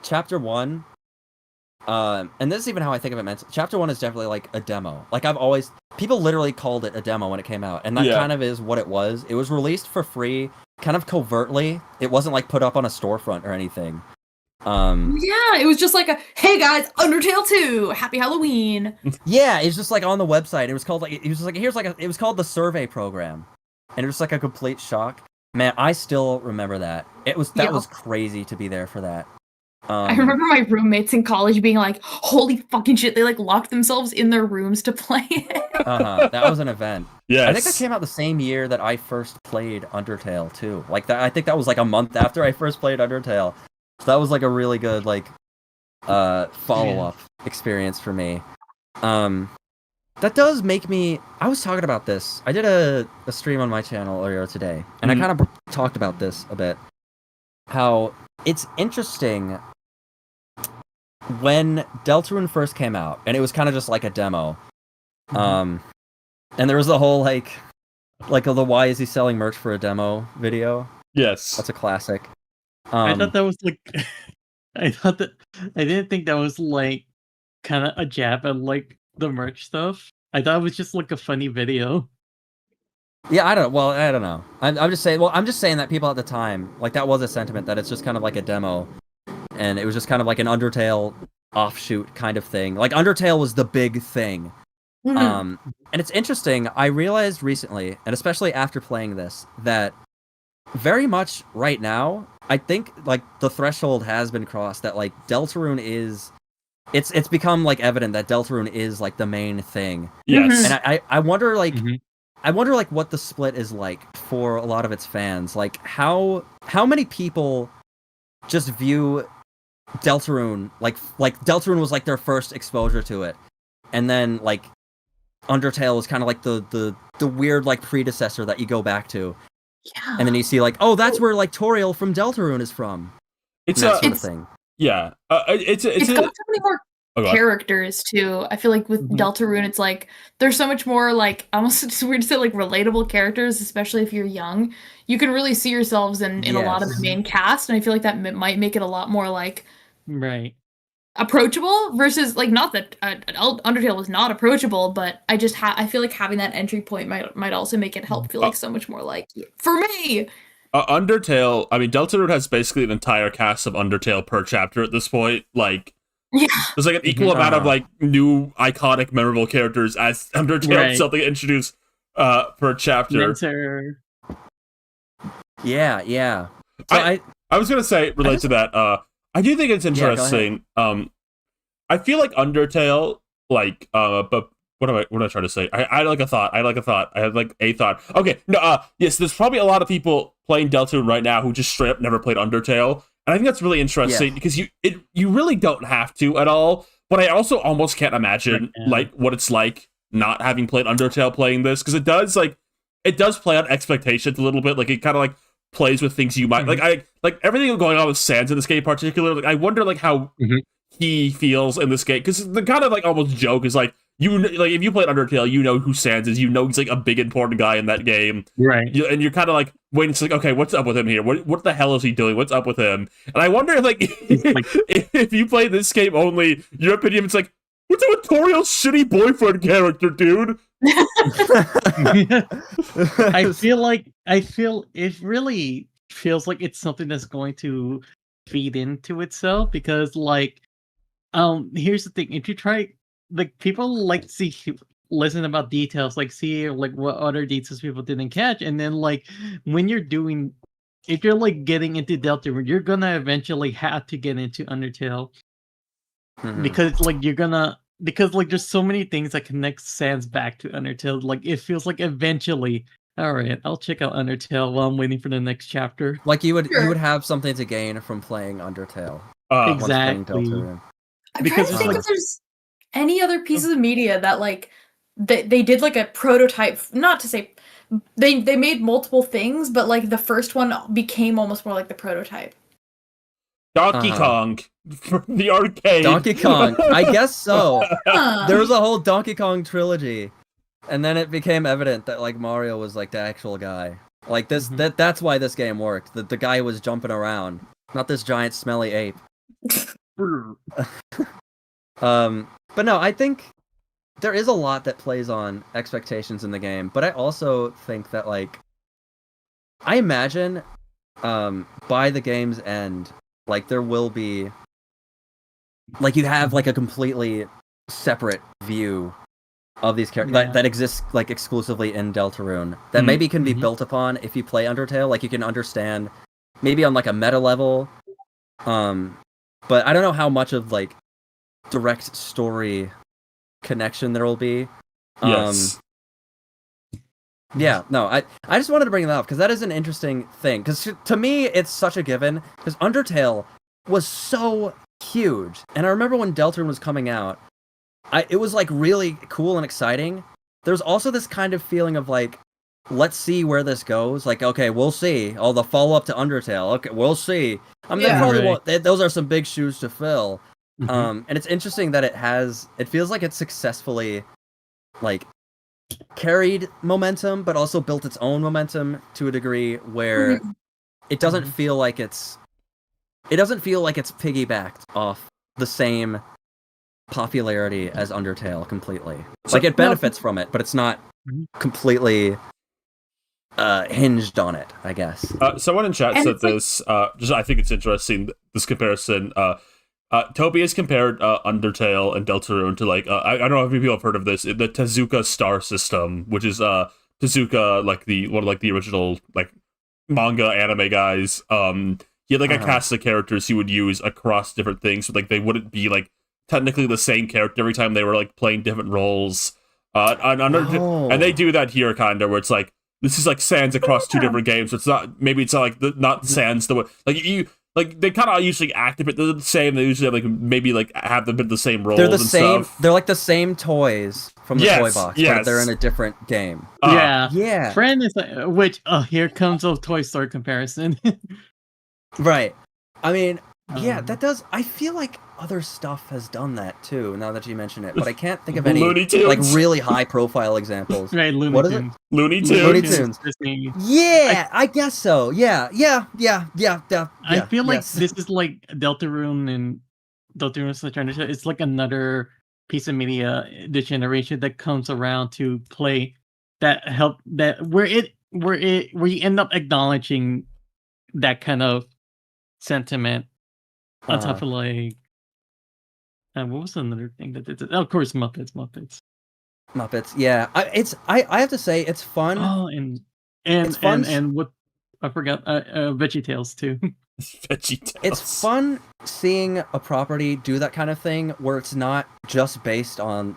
Chapter 1, and this is even how I think of it mentally. Chapter 1 is definitely like a demo. Like people literally called it a demo when it came out, and that kind of is what it was. It was released for free, kind of covertly. It wasn't like put up on a storefront or anything. Yeah, it was just like hey guys, Undertale 2, happy Halloween. Yeah, it's just like on the website. It was called like, it was just like, it was called the survey program, and it was like a complete shock. Man, I still remember that. That was crazy to be there for that. I remember my roommates in college being like, holy fucking shit, they like locked themselves in their rooms to play it. That was an event. Yes. I think that came out the same year that I first played Undertale too. Like that, I think that was like a month after I first played Undertale. So that was like a really good like follow-up experience for me. That does make me... I was talking about this. I did a stream on my channel earlier today, and I kind of talked about this a bit. How it's interesting when Deltarune first came out, and it was kind of just like a demo. And there was the whole like the why is he selling merch for a demo video? Yes. That's a classic. I thought that was like... I didn't think that was like kind of a jab at like the merch stuff. I thought it was just like a funny video. Yeah, I don't know. I'm just saying. Well, I'm just saying that people at the time, like, that was a sentiment that it's just kind of like a demo, and it was just kind of like an Undertale offshoot kind of thing. Like Undertale was the big thing. And it's interesting. I realized recently, and especially after playing this, that very much right now, I think like the threshold has been crossed. That like Deltarune is. It's become like evident that Deltarune is like the main thing. Yes. And I wonder like I wonder like what the split is like for a lot of its fans. Like how many people just view Deltarune like Deltarune was like their first exposure to it. And then like Undertale is kind of like the weird like predecessor that you go back to. Yeah. And then you see like, oh, that's where like Toriel from Deltarune is from. It's that sort of thing. Yeah, it's got so many more characters too. I feel like with Deltarune, it's like there's so much more like almost it's weird to say like relatable characters, especially if you're young. You can really see yourselves in a lot of the main cast, and I feel like that might make it a lot more like approachable versus like not that Undertale was not approachable, but I just I feel like having that entry point might also make it help feel like so much more like for me. Undertale, I mean, Deltarune has basically an entire cast of Undertale per chapter at this point. Like, there's like an equal amount of like new, iconic, memorable characters as Undertale something introduced per chapter. Mentor. Yeah. So I was gonna say, relate to that. I do think it's interesting. I feel like Undertale, like, but. What am I trying to say? I had like a thought. I had like a thought. Okay, no, yes, there's probably a lot of people playing Deltarune right now who just straight up never played Undertale. And I think that's really interesting because you really don't have to at all. But I also almost can't imagine like what it's like not having played Undertale playing this, because it does play on expectations a little bit. Like it kind of like plays with things you might like everything going on with Sans in this game in particular. Like I wonder like how he feels in this game, because the kind of like almost joke is like, like if you played Undertale, you know who Sans is. You know he's like a big important guy in that game, right? And you're kind of like waiting to like, okay, what's up with him here? What the hell is he doing? What's up with him? And I wonder if like if you play this game only, your opinion is like, what's up with Toriel's shitty boyfriend character, dude? I feel it really feels like it's something that's going to feed into itself, because like here's the thing: if you try, like, people like to listen about details, like see like what other details people didn't catch, and then like when you're doing, if you're like getting into Deltarune, you're gonna eventually have to get into Undertale, because like because like there's so many things that connect Sans back to Undertale. Like it feels like eventually, all right, I'll check out Undertale while I'm waiting for the next chapter. Like you would have something to gain from playing Undertale. Exactly. I'm trying to think if there's any other pieces of media that like they did like a prototype, not to say they made multiple things, but like the first one became almost more like the prototype. Donkey Kong from the arcade. Donkey Kong, I guess so. There was a whole Donkey Kong trilogy, and then it became evident that like Mario was like the actual guy. Like this, that's why this game worked. The guy who was jumping around, not this giant smelly ape. But no, I think there is a lot that plays on expectations in the game, but I also think that like I imagine by the game's end, like there will be like you have like a completely separate view of these characters that exists like exclusively in Deltarune that maybe can be built upon if you play Undertale. Like you can understand maybe on like a meta level, but I don't know how much of like direct story connection there will be. Yes. Yeah, no, I just wanted to bring that up because that is an interesting thing. Because to me, it's such a given. Because Undertale was so huge, and I remember when Deltarune was coming out, it was like really cool and exciting. There's also this kind of feeling of like, let's see where this goes. Like, okay, we'll see. Oh, the follow up to Undertale. Okay, we'll see. I mean, those are some big shoes to fill. And it's interesting that it feels like it successfully, like, carried momentum, but also built its own momentum to a degree where it doesn't feel like it's piggybacked off the same popularity as Undertale completely. Like it benefits from it, but it's not completely hinged on it, I guess. Someone in chat said this. I think it's interesting, this comparison. Toby has compared Undertale and Deltarune to like I don't know if people have heard of this, the Tezuka star system, which is Tezuka, like one of the original like manga anime guys. He had like a cast of characters he would use across different things, so like they wouldn't be like technically the same character every time they were like playing different roles. And they do that here kind of where it's like this is like Sans across two different games. So it's not not Sans the way like you. Like they kind of usually act a bit the same. They usually have, like maybe like have a bit the same roles. They're the and same. Stuff. They're like the same toys from the toy box, but they're in a different game. Yeah. Friend is like, here comes a Toy Story comparison. Right. I mean, that does. I feel like other stuff has done that too. Now that you mention it, but I can't think of any like really high-profile examples. Right, Looney What is Tunes. it? Looney Tunes. Looney Tunes. Yeah, I guess so. Yeah. I feel like this is like Deltarune and Deltarune / it's like another piece of media this generation that comes around to play that where you end up acknowledging that kind of sentiment on top of like what was another thing that did it? Oh, of course, Muppets. Yeah, I have to say it's fun. Oh, and what I forgot, VeggieTales too. VeggieTales. It's fun seeing a property do that kind of thing where it's not just based on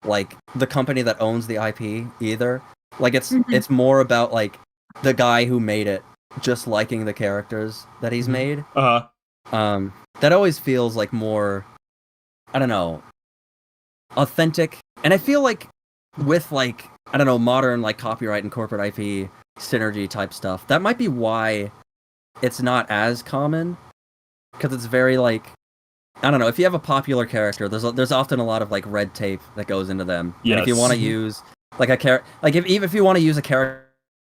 like the company that owns the IP either. Like it's more about like the guy who made it just liking the characters that he's made. That always feels like more, I don't know, authentic. And I feel like with like, I don't know, modern like copyright and corporate IP synergy type stuff, that might be why it's not as common. Because it's very like, I don't know, if you have a popular character, there's often a lot of like red tape that goes into them. Yes. And if you want to use like a character, like if you want to use a character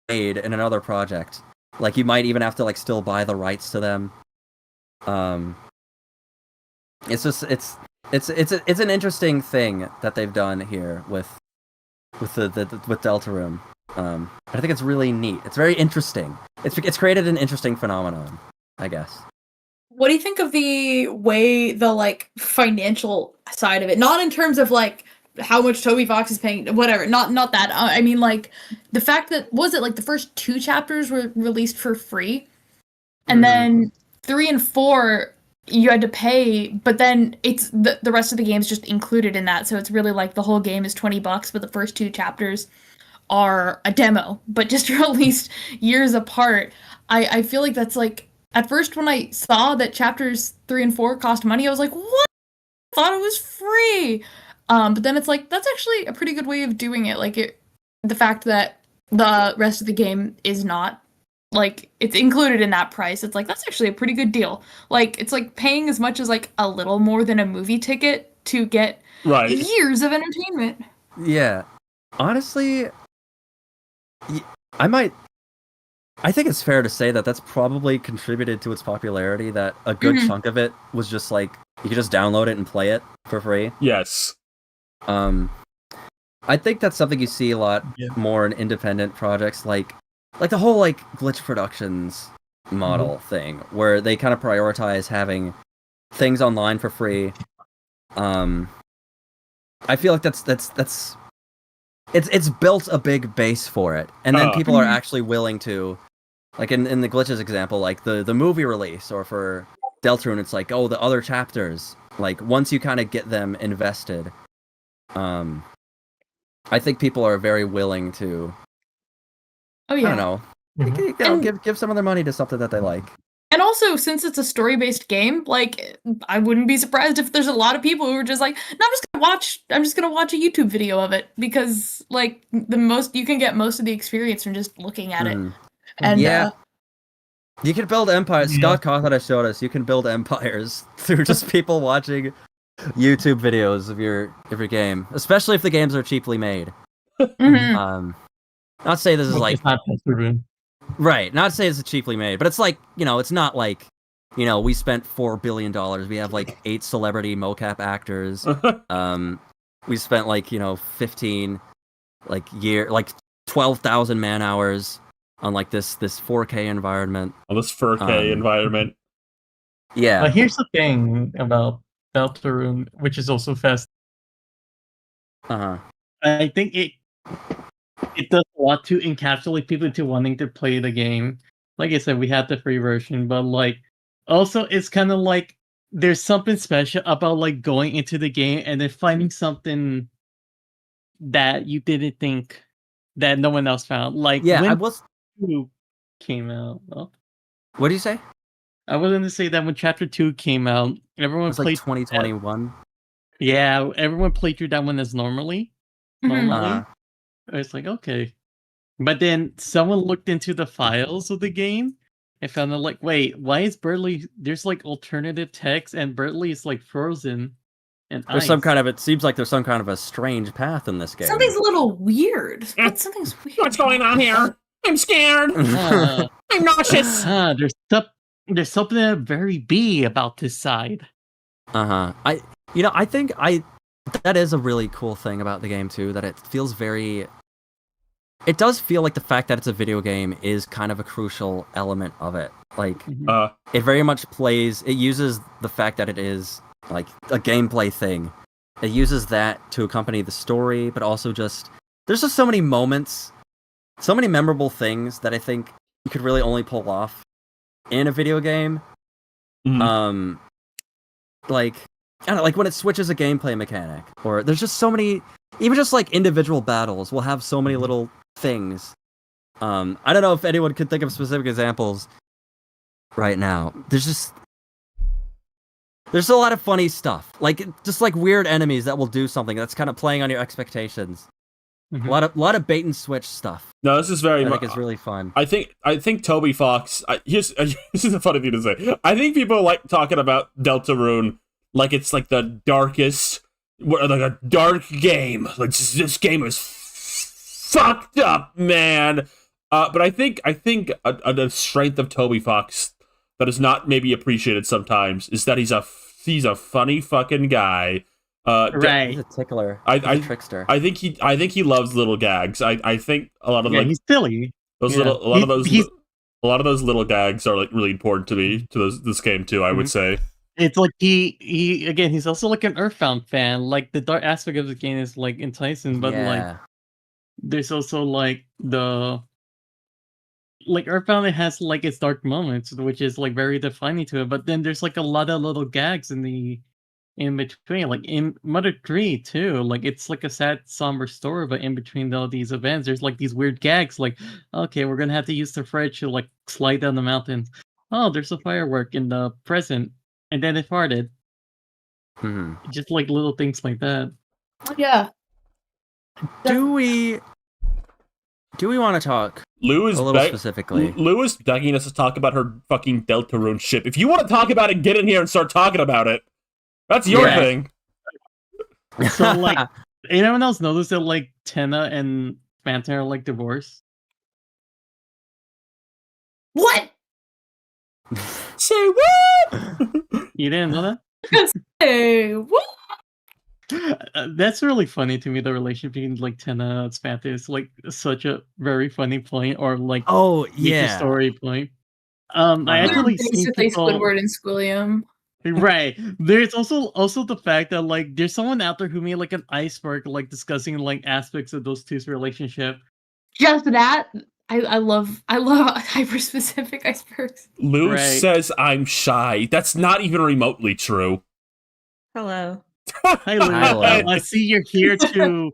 made in another project, like you might even have to like still buy the rights to them. It's just it's an interesting thing that they've done here with Deltarune. I think it's really neat. It's very interesting. It's created an interesting phenomenon, I guess. What do you think of the way the like financial side of it? Not in terms of like how much Toby Fox is paying, whatever. Not that. I mean like the fact that was it like the first 2 chapters were released for free, and then 3 and 4 you had to pay, but then it's the rest of the game is just included in that. So it's really like the whole game is $20, but the first 2 chapters are a demo, but just released years apart. I feel like that's like, at first when I saw that chapters 3 and 4 cost money, I was like, what? I thought it was free. But then it's like, that's actually a pretty good way of doing it. Like the fact that the rest of the game is not. Like, it's included in that price. It's like, that's actually a pretty good deal. Like, it's like paying as much as like a little more than a movie ticket to get Right. years of entertainment. Yeah. Honestly, I think it's fair to say that that's probably contributed to its popularity, that a good chunk of it was just like, you could just download it and play it for free. Yes. I think that's something you see a lot more in independent projects, like the whole like Glitch Productions model thing, where they kind of prioritize having things online for free. I feel like it's built a big base for it, and then people are actually willing to, like in the Glitches example, like the movie release, or for Deltarune, it's like, oh, the other chapters. Like, once you kind of get them invested, I think people are very willing to. Oh yeah. I don't know. Give some of their money to something that they like. And also, since it's a story-based game, like, I wouldn't be surprised if there's a lot of people who are just like, no, I'm just gonna watch a YouTube video of it, because like you can get most of the experience from just looking at it. And you can build empires. Scott Cawthon has showed us you can build empires through just people watching YouTube videos of your game, especially if the games are cheaply made. Not to say this is like right. Not to say it's cheaply made, but it's like, it's not like, we spent $4 billion. We have like 8 celebrity mocap actors. We spent like 15 like 12,000 man hours on like this 4K environment. On this 4K environment. Yeah. But here's the thing about Deltarune, which is also fast. I think it does a lot to encapsulate people into wanting to play the game. Like I said, we had the free version, but like also it's kind of like there's something special about like going into the game and then finding something that you didn't think that no one else found. Like when 2 came out. Oh. What do you say? I was going to say that when Chapter 2 came out, everyone played 2021. Yeah, everyone played through that one as normally. It's like, okay. But then someone looked into the files of the game and found out, like, wait, why is Bertley... There's, like, alternative text, and Bertley is, like, frozen and There's it seems like there's some kind of a strange path in this game. Something's a little weird. Something's weird. What's going on here? I'm scared. I'm nauseous. There's something very B about this side. I think that is a really cool thing about the game too, that it feels very... It does feel like the fact that it's a video game is kind of a crucial element of it. Like, it very much it uses the fact that it is like a gameplay thing. It uses that to accompany the story, but also there's just so many moments, so many memorable things that I think you could really only pull off in a video game. Like, I don't know, like when it switches a gameplay mechanic, or there's just so many, even just like individual battles will have so many little things. I don't know if anyone could think of specific examples right now. There's a lot of funny stuff, like just like weird enemies that will do something that's kind of playing on your expectations. A lot of bait and switch stuff. No, this is very. I think it's really fun. I think Toby Fox. This is a funny thing to say. I think people like talking about Deltarune like it's like the darkest, like a dark game. Like this game is fucked up, man. But I think a strength of Toby Fox that is not maybe appreciated sometimes is that he's a funny fucking guy. Right. He's a tickler. He's a trickster. I think he loves little gags. I think a lot of he's silly. A lot of those little gags are like really important to me this game too. I would say it's like he's also like an Earthbound fan. Like the dark aspect of the game is like enticing, but like there's also like Earthbound, it has like its dark moments, which is like very defining to it. But then there's like a lot of little gags in between, like in Mother 3 too. Like it's like a sad, somber story, but in between all these events, there's like these weird gags. Like, okay, we're gonna have to use the fridge to like slide down the mountain. Oh, there's a firework in the present, and then it farted. Just like little things like that. Yeah. Do we Do we want to talk Lou is a little specifically? Lou is begging us to talk about her fucking Deltarune ship. If you want to talk about it, get in here and start talking about it. That's your thing. So, like, anyone else notice that, like, Tenna and Phantom are, like, divorced? What? Say what? You didn't know that? Hey, what? That's really funny to me. The relationship between like Tenna and Phantom is like such a very funny point, or like major story point. I They're actually seen basically people. Squidward and Squilliam. Right. There's also the fact that like there's someone out there who made like an iceberg like discussing like aspects of those two's relationship. Just that. I love hyper specific icebergs. Lou says I'm shy. That's not even remotely true. Hello. Hi, Lou. I see you're here to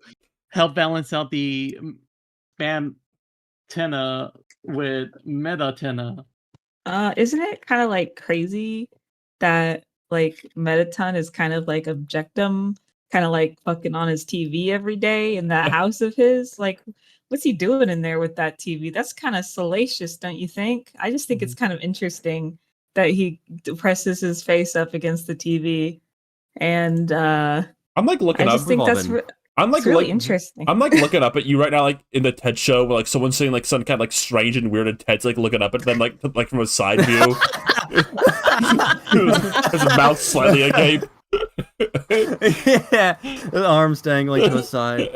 help balance out the spam Tenna with meta Tenna. Isn't it kind of like crazy that like Metaton is kind of like objectum, kind of like fucking on his TV every day in that house of his? Like, what's he doing in there with that TV? That's kind of salacious, don't you think? I just think it's kind of interesting that he presses his face up against the TV. And I'm like looking I up. just think that's I'm like really interesting. I'm like looking up at you right now, like in the TED show, where like someone's saying like some kind of like strange and weird, and Ted's like looking up at them like from a side view. His mouth slightly agape. Yeah, his arms dangling to the side.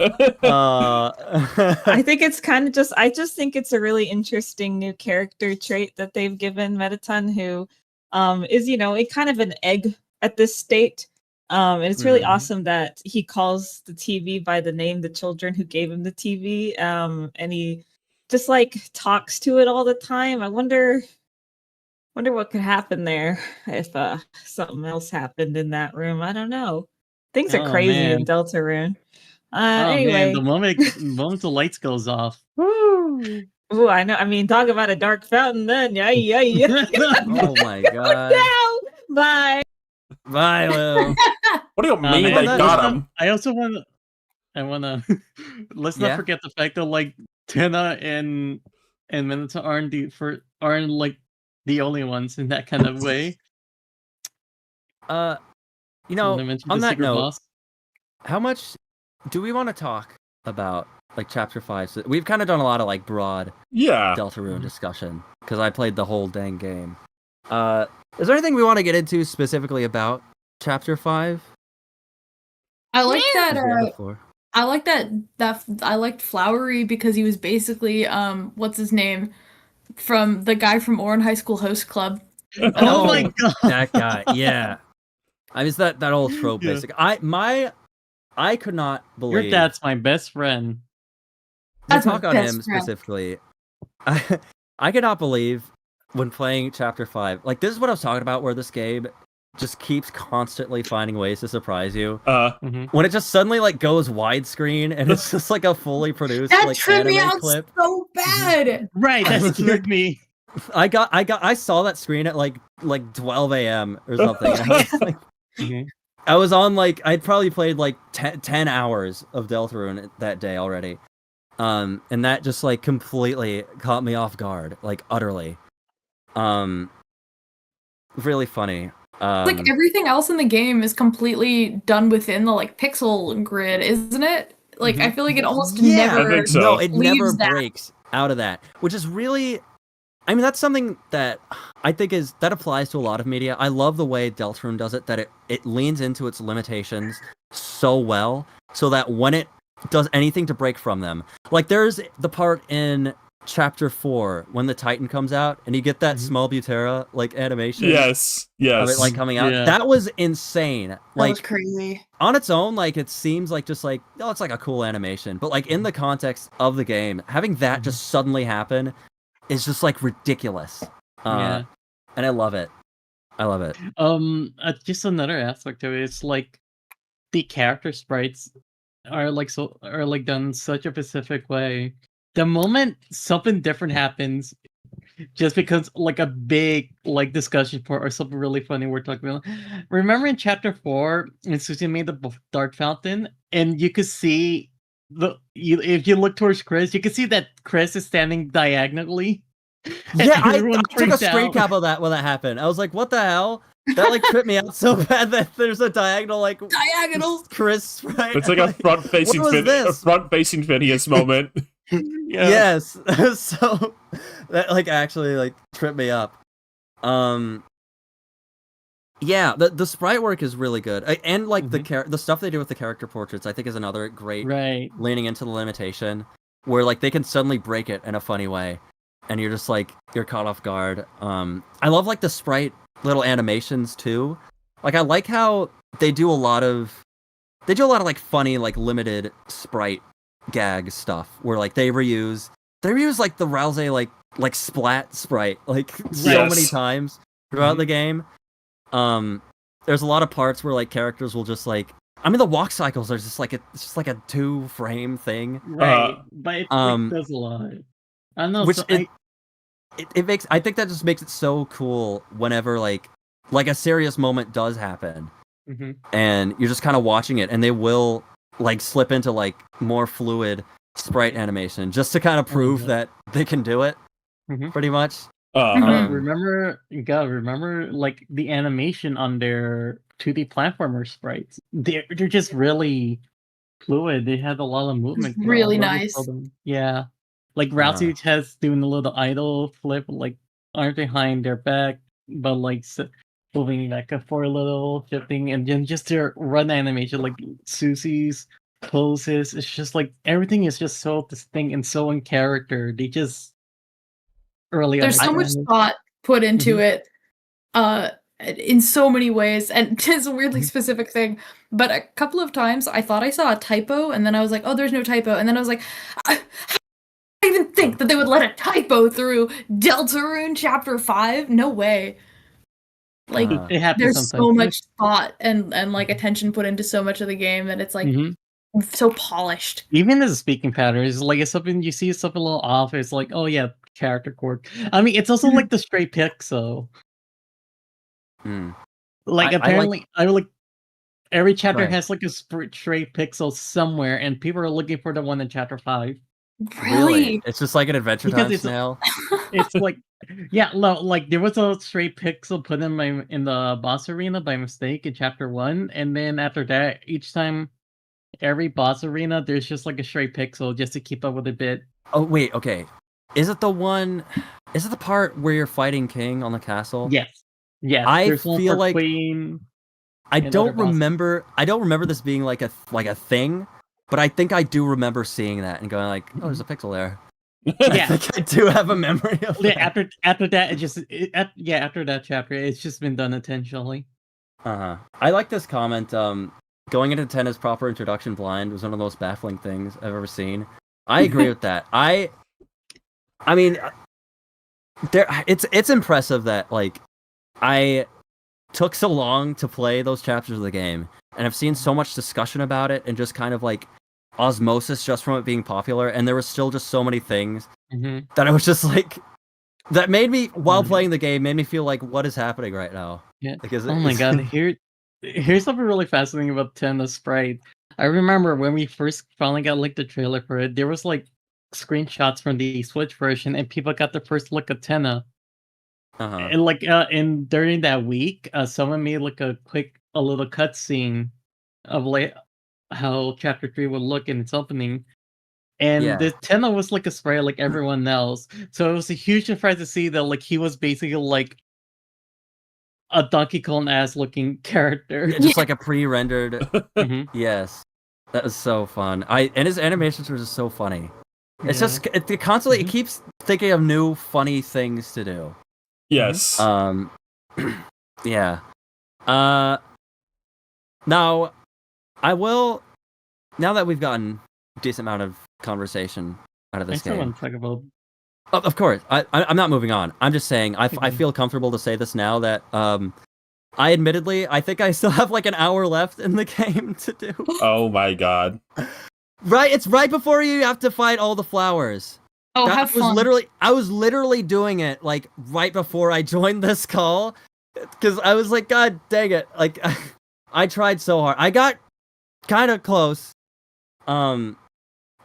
I think it's kind of just. I just think it's a really interesting new character trait that they've given Metaton, who is it kind of an egg at this state. And it's really awesome that he calls the TV by the name the children who gave him the TV. And he just like talks to it all the time. I wonder what could happen there if something else happened in that room. I don't know. Things are crazy in Deltarune. Anyway, man, the moment the lights goes off. Woo! Ooh, I know. I mean, talk about a dark fountain then. Yeah. Oh my god. No! Bye. Bye, Lou. What do you mean they got him? I also want to. Let's not forget the fact that like Tenna and Minotaur aren't like the only ones in that kind of way. On that note, how much do we want to talk about like Chapter 5? So we've kind of done a lot of like broad Deltarune discussion because I played the whole dang game. Is there anything we want to get into specifically about Chapter 5? I like that. I like that. I liked Flowery because he was basically what's his name from the guy from Oran High School Host Club. Oh my god, that guy! Yeah, I mean that old trope. Basically, I could not believe your dad's my best friend. To talk on him specifically, I could not believe when playing Chapter 5. Like this is what I was talking about, where this game just keeps constantly finding ways to surprise you. When it just suddenly like goes widescreen and it's just like a fully produced that like tripped me anime out clip. so bad. Right, that scared me. I saw that screen at like 12 a.m. or something. And I was like, I was on like I'd probably played like 10 hours of Deltarune that day already. And that just like completely caught me off guard, like utterly. Really funny. Like everything else in the game is completely done within the like pixel grid, isn't it? Like I feel like it almost never. I think so. No, it never that. breaks out of that, which is really. I mean, that's something that I think that applies to a lot of media. I love the way Deltarune does it, that it leans into its limitations so well, so that when it does anything to break from them, like there's the part in Chapter 4 when the Titan comes out and you get that small Butera like animation. Yes. Of it like coming out. Yeah. That was insane. That like was crazy. On its own, like it seems like just like it's like a cool animation, but like in the context of the game, having that just suddenly happen is just like ridiculous. And I love it. Just another aspect of it, it's like the character sprites are done such a specific way. The moment something different happens, just because like a big like discussion point or something really funny we're talking about. Remember in Chapter 4, when Susie made the Dark Fountain, and you could see if you look towards Chris, you can see that Chris is standing diagonally. Yeah, I Everyone took a freaked screen out. cap of that when that happened. I was like, what the hell? That like tripped me out so bad that there's a diagonal like Diagonal. Chris, right? It's like a front-facing what was this? Phineas moment. Yeah. Yes. So that like actually like tripped me up. Yeah, the sprite work is really good. And like the stuff they do with the character portraits I think is another great leaning into the limitation where like they can suddenly break it in a funny way and you're just like you're caught off guard. I love like the sprite little animations too. Like I like how they do a lot of like funny like limited sprite gag stuff where like they reuse like the Rousey like splat sprite like so many times throughout the game. There's a lot of parts where like characters will just like the walk cycles are just like it's just like a 2-frame thing. Right. But it does a lot. I don't know. Which So it makes I think that just makes it so cool whenever like a serious moment does happen. And you're just kind of watching it and they will like slip into like more fluid sprite animation just to kind of prove that they can do it pretty much. remember like the animation on their 2D platformer sprites. They're just really fluid. They had a lot of movement. Really nice. Yeah. Like Rousey has doing a little idle flip, like arm behind their back, but like moving back and forth a little, shifting, and then just their run animation, like Susie's poses. It's just like everything is just so distinct and so in character. They just there's so much thought put into it in so many ways, and it's a weirdly specific thing, but a couple of times I thought I saw a typo and then I was like, oh, there's no typo, and then I was like, I even think that they would let a typo through Deltarune Chapter 5? No way. Like there's so much thought and like attention put into so much of the game that it's like so polished. Even as a speaking pattern, it's like it's something you see something a little off. It's like, oh yeah, character quirk. I mean, it's also like the stray pixel. Like apparently, I like every chapter has like a stray pixel somewhere, and people are looking for the one in chapter 5. Really? It's just like an Adventure Time snail. It's like, yeah, no, like there was a stray pixel put in the boss arena by mistake in chapter 1, and then after that, each time, every boss arena, there's just like a stray pixel just to keep up with a bit. Oh wait, okay. Is it the part where you're fighting King on the castle? Yes. Yeah. I feel like Queen. I don't remember this being like a thing, but I think I do remember seeing that and going like, oh, there's a pixel there. Yeah, I think I do have a memory of that. After that, after that chapter, it's just been done intentionally. I like this comment. Going into Tenna's proper introduction blind was one of the most baffling things I've ever seen. I agree with that. I mean, it's impressive that like I took so long to play those chapters of the game, and I've seen so much discussion about it and just kind of like osmosis just from it being popular, and there was still just so many things that I was just like that made me while playing the game made me feel like what is happening right now. Yeah. Because oh my god, here's something really fascinating about Tenna Sprite. I remember when we first finally got like the trailer for it, there was like screenshots from the Switch version, and people got their first look at Tenna. And like and during that week, someone made like a little cutscene of like how chapter 3 would look in its opening. And the Tenna was like a sprite like everyone else. So it was a huge surprise to see that like he was basically like a Donkey Kong ass looking character. Just like a pre-rendered. Yes. That was so fun. And his animations were just so funny. It's just it constantly it keeps thinking of new funny things to do. Yes. Yeah. Now I will. Now that we've gotten a decent amount of conversation out of this game, I still want to talk about. Of course, I'm not moving on. I'm just saying I feel comfortable to say this now that I admittedly I think I still have like an hour left in the game to do. Oh my god! Right, it's right before you have to fight all the flowers. Oh, have fun. I was literally doing it like right before I joined this call because I was like, God dang it! Like I tried so hard. I got kind of close.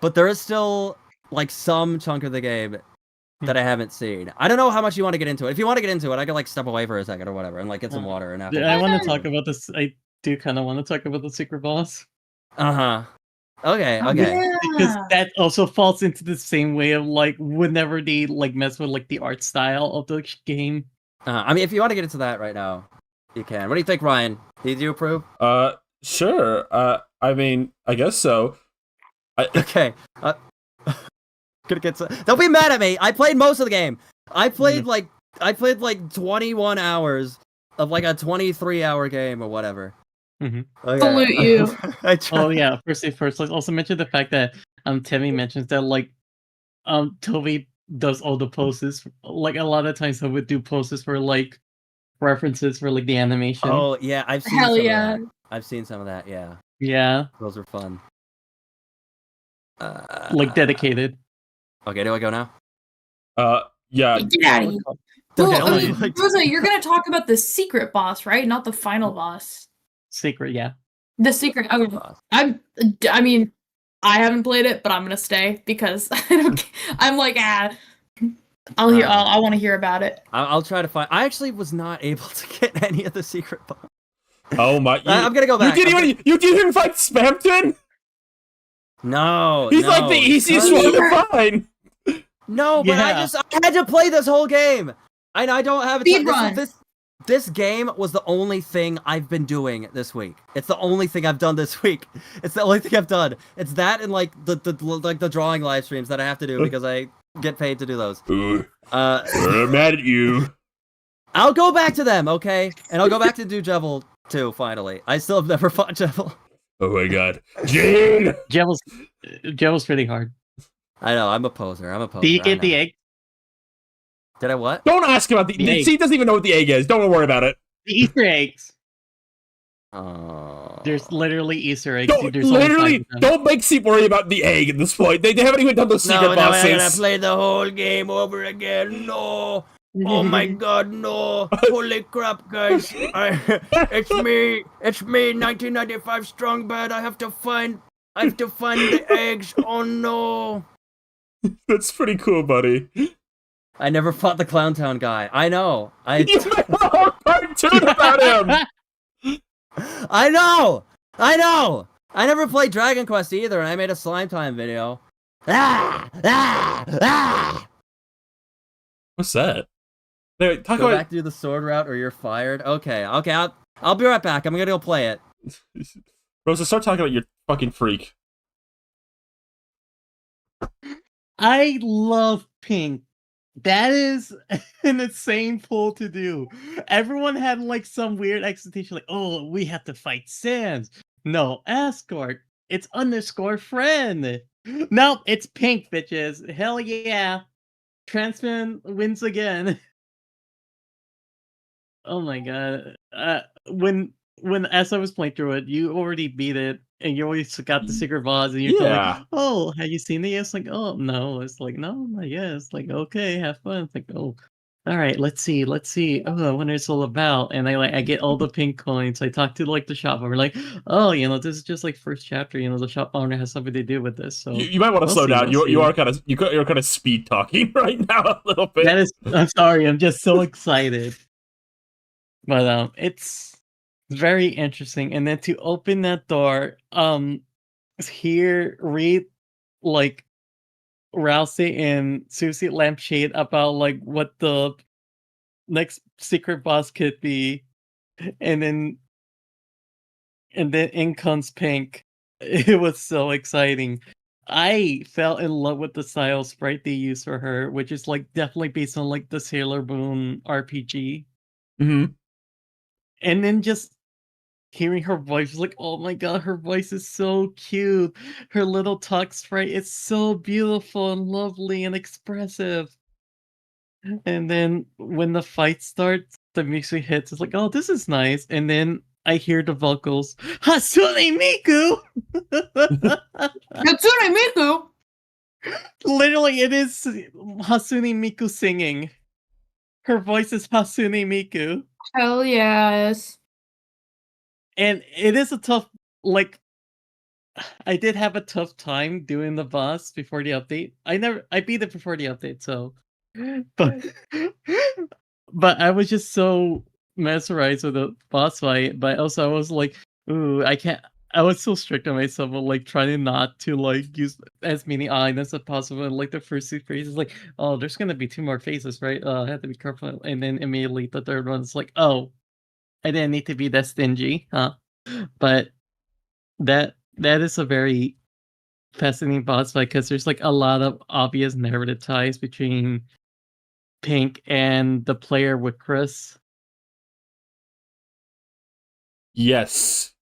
but there is still like some chunk of the game that I haven't seen. I don't know how much you want to get into it. If you want to get into it, I could like step away for a second or whatever and like get some water and after. Yeah, I want to talk about this. I do kind of want to talk about the secret boss. Okay. Because that also falls into the same way of like whenever they like mess with like the art style of the game. I mean, if you want to get into that right now, you can. What do you think, Ryan? Did you approve? Sure. I mean, I guess so. Okay. Gonna get don't be mad at me. I played most of the game. I played like 21 hours of like a 23-hour game or whatever. Okay. Salute you. Oh yeah, first. Let's also mention the fact that Timmy mentions that like Toby does all the poses. Like a lot of times he would do poses for like references for like the animation. Oh yeah, I've seen Hell some yeah. of that. I've seen some of that, yeah. Yeah. Those are fun. Like dedicated. Okay, do I go now? Yeah. Get out of here. Well, Rosa, you're gonna talk about the secret boss, right? Not the final boss. Secret, yeah. The secret. Okay. I mean, I haven't played it, but I'm gonna stay because I don't. I'm like, I'll hear. I want to hear about it. I'll try to find. I actually was not able to get any of the secret boss. Oh my! I'm gonna go back. You didn't even fight Spamton? No. He's like the easiest one to find. No, but I had to play this whole game. I don't have it. This game was the only thing I've been doing this week. It's the only thing I've done this week. It's the only thing I've done. It's that and like the drawing live streams that I have to do because I get paid to do those. I'm mad at you. I'll go back to them, okay? And I'll go back to do Jevil too. Finally, I still have never fought Jevil. Oh my god, Jane! Jevil's pretty hard. I know. I'm a poser. Do you get the egg? Did I what? Don't ask about the egg. He doesn't even know what the egg is. Don't worry about it. The Easter eggs. Oh. There's literally Easter eggs. Don't make Seep worry about the egg at this point. They haven't even done the secret bosses. I'm gonna play the whole game over again. No. Oh my god, no. Holy crap, guys. It's me, 1995 Strong Bad. I have to find the eggs. Oh no. That's pretty cool, buddy. I never fought the Clowntown guy. I know. You made a whole cartoon about him. I know. I never played Dragon Quest either, and I made a Slime Time video. What's that? Anyway, go back to do the sword route, or you're fired. Okay. I'll be right back. I'm gonna go play it. Rosa, start talking about your fucking freak. I love pink. That is an insane pull to do. Everyone had like some weird expectation, like, oh, we have to fight Sans. No, Asgore. It's _friend. Nope, it's pink, bitches. Hell yeah. Transman wins again. Oh my god. When as I was playing through it, you already beat it, and you always got the secret boss, and you're like, oh, have you seen it? It's like, oh no. It's like, no, not yet. It's like, okay, have fun. It's like, oh, all right, let's see. Oh, I wonder what it's all about. And I get all the pink coins. I talk to like the shop owner, like, oh, this is just like first chapter. The shop owner has something to do with this. So you might want to slow down. You're kind of speed talking right now a little bit. I'm sorry. I'm just so excited. But it's very interesting. And then to open that door, read like Rousey and Susie Lampshade about like what the next secret boss could be, and then in comes Pink. It was so exciting. I fell in love with the style sprite they used for her, which is like definitely based on like the Sailor Moon RPG. Mm-hmm. And then just hearing her voice was like, oh my god, her voice is so cute. Her little talk sprite is so beautiful and lovely and expressive. And then when the fight starts, the music hits. It's like, oh, this is nice. And then I hear the vocals, Hatsune Miku! Hatsune Miku? Literally, it is Hatsune Miku singing. Her voice is Hatsune Miku. Hell yes. And it is a tough, like, I did have a tough time doing the boss before the update. I beat it before the update, so but but I was just so mesmerized with the boss fight, but also I was like, ooh, I can't. I was so strict on myself, of, like trying not to like use as many items as possible. And like the first two phases, like, oh, there's gonna be 2 more phases, right? I have to be careful. And then immediately the third one's like, oh, I didn't need to be that stingy, huh? But that is a very fascinating boss fight because there's like a lot of obvious narrative ties between Pink and the player with Chris. Yes.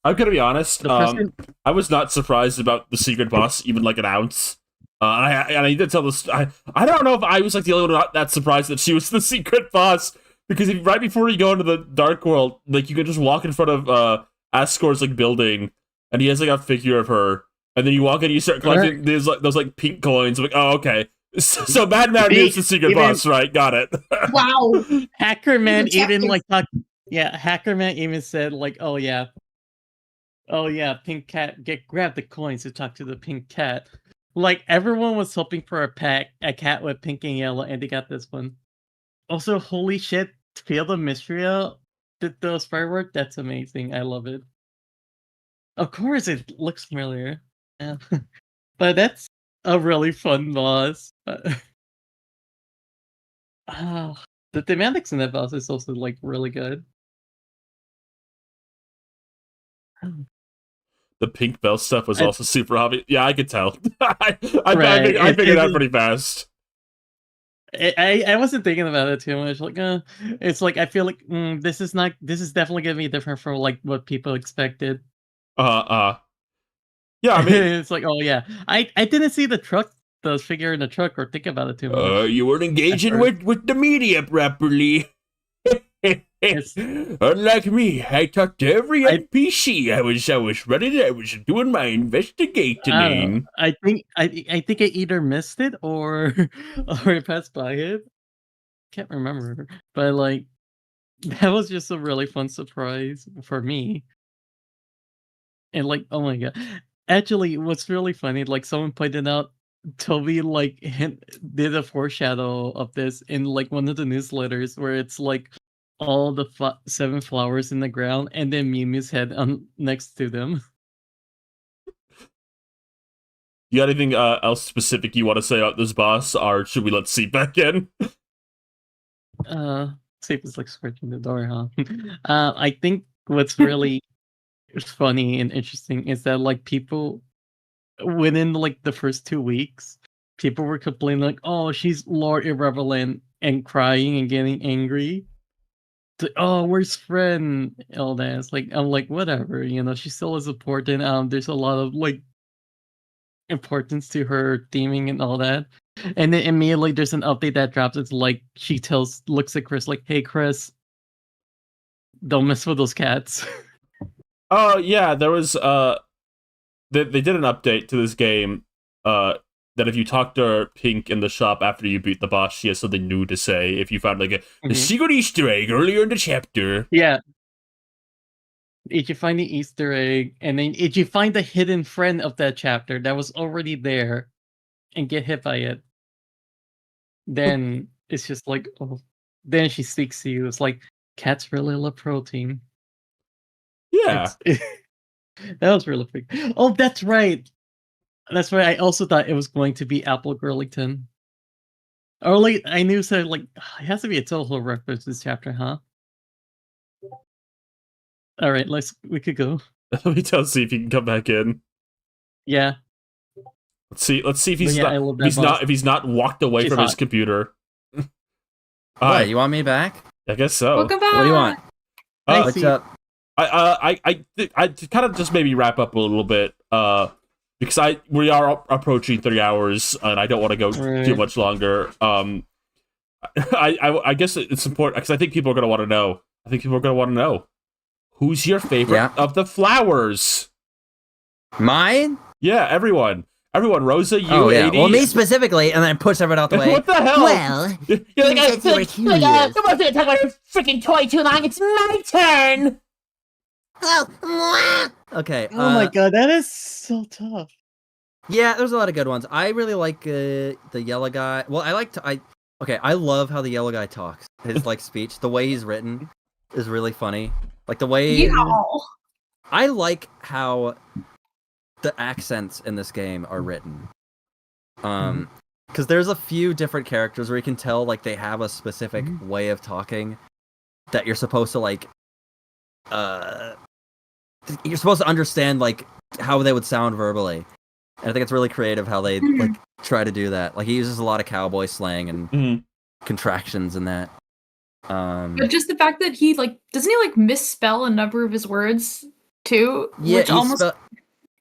I'm gonna be honest. I was not surprised about the secret boss, even like an ounce. And I did tell this. I don't know if I was like the only one not that surprised that she was the secret boss, because right before you go into the dark world, like you can just walk in front of Asgore's like building, and he has like a figure of her, and then you walk in, and you start collecting those like pink coins. I'm like, oh, okay. So Mad is the secret boss, right? Got it. Wow. Hackerman even like Hackerman even said like, oh yeah, Pink Cat grab the coins to talk to the Pink Cat. Like everyone was hoping for a cat with pink and yellow, and they got this one. Also, holy shit, Field of Mysteria did those fireworks. That's amazing. I love it. Of course, it looks familiar. Yeah. But that's a really fun boss. The thematics in that boss is also like really good. The pink bell stuff was also super obvious. Yeah, I could tell. I figured out pretty fast. I wasn't thinking about it too much. Like, it's like I feel like this is definitely gonna be different from like what people expected. Yeah, I mean, it's like, oh yeah, I didn't see the figure in the truck or think about it too much. You weren't engaging with the media properly. Unlike me, I talked to every NPC. I was ready. I was doing my investigating. I think I either missed it or I passed by it. Can't remember, but like that was just a really fun surprise for me. And like, oh my god! Actually, what's really funny, like someone pointed out, Toby like did a foreshadow of this in like one of the newsletters where it's like all the 7 flowers in the ground and then Mew Mew's head next to them. You got anything else specific you want to say about this boss, or should we let Seep back in? Seep is like scratching the door, huh? I think what's really funny and interesting is that like people within like the first 2 weeks, people were complaining like, oh, she's Lord Irrelevant and crying and getting angry. Oh, where's Fred? All that. It's like, I'm like, whatever, she still is important. There's a lot of like importance to her theming and all that. And then immediately there's an update that drops. It's like she looks at Chris like, hey Chris, don't mess with those cats. Oh yeah, there was they did an update to this game that if you talk to Pink in the shop after you beat the boss, she has something new to say. If you found like a secret Easter egg earlier in the chapter. Yeah. If you find the Easter egg, and then if you find the hidden friend of that chapter that was already there and get hit by it, then it's just like, oh, then she speaks to you. It's like, cats really love protein. Yeah. That was really big. Oh, that's right. That's why I also thought it was going to be Apple Girlington. Or like I knew so like it has to be a total reference to this chapter, huh? All right, we could go. Let me see if he can come back in. Yeah. Let's see if he's if he's not walked away from his computer. What, you want me back? I guess so. Welcome back. What do you want? What's up? I kind of just maybe wrap up a little bit. Because we are approaching 3 hours, and I don't want to go too much longer. I guess it's important because I think people are going to want to know. Who's your favorite of the flowers? Mine? Yeah, everyone. Rosa, you, Adie. Well, me specifically, and then push everyone out the way. What the hell? Well, You're like, someone's gonna talk about your freaking toy too long. It's my turn. Okay. Oh my god, that is so tough. Yeah, there's a lot of good ones. I really like the yellow guy. Well, I love how the yellow guy talks. His like speech, the way he's written is really funny. Like the way Yeah. I like how the accents in this game are written. Because there's a few different characters where you can tell like they have a specific way of talking that you're supposed to like you're supposed to understand like how they would sound verbally. And I think it's really creative how they like try to do that. Like he uses a lot of cowboy slang and contractions and that. But just the fact that he like doesn't he like misspell a number of his words too? Yeah, Which almost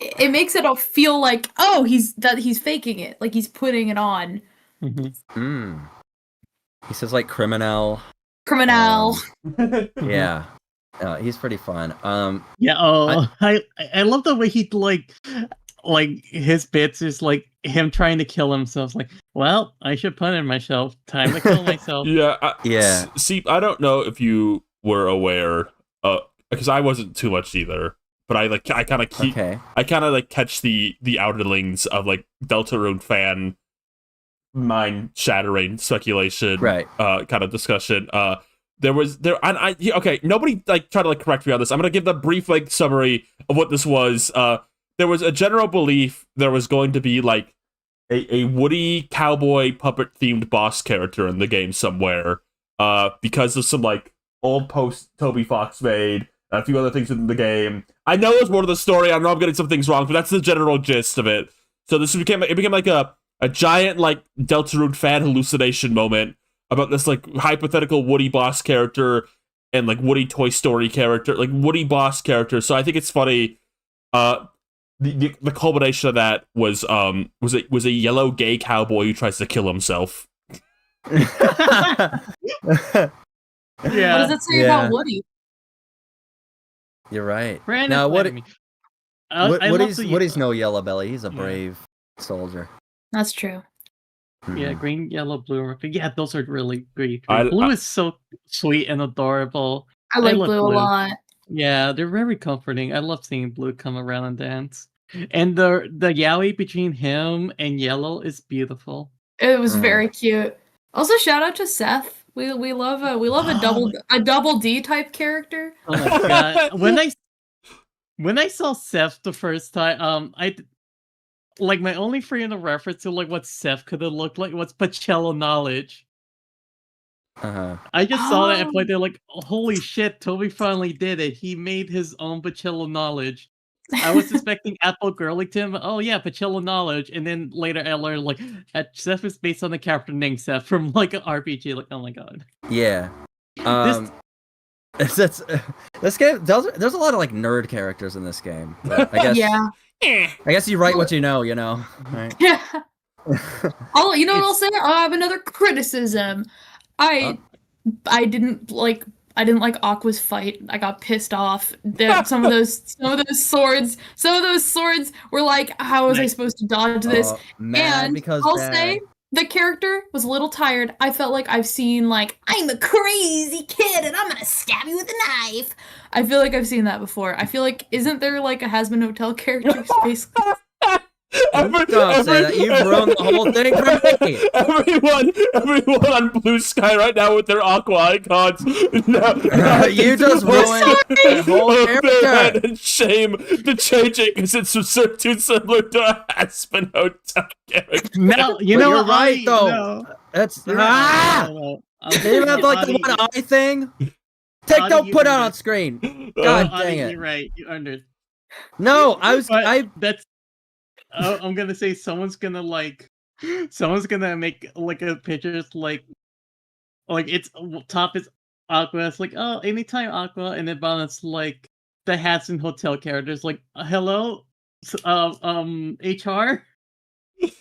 it makes it all feel like he's faking it, like he's putting it on. He says like criminal. Yeah. He's pretty fun. Yeah. I love the way he like his bits is like him trying to kill himself. Like, well, I should punish myself. Time to kill myself. Yeah. See, I don't know if you were aware, because I wasn't too much either. But I kind of catch the outerlings of like Deltarune fan mind shattering speculation, right? Kind of discussion. Nobody like try to like correct me on this. I'm gonna give the brief like summary of what this was. There was a general belief there was going to be like a Woody cowboy puppet themed boss character in the game somewhere, because of some like old post Toby Fox made and a few other things in the game. I know there's more to the story. I know I'm getting some things wrong, but that's the general gist of it. So this became like a giant like Deltarune fan hallucination moment about this like hypothetical Woody boss character and like Woody Toy Story character, like Woody boss character. So I think it's funny. The culmination of that was a yellow gay cowboy who tries to kill himself. Yeah. What does it say about Woody? You're right. Brandon now Woody's no yellow belly. He's a brave soldier. That's true. Yeah, green, yellow, blue. Yeah, those are really great. Blue is so sweet and adorable. I like blue a lot. Yeah, they're very comforting. I love seeing Blue come around and dance. And the yaoi between him and Yellow is beautiful. It was very cute. Also, shout out to Seth. We love a double D type character. Oh my god! When I saw Seth the first time, I like my only frame of reference to like what Seth could have looked like was Pacello Knowledge. I just saw that and played there like, holy shit, Toby finally did it. He made his own Pacello Knowledge. I was expecting Apple Girlington. Oh yeah, Pacello Knowledge. And then later I learned like Seth is based on the character named Seth from like an RPG. Like, oh my god. Yeah. This game, there's a lot of like nerd characters in this game. I guess, yeah. I guess you write what you know, right? Yeah. Oh, you know what I'll say? I have another criticism. I didn't like Aqua's fight. I got pissed off. Some of those swords were like, how was I supposed to dodge this? Say the character was a little tired. I felt like I've seen like, I'm a crazy kid and I'm gonna stab you with a knife. I feel like I've seen that before. I feel like, isn't there like a Has Been Hotel character basically? Don't say that. You've ruined the whole thing for me. Everyone on Blue Sky right now with their Aqua icons. You just ruined the whole character. And shame to change it because it's too similar to a Has Been Hotel character. No, you're right though. No. That's They even have like the one eye thing. Don't put it on screen. God dang it! You're right. You under. No, That's. I'm gonna say someone's gonna make like a picture like it's top is Aqua. It's like, oh, anytime Aqua, and then bottom it's like the Hats and Hotel characters. Like, hello, HR.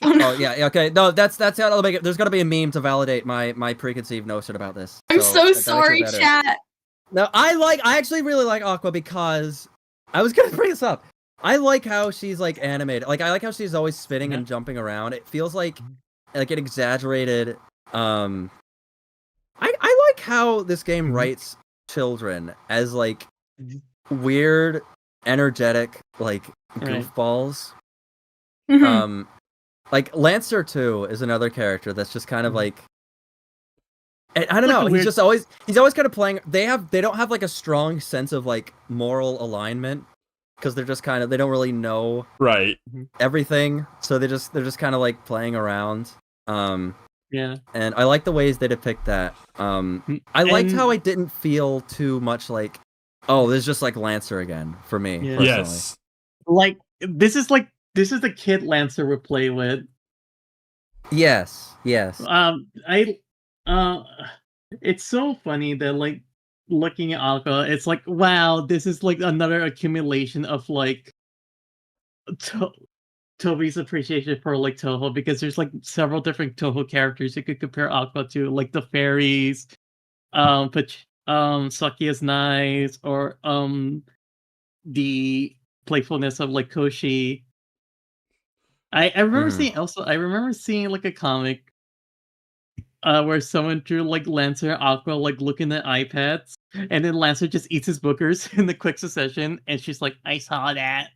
Oh yeah, okay. No, that's how it'll make it. There's gonna be a meme to validate my preconceived notion about this. I'm so sorry, chat. No, I actually really like Aqua because I was gonna bring this up. I like how she's like animated. Like I like how she's always spinning and jumping around. It feels like an exaggerated. I like how this game writes children as like weird, energetic, like Right. goofballs. Mhm. Like Lancer too is another character that's just kind of like. I don't Like know. a He's weird- just always kind of playing. They don't have like a strong sense of like moral alignment because they're just kind of they don't really know Right. everything, so they're just kind of like playing around. Yeah. And I like the ways they depict that. I liked how it didn't feel too much like, oh, this is just like Lancer again for me Yeah. personally. Yes. Like this is the kid Lancer would play with. Yes. It's so funny that like looking at Aqua, it's like wow, this is like another accumulation of like Toby's appreciation for like Toho, because there's like several different Toho characters you could compare Aqua to, like the fairies, Saki is nice, or the playfulness of like Koshi. I remember seeing like a comic where someone drew like Lancer and Aqua like looking at iPads, and then Lancer just eats his boogers in the quick succession, and she's like, "I saw that."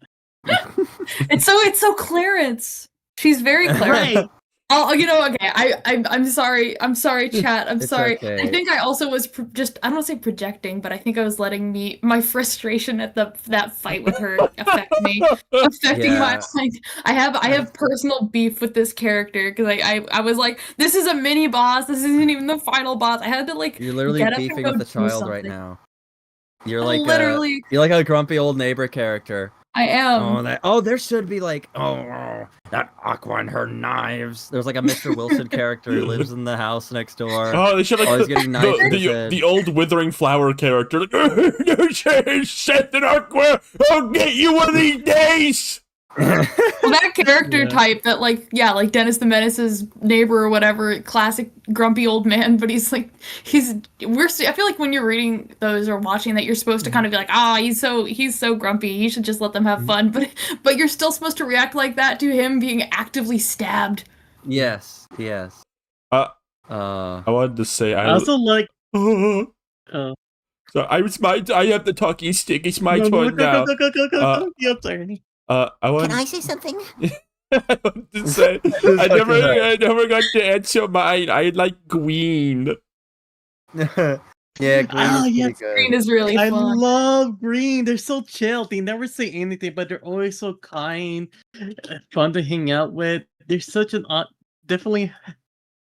It's so Clarence. She's very Clarence. Right. Oh, okay. I'm sorry. I'm sorry, chat. I'm It's sorry. okay. I think I also was I don't want to say projecting, but I think I was letting my frustration at that fight with her affect me, affecting my like. I have personal beef with this character because I was like, this is a mini boss. This isn't even the final boss. I had to like. You're literally get up and beefing go with a do child right something. now. You're like Literally. you're like a grumpy old neighbor character. I am. There should be like that Aqua and her knives. There's like a Mr. Wilson character who lives in the house next door. Oh, they should like Always getting knives in his the head. old withering flower character. Like, Seth and Aqua, I'll get you one of these days. Well, that character Yeah. type that like Dennis the Menace's neighbor or whatever, classic grumpy old man, but I feel like when you're reading those or watching that, you're supposed to kind of be like, he's so grumpy, you should just let them have fun, but you're still supposed to react like that to him being actively stabbed. Yes. I wanted to say I also like. So I have the talking stick. It's my turn now. Go. Your turn. Can I say something? I wanted to say I never got to answer mine. I like Green. Yeah, Green Oh, is yes, pretty good. Green is really I fun. love Green. They're so chill. They never say anything, but they're always so kind, fun to hang out with. They're such an definitely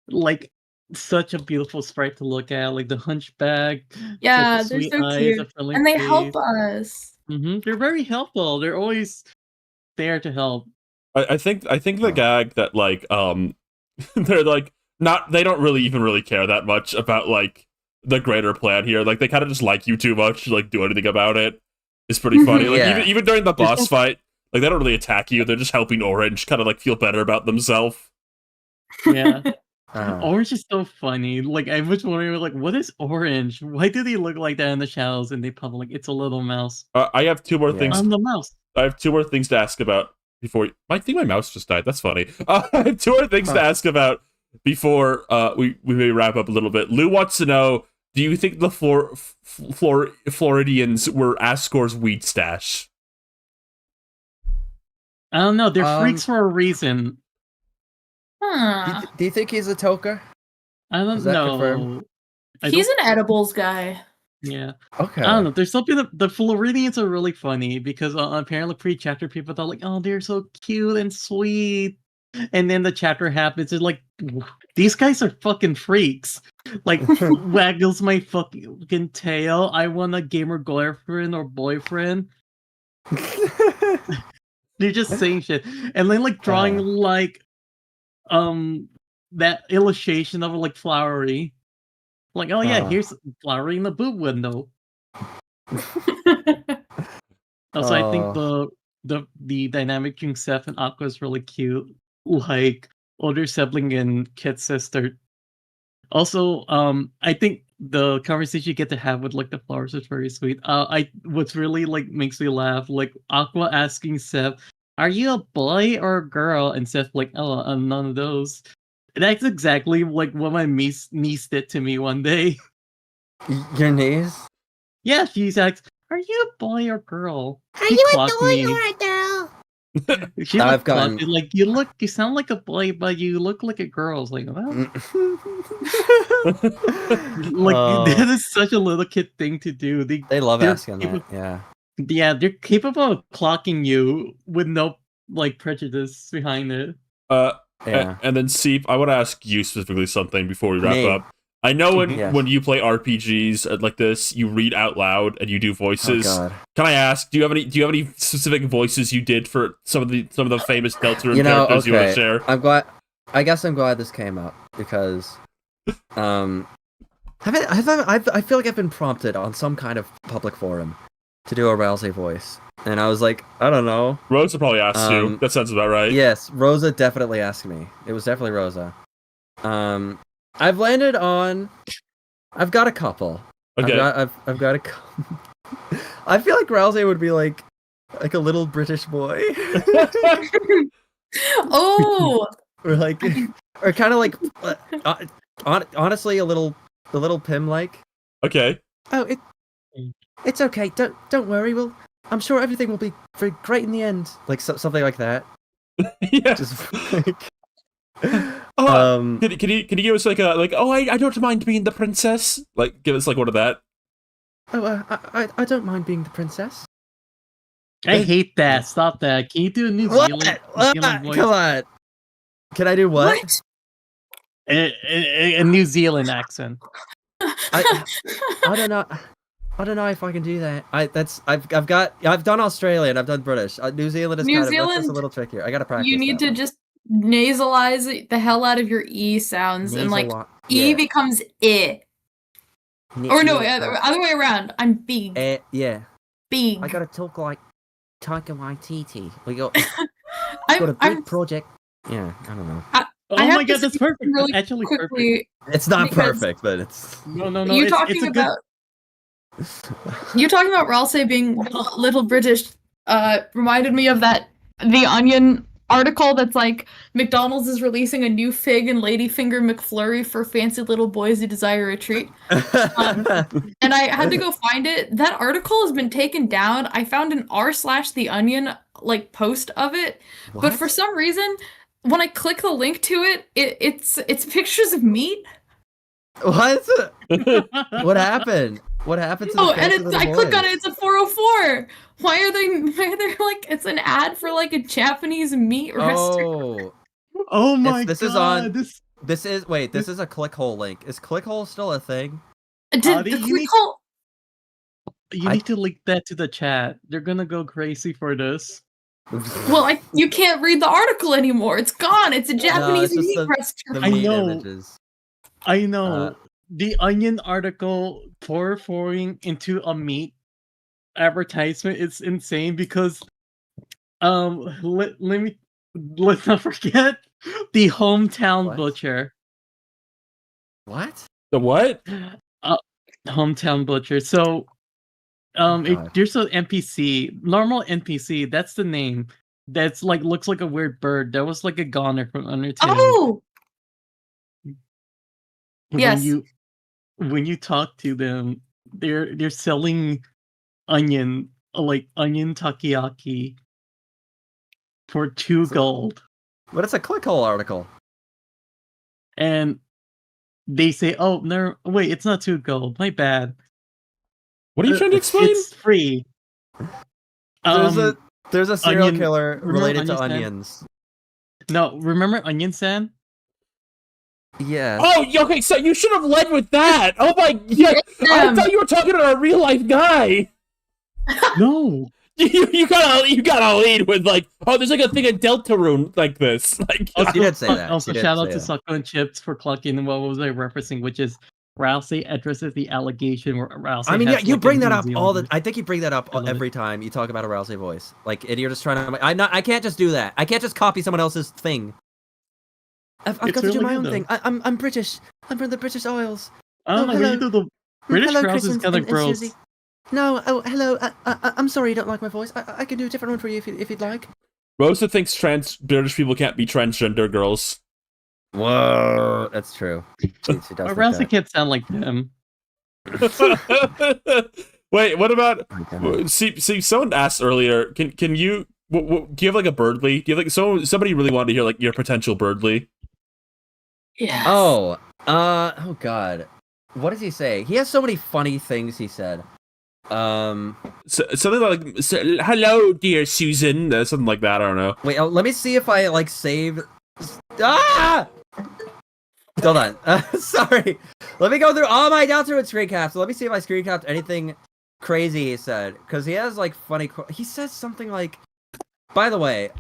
like such a beautiful sprite to look at, like the hunchback. Yeah, with the they're sweet so eyes, cute. the friendly And they face. help us. They're very helpful. They're always there to help. I think the gag that like they're like they don't really care that much about like the greater plan here. Like they kind of just like you too much to like do anything about it. It's pretty funny. Like Yeah. even during the boss fight, like they don't really attack you. They're just helping Orange kind of like feel better about themselves. Yeah. Uh, Orange is so funny. Like I was wondering, like, what is Orange? Why do they look like that in the shadows? And they probably like it's a little mouse. I have two more things. I'm the mouse. I have two more things to ask about before. I think my mouse just died. That's funny. I have two more things to ask about before we may wrap up a little bit. Lou wants to know: do you think the Floridians were Asgore's weed stash? I don't know. They're freaks for a reason. Huh. do you think he's a toker? I don't Is that know. confirmed? He's an edibles guy. Yeah. Okay. I don't know. There's something that the Floridians are really funny because apparently pre-chapter people thought like, oh, they're so cute and sweet, and then the chapter happens and like, these guys are fucking freaks. Like waggles my fucking tail. I want a gamer girlfriend or boyfriend. They're just saying shit, and then like drawing like, that illustration of like flowery. Like, oh yeah, here's flowery in the boob window. Also, I think the dynamic between Seth and Aqua is really cute. Like older sibling and kid sister. Also, I think the conversation you get to have with like the flowers is very sweet. What's really like makes me laugh, like Aqua asking Seth, "Are you a boy or a girl?" And Seth like, "Oh, I'm none of those." That's exactly like what my niece did to me one day. Your niece? Yeah, she asks, Are you a boy or girl? Are She you a clocked boy me. or a girl? She I've like, gotten- clocked me, like, you sound like a boy, but you look like a girl. I was like, well, like that is such a little kid thing to do. They love they're asking that. Yeah. Yeah, they're capable of clocking you with no like prejudice behind it. Yeah. And then Seep, I want to ask you specifically something before we wrap Me. up. I know Yes. when you play RPGs like this, you read out loud and you do voices. Oh god. Can I ask, do you have any specific voices you did for some of the famous Deltarune characters you want to share? I guess I'm glad this came up because I feel like I've been prompted on some kind of public forum to do a Rousey voice. And I was like, I don't know. Rosa probably asked you. That sounds about right. Yes, Rosa definitely asked me. It was definitely Rosa. I've landed on. I've got a couple. Okay. I've got a. I feel like Rousey would be like a little British boy, Oh, or like, or kind of like, honestly, a little Pym like. Okay. Oh, it's okay. Don't worry. I'm sure everything will be very great in the end. Like something like that. Yeah. Just like. Can you give us like I don't mind being the princess? Like give us like one of that. Oh, I don't mind being the princess. I hate that. Stop that. Can you do a New Zealand voice? Come on. Can I do what? A New Zealand accent. I don't know. I don't know if I can do that. I've done Australian. I've done British. New Zealand is New that's Zealand, just a little trickier. I gotta practice. you need that to one. just nasalize the hell out of your E sounds, and like E becomes I. Or no, other way around. I'm big. Yeah. Big. I gotta talk like Taika Waititi. We got I'm, got a big I'm project. Yeah, I don't know. Oh I have my to god, that's speak perfect. really That's actually perfect. quickly. It's not Because- perfect, but it's. No. You It's talking a good. about you talking about Ralsei being little British reminded me of that The Onion article that's like McDonald's is releasing a new Fig and Ladyfinger McFlurry for fancy little boys who desire a treat. And I had to go find it. That article has been taken down. I found an r/The Onion like post of it, but for some reason, when I click the link to it, it's pictures of meat. What? What happened? What happened to the And fancy little I click on boys? it. It's a 404. Why are they like? It's an ad for like a Japanese meat restaurant. Oh, Oh my this god. is on. This is a clickhole link. Is clickhole still a thing? Did the click hole? You need to link that to the chat. They're gonna go crazy for this. Well, you can't read the article anymore. It's gone. It's a Japanese just meat the restaurant. I meat know. images. I know. The Onion article forwarding into a meat advertisement is insane because let's not forget the hometown butcher. What? The what? Hometown butcher. So there's an NPC, normal NPC, that's the name. That's like looks like a weird bird. That was like a goner from Undertale. Oh, yes. When you talk to them, they're selling onion takoyaki for 2 gold. But it's a clickhole article. And they say, "Oh no, wait, it's not 2 gold. My bad. What are you trying to explain? It's free." There's a serial Onion- killer remember related to Onion-san? onions. No, remember Onion-san? Yeah. Oh, okay. So you should have led with that. Oh my god! I thought you were talking to a real life guy. No. You gotta lead with like, oh, there's like a thing of Deltarune like this. Like, She did say that. Also, She did shout out say to that. Sako and Chips for clucking what was I referencing, which is Rousey addresses the allegation where Rousey. I mean, yeah, has, you like, bring a that New up Zealand I think you bring that up I love every time you talk about a Rousey voice. Like, and you're just trying to. I can't just do that. I can't just copy someone else's thing. I've got to do my own thing. I'm British. I'm from the British Isles. I don't know where you do the British Hello, Rouse Chris is and- kind of and gross. Susie. No, oh, hello. I'm sorry you don't like my voice. I can do a different one for you if you'd like. Rosa thinks trans British people can't be transgender girls. Whoa, that's true. She does But think Rousey that. can't sound like them. Wait, what about? Oh, goodness. See, someone asked earlier. Can you? Do you have like a birdly? Do you have like somebody really wanted to hear like your potential birdly? Yes. Oh, oh God, what does he say? He has so many funny things he said. Something like "Hello, dear Susan," something like that. I don't know. Wait, let me see if I like save. Ah! Hold on. Sorry. Let me go through all my down through screen caps. Let me see if I screen capped anything crazy he said, because he has like funny. He says something like, "By the way,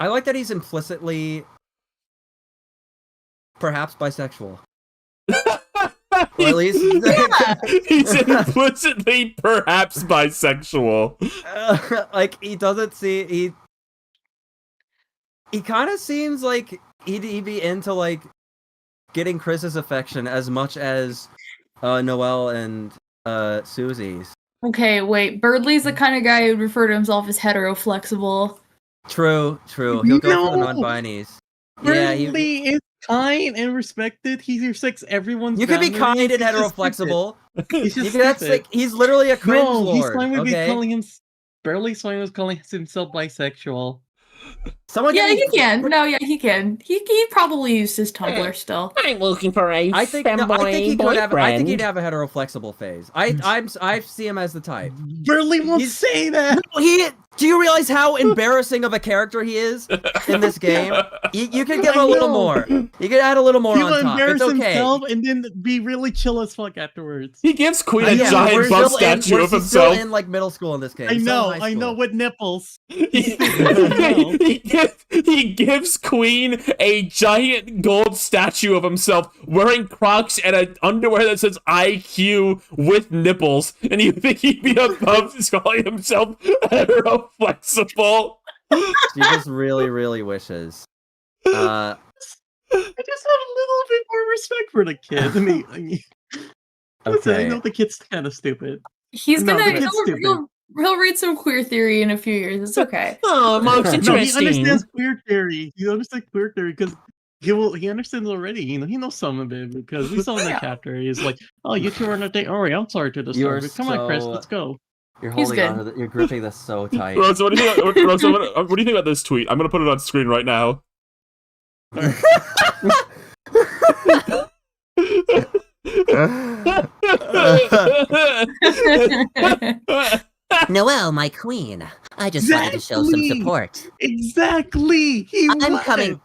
I like that he's implicitly, perhaps bisexual." Or at least He's implicitly perhaps bisexual. like he doesn't see he kind of seems like he'd be into like getting Chris's affection as much as Noelle and Susie's. Okay, wait. Birdley's the kind of guy who'd refer to himself as hetero-flexible. True. He'll go for the No! non-binies. Birdly is kind and respected. He respects everyone's You can be kind boundaries. and He's just hetero-flexible. He's just That's stupid. like, he's literally a cringe No, he's lord. fine with Okay? calling him. Birdly's fine with calling himself bisexual. Someone Yeah, give me- he can. No, yeah, he can. He probably used his Tumblr still. I'm looking for a I think he femboy could have. I think he'd boyfriend. have a hetero-flexible phase. I see him as the type. Birdly won't He's- say that. Do you realize how embarrassing of a character he is in this game? You can give him I a little know. more. You can add a little more He on will top. embarrass It's okay. himself and then be really chill as fuck afterwards. He gives Queen Yeah, a we're giant bust still in- statue we're of still himself. in like middle school in this game. I Still know, in high I know, school. with nipples. He gives Queen a giant gold statue of himself wearing Crocs and an underwear that says IQ with nipples, and you think he'd be above calling himself hetero-flexible? She just really, really wishes. I just have a little bit more respect for the kid. I mean, I know the kid's kind of stupid. He's No, gonna. the kid's stupid. He'll read some queer theory in a few years. It's okay. Oh, most No, he interesting. understands queer theory. He understands queer theory because he understands already. You know, he knows some of it because we saw in the Yeah. chapter. He's like, "Oh, you two are on a date. Oh, I'm sorry to You are disturb you. Come on, Chris, so- let's go." You're He's holding on good. to You're gripping this so tight. Rosa, what do you think? Rosa, what do you think about this tweet? I'm gonna put it on screen right now. Noelle, my queen. I just wanted to show some Exactly. support. Exactly. He I'm would. coming.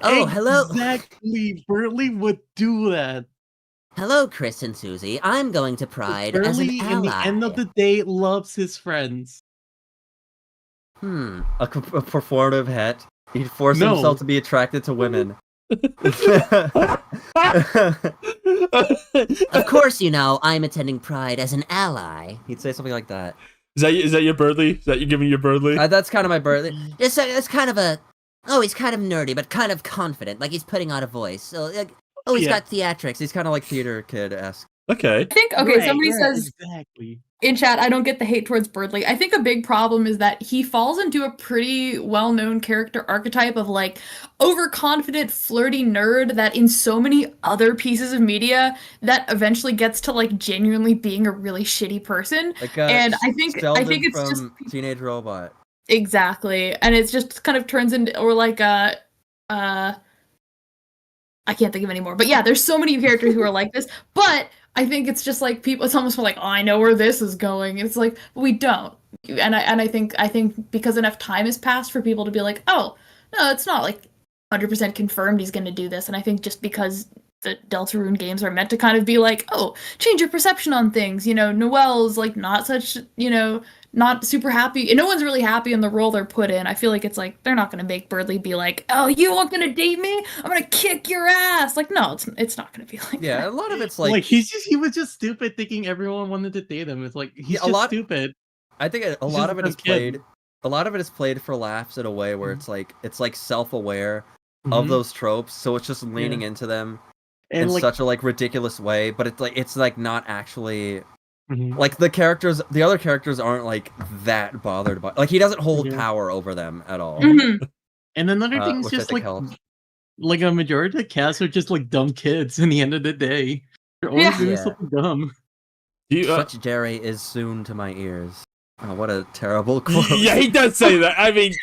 Oh, hello. Exactly. Burley would do that. Hello, Chris and Susie. I'm going to Pride as Burley, an in the ally. end of the day, loves his friends. A performative het. He'd force No. himself to be attracted to women. Of course, you know, I'm attending Pride as an ally. He'd say something like that. Is that your birdly? Is that you giving your birdly? That's kind of my birthday. It's kind of a... Oh, he's kind of nerdy, but kind of confident. Like he's putting on a voice. So, like, oh, he's Yeah. got theatrics. He's kind of like theater kid-esque. Okay. I think somebody Right, says exactly. in chat, I don't get the hate towards Birdley. I think a big problem is that he falls into a pretty well-known character archetype of like overconfident, flirty nerd that in so many other pieces of media that eventually gets to like genuinely being a really shitty person. Like And I think Sheldon it's from just Teenage Robot. exactly, and it's just kind of turns into or like I can't think of any more. But yeah, there's so many characters who are like this. But I think it's just like people. It's almost like, oh, I know where this is going. It's like we don't. And I think because enough time has passed for people to be like, oh, no, it's not like 100% confirmed he's going to do this. And I think just because the Deltarune games are meant to kind of be like, oh, change your perception on things. You know, Noelle's like not such, you know, not super happy. And no one's really happy in the role they're put in. I feel like it's like they're not going to make Birdley be like, oh, you aren't going to date me? I'm going to kick your ass. Like, no, it's not going to be like Yeah, that. a lot of it's Like, like he was just stupid thinking everyone wanted to date him. It's like he's Yeah, a just lot- stupid. I think a He's lot just of it a is kid. played. A lot of it is played for laughs in a way where it's like self-aware of Mhm. those tropes, so it's just leaning into them in And like, such a like ridiculous way. But it's like not actually mhm. like the other characters aren't like that bothered by. Like he doesn't hold Yeah. power over them at all. Mhm. And another thing is which I just think like helps. like a majority of the cast are just like dumb kids in the end of the day. They're always Yeah. doing Yeah. something dumb. Such Jerry is soon to my ears. Oh, what a terrible quote. Yeah, he does say that. I mean,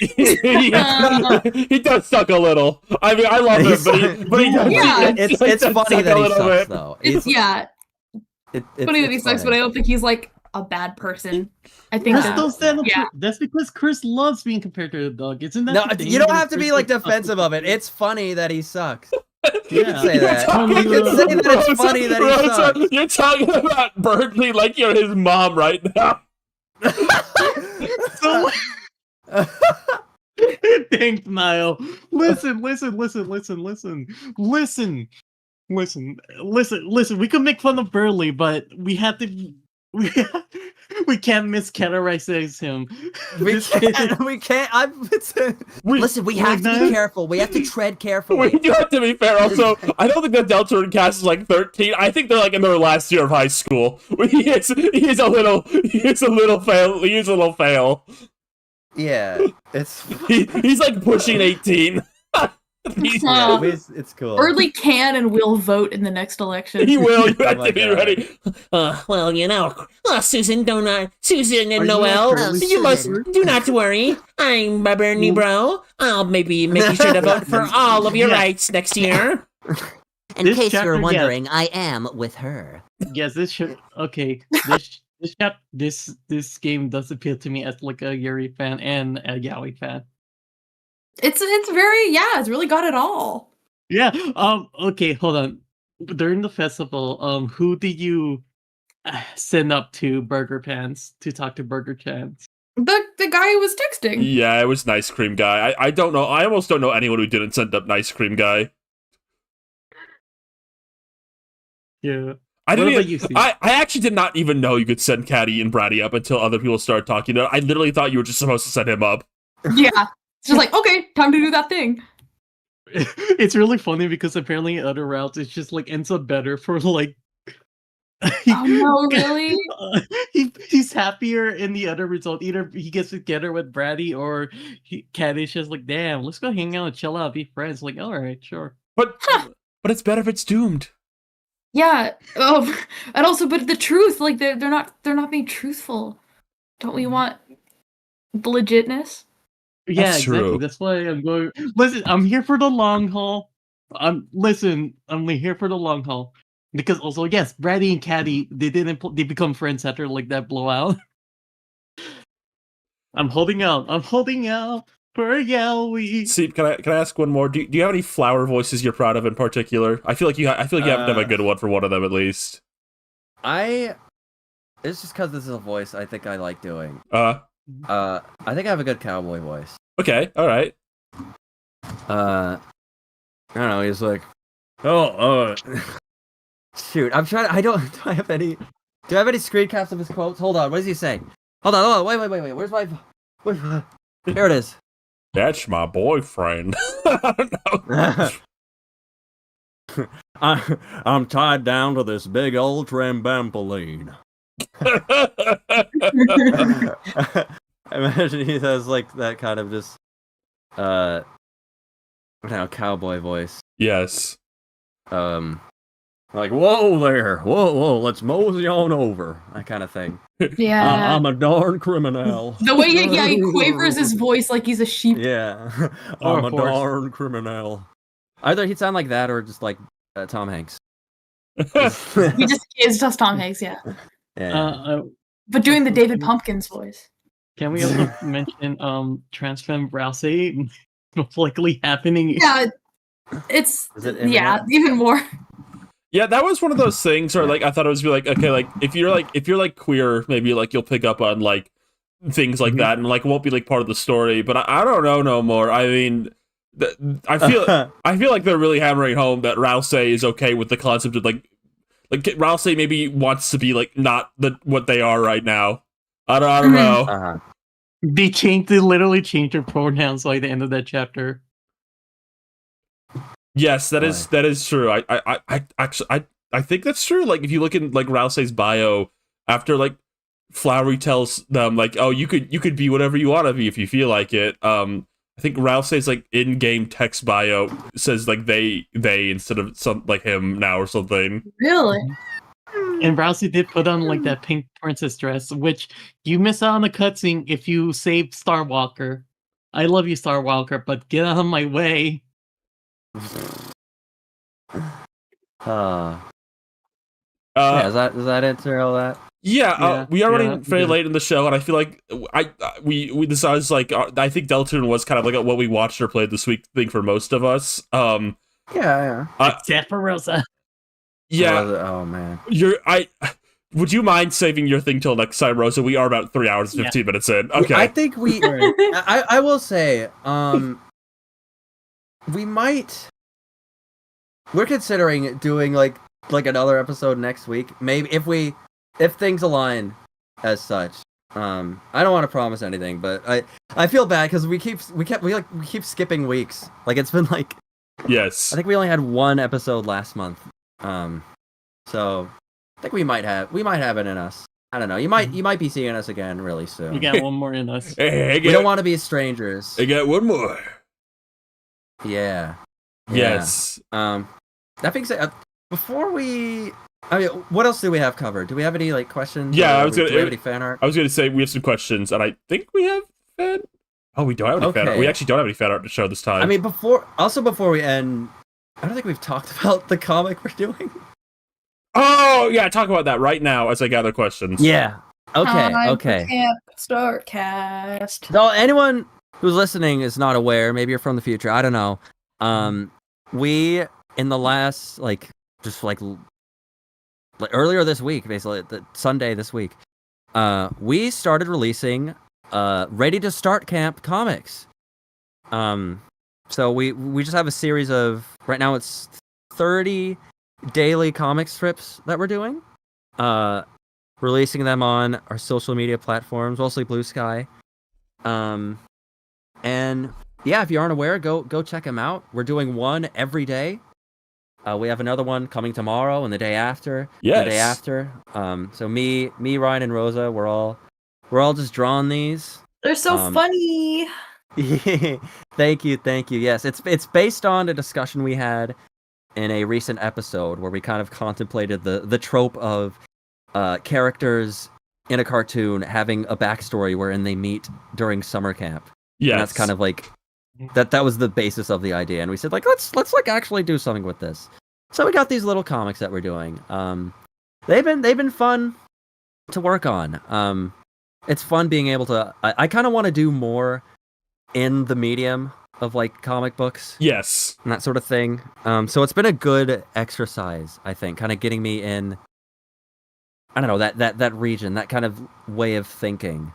he does suck a little. I mean, I love him, but he does. Yeah. It's funny that he sucks, though. It's funny that he sucks, but I don't think he's like a bad person. I think that's because Chris loves being compared to a dog. Isn't that? No, you don't have to be like defensive of it. It's funny that he sucks. You can say that. You can say that it's funny that he sucks. You're talking about Berkeley like you're his mom right now. So, thanks, Niall. Listen. We can make fun of Burley, but we have to. We can't mischaracterize him. We can't. Listen, we have to be careful. We have to tread carefully. We do have to be fair. Also, I don't think the Deltarune cast is like 13. I think they're like in their last year of high school. He is a little fail. Yeah, he's like pushing 18. It's cool. Early can and will vote in the next election. He will. You have to be ready. Well, Susan and Noel, you must do not worry. I'm Bernie Bro. I'll maybe make you sure to vote for all of your rights next year. In case you're wondering, I am with her. Yes, this game does appeal to me as like a Yuri fan and a Yaoi fan. It's really got it all. Yeah. Okay, hold on. During the festival, who did you send up to Burger Pants to talk to Burger Chance? The guy who was texting. Yeah, it was Nice Cream Guy. I don't know. I almost don't know anyone who didn't send up Nice Cream Guy. Yeah. I actually did not even know you could send Caddy and Bratty up until other people started talking. I literally thought you were just supposed to send him up. Yeah. It's just like, okay, time to do that thing. It's really funny because apparently other routes it just like ends up better for like. Oh no, really? He's happier in the other result. Either he gets together with Bratty or Caddy's just like, damn, let's go hang out, chill out, be friends. Like, all right, sure. But it's better if it's doomed. Yeah. Oh, and also, but the truth, like they're not being truthful. Don't we want the legitness? Yeah, That's exactly. true. That's why I'm going. Listen, I'm here for the long haul. I'm here for the long haul because also, yes, Bratty and Caddy they become friends after like that blowout. I'm holding out for Yowie. See, can I ask one more? Do you have any flower voices you're proud of in particular? I feel like you have to have a good one for one of them at least. It's just because this is a voice I think I like doing. I think I have a good cowboy voice. Okay, all right. I don't know. He's like, shoot. I'm trying. Do I have any screencaps of his quotes? Hold on. What does he say? Hold on. Wait. Where's my? Here it is. That's my boyfriend. I don't know. I'm tied down to this big old trambampoline. I imagine he has like that kind of just cowboy voice. Yes. Like, whoa there, whoa, let's mosey on over, that kind of thing. Yeah. I'm a darn criminal. The way he quavers his voice like he's a sheep. Yeah. I'm a darn criminal. Either he'd sound like that or just like Tom Hanks. It's just Tom Hanks, yeah. But doing the David Pumpkins voice. Can we also mention Transfem Rousey most likely happening? Yeah, even more. Yeah, that was one of those things where like I thought it was like, okay, like if you're like queer, maybe like you'll pick up on like things like that and like it won't be like part of the story. But I don't know no more. I mean, I feel like they're really hammering home that Rousey is okay with the concept of like Rousey maybe wants to be like not what they are right now. I don't know. Uh-huh. They literally changed their pronouns by the end of that chapter. Yes, that is true. I think that's true. Like if you look in like Rousey's bio after like Flowery tells them like, oh, you could be whatever you want to be if you feel like it. I think Rousey's like in-game text bio says like they instead of some like him now or something. Really? And Rousey did put on like that pink princess dress, which you miss out on the cutscene if you save Starwalker. I love you, Starwalker, but get out of my way. Yeah, does that answer all that? Yeah, we are yeah, running very yeah. late in the show, and I feel like we decided like I think Deltoon was kind of like what we watched or played this week thing for most of us. Yeah. Except for Rosa. Yeah. Oh man. Would you mind saving your thing till next time, Rosa? We are about 3 hours and 15 minutes in. Okay. I think we. I will say, we might. We're considering doing like another episode next week. Maybe if things align as such. I don't want to promise anything, but I feel bad because we keep skipping weeks. Like it's been like. Yes. I think we only had one episode last month. So I think we might have it in us. I don't know. You might be seeing us again really soon. We got one more in us. Hey, we don't want to be strangers. I got one more. Yeah. Yes. That being said, what else do we have covered? Do we have any like questions? Yeah, do we have any fan art? I was gonna say we have some questions, and I think we have fan. Oh, we don't have any fan art. We actually don't have any fan art to show this time. I mean, before we end, I don't think we've talked about the comic we're doing. Oh yeah, talk about that right now as I gather questions. Yeah. Okay. Camp Start Cast. So anyone who's listening is not aware. Maybe you're from the future. I don't know. We in the last earlier this week, basically the Sunday this week, we started releasing Ready to Start Camp comics. So we just have a series of, right now it's 30 daily comic strips that we're doing, releasing them on our social media platforms, mostly Blue Sky. And yeah, if you aren't aware, go check them out. We're doing one every day. We have another one coming tomorrow and the day after. Yes. The day after. So me, Ryan, and Rosa, we're all just drawing these. They're so funny. Thank you. Yes, it's based on a discussion we had in a recent episode where we kind of contemplated the trope of characters in a cartoon having a backstory wherein they meet during summer camp. Yes. And that's kind of like that was the basis of the idea, and we said like let's like actually do something with this. So we got these little comics that we're doing. They've been fun to work on. It's fun being able to. I kind of want to do more in the medium of like comic books. Yes. And that sort of thing. So it's been a good exercise, I think, kind of getting me in. I don't know, that region, that kind of way of thinking.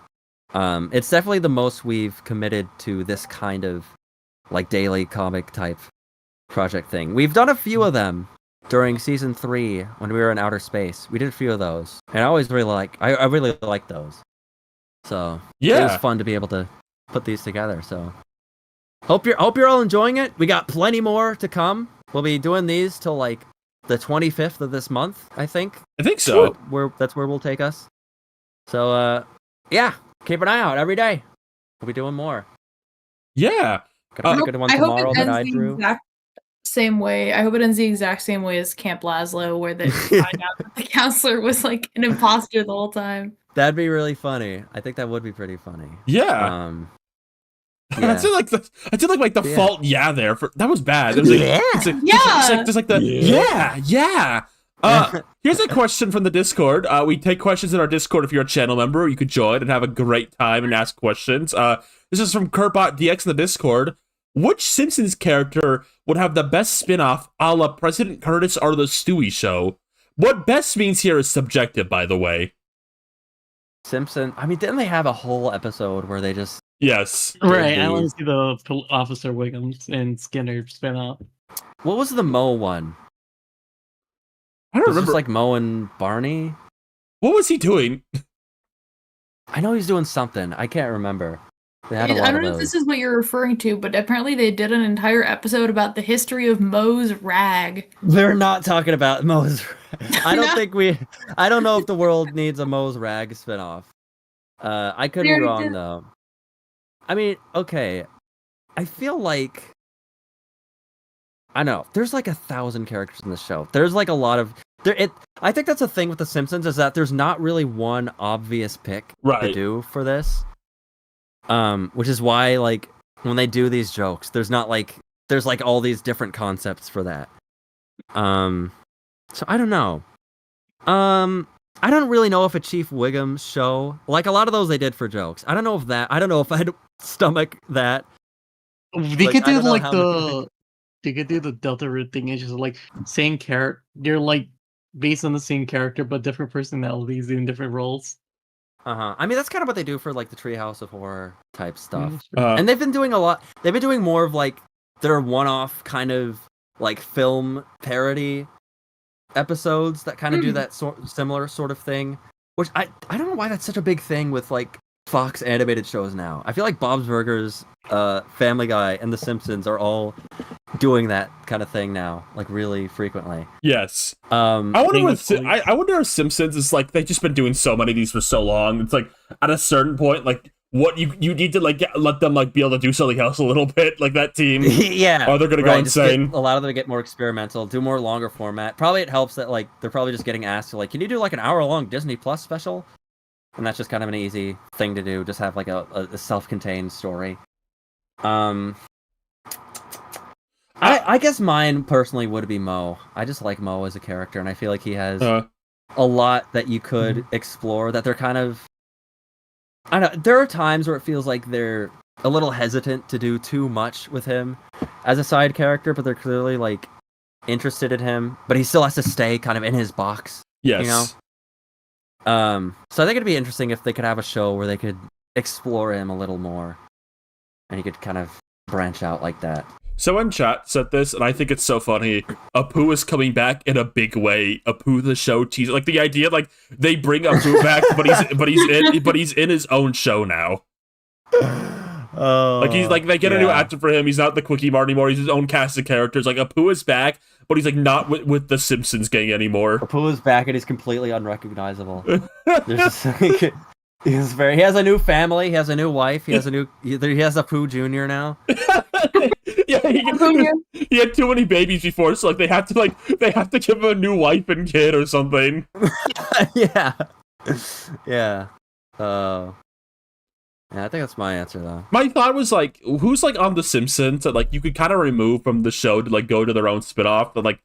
It's definitely the most we've committed to this kind of like daily comic type project thing. We've done a few of them during season 3 when we were in outer space. We did a few of those, and I always really I really like those. So yeah, it was fun to be able to put these together. So hope you're all enjoying it. We got plenty more to come. We'll be doing these till like the 25th of this month, I think. I think so. That's where we'll take us. So yeah, keep an eye out every day. We'll be doing more. Yeah. Got a good one tomorrow that I drew. Same way. I hope it ends the exact same way as Camp Laszlo, where they find out that the counselor was like an imposter the whole time. That'd be really funny. I think that would be pretty funny. Yeah. Yeah. I did like the fault there for that was bad. It was Here's a question from the Discord. We take questions in our Discord. If you're a channel member, you could join and have a great time and ask questions. This is from Kurtbot DX in the Discord. Which Simpsons character would have the best spin-off a la President Curtis or the Stewie Show? What best means here is subjective, by the way. Simpson. I mean, didn't they have a whole episode where they just... Yes. Right, I want to see the Officer Wiggums and Skinner spin-off. What was the Moe one? I don't remember. Just like Moe and Barney? What was he doing? I know he's doing something. I can't remember. I don't know if this is what you're referring to, but apparently they did an entire episode about the history of Moe's rag. We're not talking about Moe's rag. I don't know if the world needs a Moe's rag spinoff. I could be wrong though. I mean, okay. I feel like I know. There's like 1,000 characters in the show. There's like a lot of I think that's the thing with The Simpsons is that there's not really one obvious pick to do for this. Which is why like when they do these jokes, there's like all these different concepts for that. So I don't know. I don't really know if a Chief Wiggum's show, like a lot of those they did for jokes. I don't know if I'd stomach that. They could do like they could do the Delta Root thing. It's just like same character. They're like based on the same character, but different personalities in different roles. I mean, that's kind of what they do for like the Treehouse of Horror type stuff. And they've been doing a lot. They've been doing more of like their one-off kind of like film parody episodes that kind of do that similar sort of thing. Which I don't know why that's such a big thing with like Fox animated shows now. I feel like Bob's Burgers, Family Guy, and The Simpsons are all doing that kind of thing now, like really frequently. Yes. I wonder if Simpsons is like they've just been doing so many of these for so long. It's like at a certain point, like what you need to like let them like be able to do something else a little bit, like that team. Yeah. Or they're gonna go insane. A lot of them get more experimental, do more longer format. Probably it helps that like they're probably just getting asked to like, can you do like an hour-long Disney Plus special? And that's just kind of an easy thing to do. Just have like a self-contained story. I guess mine personally would be Mo. I just like Mo as a character, and I feel like he has a lot that you could explore. That they're kind of, I don't know. There are times where it feels like they're a little hesitant to do too much with him as a side character, but they're clearly like interested in him. But he still has to stay kind of in his box. Yes. You know. So I think it'd be interesting if they could have a show where they could explore him a little more, and he could kind of branch out like that. Someone in chat said this, and I think it's so funny. Apu is coming back in a big way. Apu the show teaser, like the idea, like they bring Apu back, but he's in his own show now. Like he's like they get a new actor for him. He's not the Quickie Mart anymore. He's his own cast of characters. Like Apu is back, but he's like not with the Simpsons gang anymore. Apu is back and he's completely unrecognizable. He has a new family. He has a new wife. He has Apu Jr. now. Yeah, he had too many babies before, so like they have to give him a new wife and kid or something. Yeah. Yeah, I think that's my answer though. My thought was like, who's like on The Simpsons that like you could kind of remove from the show to like go to their own spinoff that like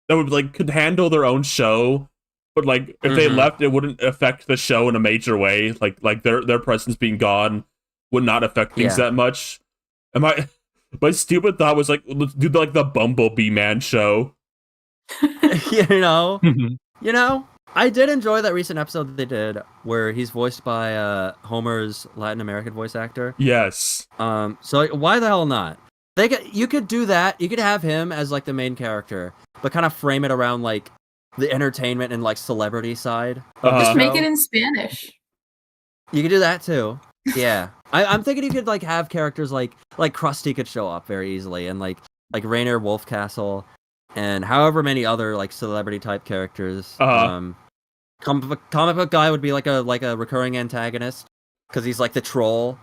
that would like could handle their own show, but like if they left, it wouldn't affect the show in a major way. Like their presence being gone would not affect things that much. My stupid thought was like, let's do like the Bumblebee Man show. You know, I did enjoy that recent episode that they did where he's voiced by Homer's Latin American voice actor. Yes. So like, why the hell not? You could do that. You could have him as like the main character, but kind of frame it around like the entertainment and like celebrity side. Just make it in Spanish. You could do that too. Yeah. I'm thinking you could like have characters like Krusty could show up very easily, and like Rainier Wolfcastle, and however many other like celebrity type characters. Comic book guy would be like a recurring antagonist because he's like the troll.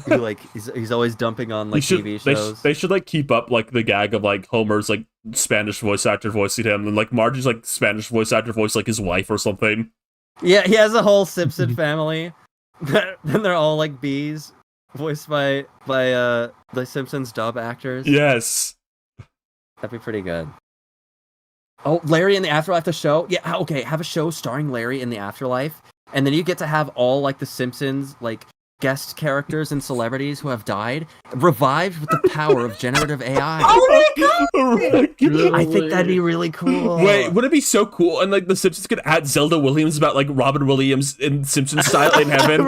Who, like he's always dumping on like TV shows. They should like keep up like the gag of like Homer's like Spanish voice actor voicing him, and like Marge's like Spanish voice actor voice like his wife or something. Yeah, he has a whole Simpson family. Then they're all like bees, voiced by the Simpsons dub actors. Yes, that'd be pretty good. Oh, Larry in the Afterlife, the show. Yeah, okay, have a show starring Larry in the Afterlife, and then you get to have all like the Simpsons like guest characters and celebrities who have died revived with the power of generative AI. Oh my god! I think that'd be really cool. Wait, would it be so cool? And like the Simpsons could add Zelda Williams about like Robin Williams in Simpson style in heaven.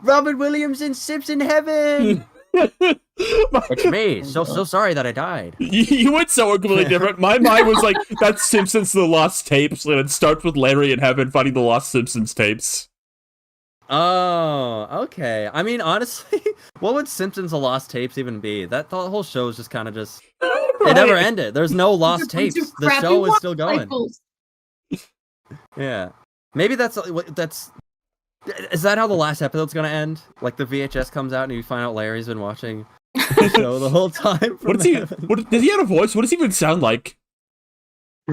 Robin Williams in Simpson heaven. It's me. So sorry that I died. You went so completely different. My mind was like that's Simpsons the Lost Tapes, and it starts with Larry in heaven finding the Lost Simpsons tapes. Oh, okay. I mean, honestly, what would Simpsons The Lost Tapes even be? The whole show is just kind of just... It never ended. There's no lost tapes. The show is still going. Yeah. Maybe that's... Is that how the last episode's gonna end? Like, the VHS comes out and you find out Larry's been watching the show the whole time? Does he have a voice? What does he even sound like?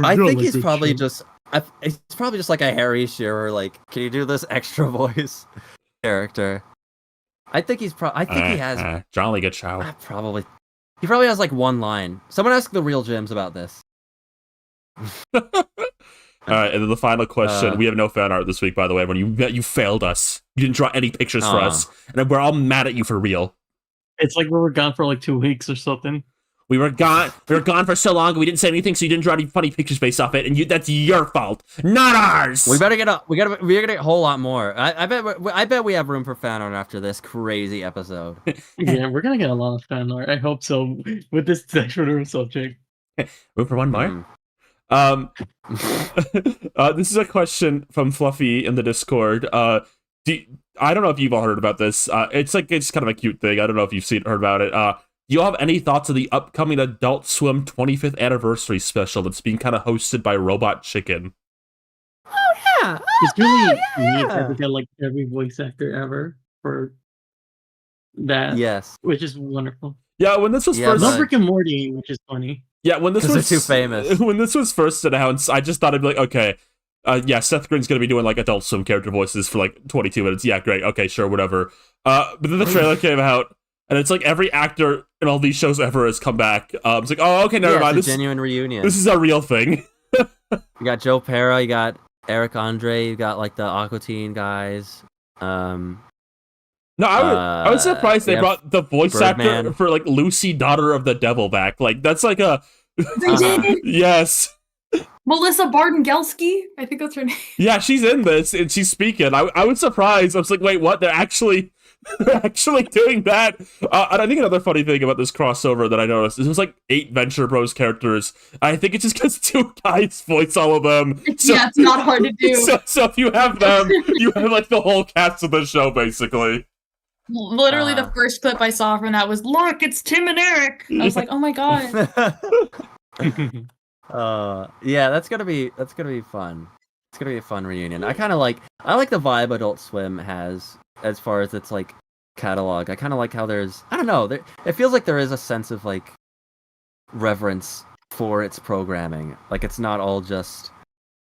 I think he's probably just like a Harry Shearer, like, can you do this extra voice character? I think he has Jolly good show. Probably. He probably has like one line. Someone ask the real Jims about this. All right, and then the final question. We have no fan art this week, by the way. When you failed us, you didn't draw any pictures for us, and we're all mad at you for real. It's like we were gone for like 2 weeks or something. We were gone for so long, and we didn't say anything, so you didn't draw any funny pictures based off it, and that's your fault, not ours. We better get a whole lot more. I bet we have room for fan art after this crazy episode. Yeah, we're gonna get a lot of fan art. I hope so with this sexual subject. Room for one more. This is a question from Fluffy in the Discord. I don't know if you've all heard about this. It's kind of a cute thing. I don't know if you've heard about it. Do you have any thoughts of the upcoming Adult Swim 25th anniversary special that's being kind of hosted by Robot Chicken? Oh yeah, it's really neat that we get like every voice actor ever for that. Yes, which is wonderful. Yeah, when this was first, love Rick and Morty, which is funny. Yeah, when this was too famous. When this was first announced, I just thought I'd be like, okay, yeah, Seth Green's gonna be doing like Adult Swim character voices for like 22 minutes. Yeah, great. Okay, sure, whatever. But then the trailer came out. And it's like every actor in all these shows ever has come back. It's like, oh, okay, never mind. It's a genuine reunion. This is a real thing. You got Joe Pera, you got Eric Andre, you got like the Aqua Teen guys. No, I was surprised they brought the voice Birdman. actor for like Lucy, Daughter of the Devil back. Like that's like a They did. Yes. Melissa Bardengelski, I think that's her name. Yeah, she's in this and she's speaking. I was surprised. I was like, wait, what? They're actually doing that. And I think another funny thing about this crossover that I noticed is it was like 8 Venture Bros characters. I think it just because 2 guys voice all of them. So, yeah, it's not hard to do. So if you have them, you have like the whole cast of the show basically. Literally, the first clip I saw from that was, "Look, it's Tim and Eric." I was like, "Oh my god." Yeah, that's gonna be fun. It's gonna be a fun reunion. I like the vibe Adult Swim has as far as its like catalog. I kind of like how it feels like there is a sense of like reverence for its programming. Like it's not all just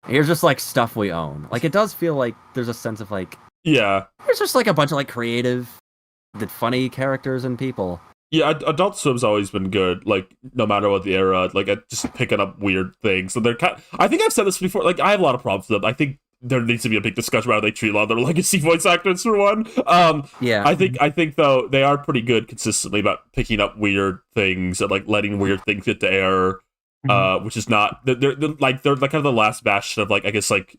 here's just like stuff we own. Like it does feel like there's a sense of like there's just like a bunch of like creative, funny characters and people. Yeah, Adult Swim's always been good, like, no matter what the era, like, just picking up weird things. So they're I think I've said this before, like, I have a lot of problems with them. I think there needs to be a big discussion about how they treat a lot of their legacy voice actors, for one. Yeah. I think, though, they are pretty good consistently about picking up weird things and, like, letting weird things get to air, which is not, they're like kind of the last bastion of, like, I guess, like,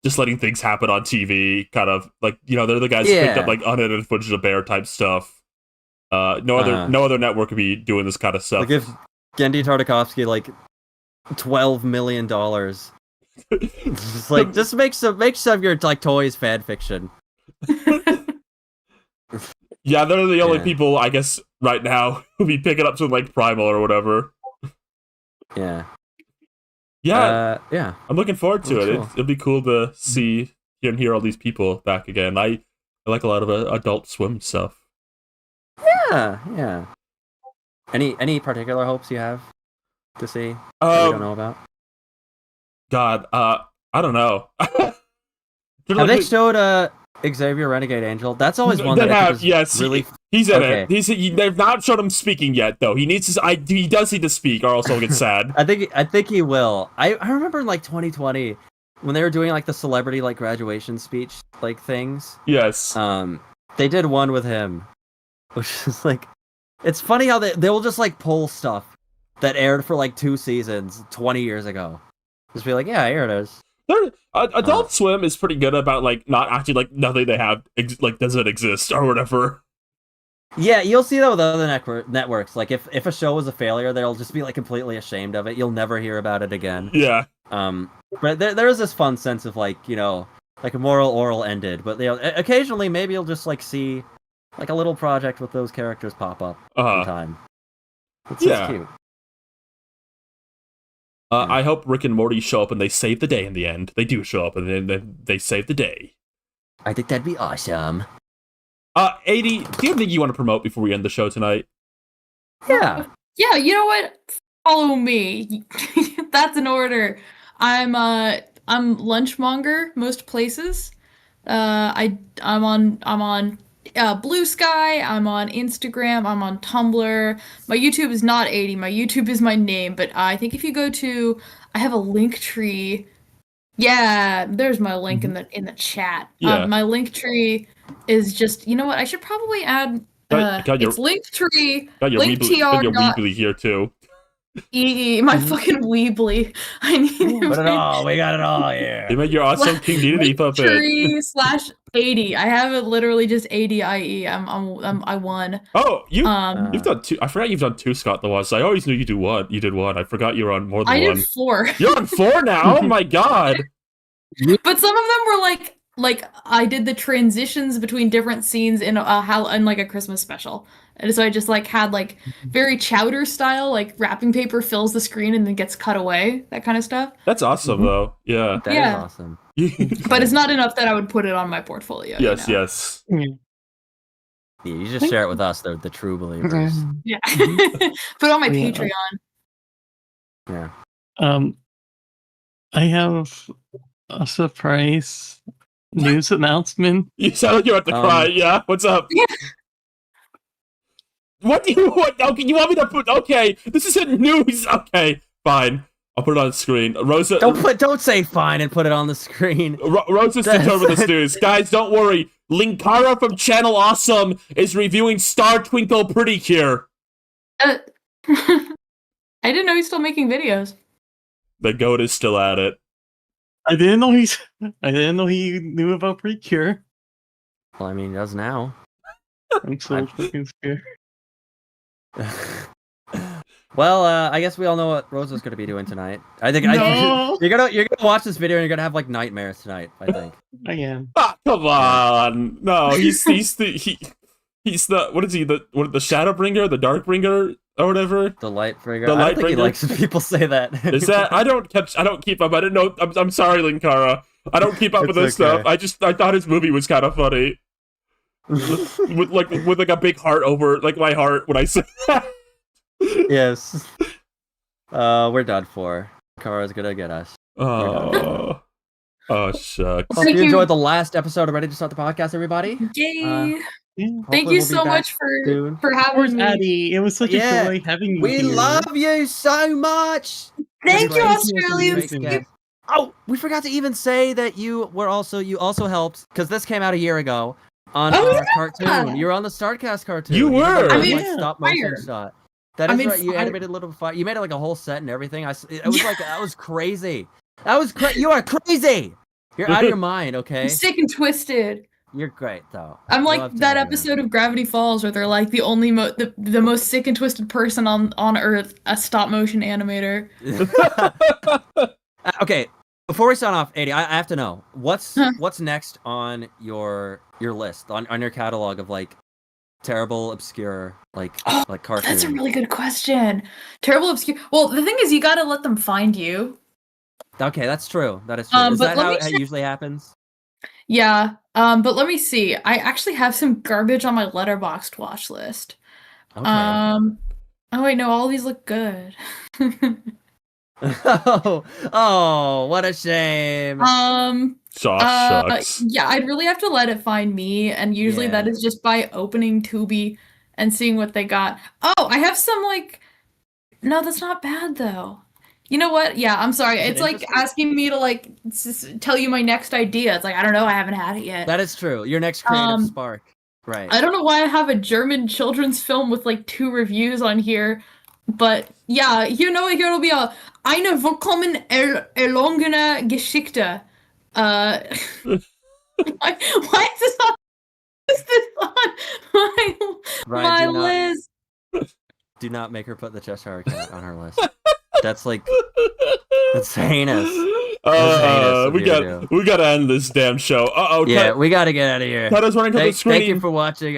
just letting things happen on TV, kind of, like, you know, they're the guys who picked up, like, unedited footage of Bear type stuff. No other network could be doing this kind of stuff. Like if Gendy Tartakovsky like $12 million, just make some of your like toys fan fiction. Yeah, they're the only people I guess right now who be picking up something like Primal or whatever. Yeah. I'm looking forward to it. Cool. It'll be cool to see and hear all these people back again. I like a lot of Adult Swim stuff. Yeah. Any particular hopes you have to see that we don't know about? God, I don't know. Have they showed Xavier Renegade Angel? That's always one that I think is yes, really. He's in it. They've not showed him speaking yet, though. He needs to. He does need to speak, or else he'll get sad. I think he will. I remember in like 2020 when they were doing like the celebrity like graduation speech like things. Yes. They did one with him. Which is like, it's funny how they will just like pull stuff that aired for like 2 seasons 20 years ago. Just be like, yeah, here it is. Adult Swim is pretty good about like not acting like nothing they have like doesn't exist or whatever. Yeah, you'll see that with other networks. Like if a show was a failure, they'll just be like completely ashamed of it. You'll never hear about it again. Yeah. But there is this fun sense of like, you know, like a moral oral ended. But occasionally maybe you'll just like see like a little project with those characters pop up in time. It's cute. I hope Rick and Morty show up and they save the day in the end. They do show up and then they save the day. I think that'd be awesome. Adie, do you have anything you want to promote before we end the show tonight? Yeah. Yeah, you know what? Follow me. That's an order. I'm lunchmonger most places. I'm on Blue Sky. I'm on Instagram. I'm on Tumblr. My YouTube is not Adie. My YouTube is my name. But I think if you go to, I have a link tree. Yeah, there's my link in the chat. Yeah. My link tree is just, you know what? I should probably add. It's Linktree. Got your linktr. Weebly here too. My fucking Weebly. I need to Put it all. We got it all here. You made your awesome King Dedede puppet. Linktree/80. I have it literally just ADIE. I won. Oh, you've done two. I forgot you've done two Scott the Ones. I always knew you do one. You did one. I forgot you were on more than one. I did 4. You're on 4 now. Oh my god. But some of them were like I did the transitions between different scenes in like a Christmas special. And so I just like had like very Chowder style, like wrapping paper fills the screen and then gets cut away, that kind of stuff. That's awesome though. Yeah. That is awesome. But it's not enough that I would put it on my portfolio. Yes, you know? yes. Yeah, you just share it with us, the true believers. Yeah. Put it on my Patreon. Yeah. I have a surprise news announcement. You sound like you're about to cry. Yeah. What's up? Yeah. What do you want? Okay, you want me to put? Okay, this isn't news. Okay, fine. I'll put it on the screen. Rosa, Don't say fine and put it on the screen. Rosa sent over this news. Guys, don't worry. Linkara from Channel Awesome is reviewing Star Twinkle Pretty Cure. I didn't know he's still making videos. The goat is still at it. I didn't know he knew about Precure. Well, I mean, he does now. I'm so fucking scared. Well, I guess we all know what Rosa's gonna be doing tonight. I think No! you're gonna watch this video and you're gonna have like nightmares tonight. I think. I am. Ah, come on. No, he's the what is he, the Shadowbringer, the Darkbringer, or whatever? The Lightbringer. The I don't think he Lightbringer? likes when people say that. Is that I don't keep up. I didn't know. I'm sorry, Linkara. I don't keep up with this okay. stuff. I thought his movie was kind of funny. with a big heart over like my heart when I said that. Yes. We're done for. Kara's gonna get us. Oh shucks. Hope you enjoyed the last episode of Ready to Start the Podcast, everybody. Yay! Thank Hopefully you we'll be so back much soon. for having me. Adie, it was such a joy having you We here. love you so much. Thank you, Great. Australians. Great guest. Oh, we forgot to even say that you also helped because this came out a year ago on cartoon. You were on the Startcast cartoon. You were. I mean, stop motion fire. shot. That is right. You fire. animated little fire. You made it like a whole set and everything. It was like that was crazy. That was you are crazy. You're out of your mind. Okay. Sick and twisted. You're great though. I'm like Love to that have you. episode of Gravity Falls where they're like the only the most sick and twisted person on Earth, a stop motion animator. Okay, before we sign off, Adie, I have to know what's next on your list on your catalog of like terrible, obscure like cartoons. That's a really good question. Terrible, obscure. Well, the thing is, you gotta let them find you. Okay, that's true. That is true. Is but that let how me it usually happens? Yeah. But let me see. I actually have some garbage on my Letterboxd watch list. Okay. Oh wait, no, all these look good. oh, what a shame. Shucks. Yeah, I'd really have to let it find me, and usually that is just by opening Tubi and seeing what they got. Oh, I have some no, that's not bad though. You know what? Yeah, I'm sorry. It's like asking me to tell you my next idea. It's like, I don't know, I haven't had it yet. That is true. Your next creative spark. Right. I don't know why I have a German children's film with 2 reviews on here, but yeah, here it'll be eine vollkommen erlungene Geschichte. Why is this on my list? Do not make her put the Cheshire Cat on her list. That's that's heinous. We gotta end this damn show. Yeah, we gotta get out of here. Cut us running to the screen. Thank you for watching.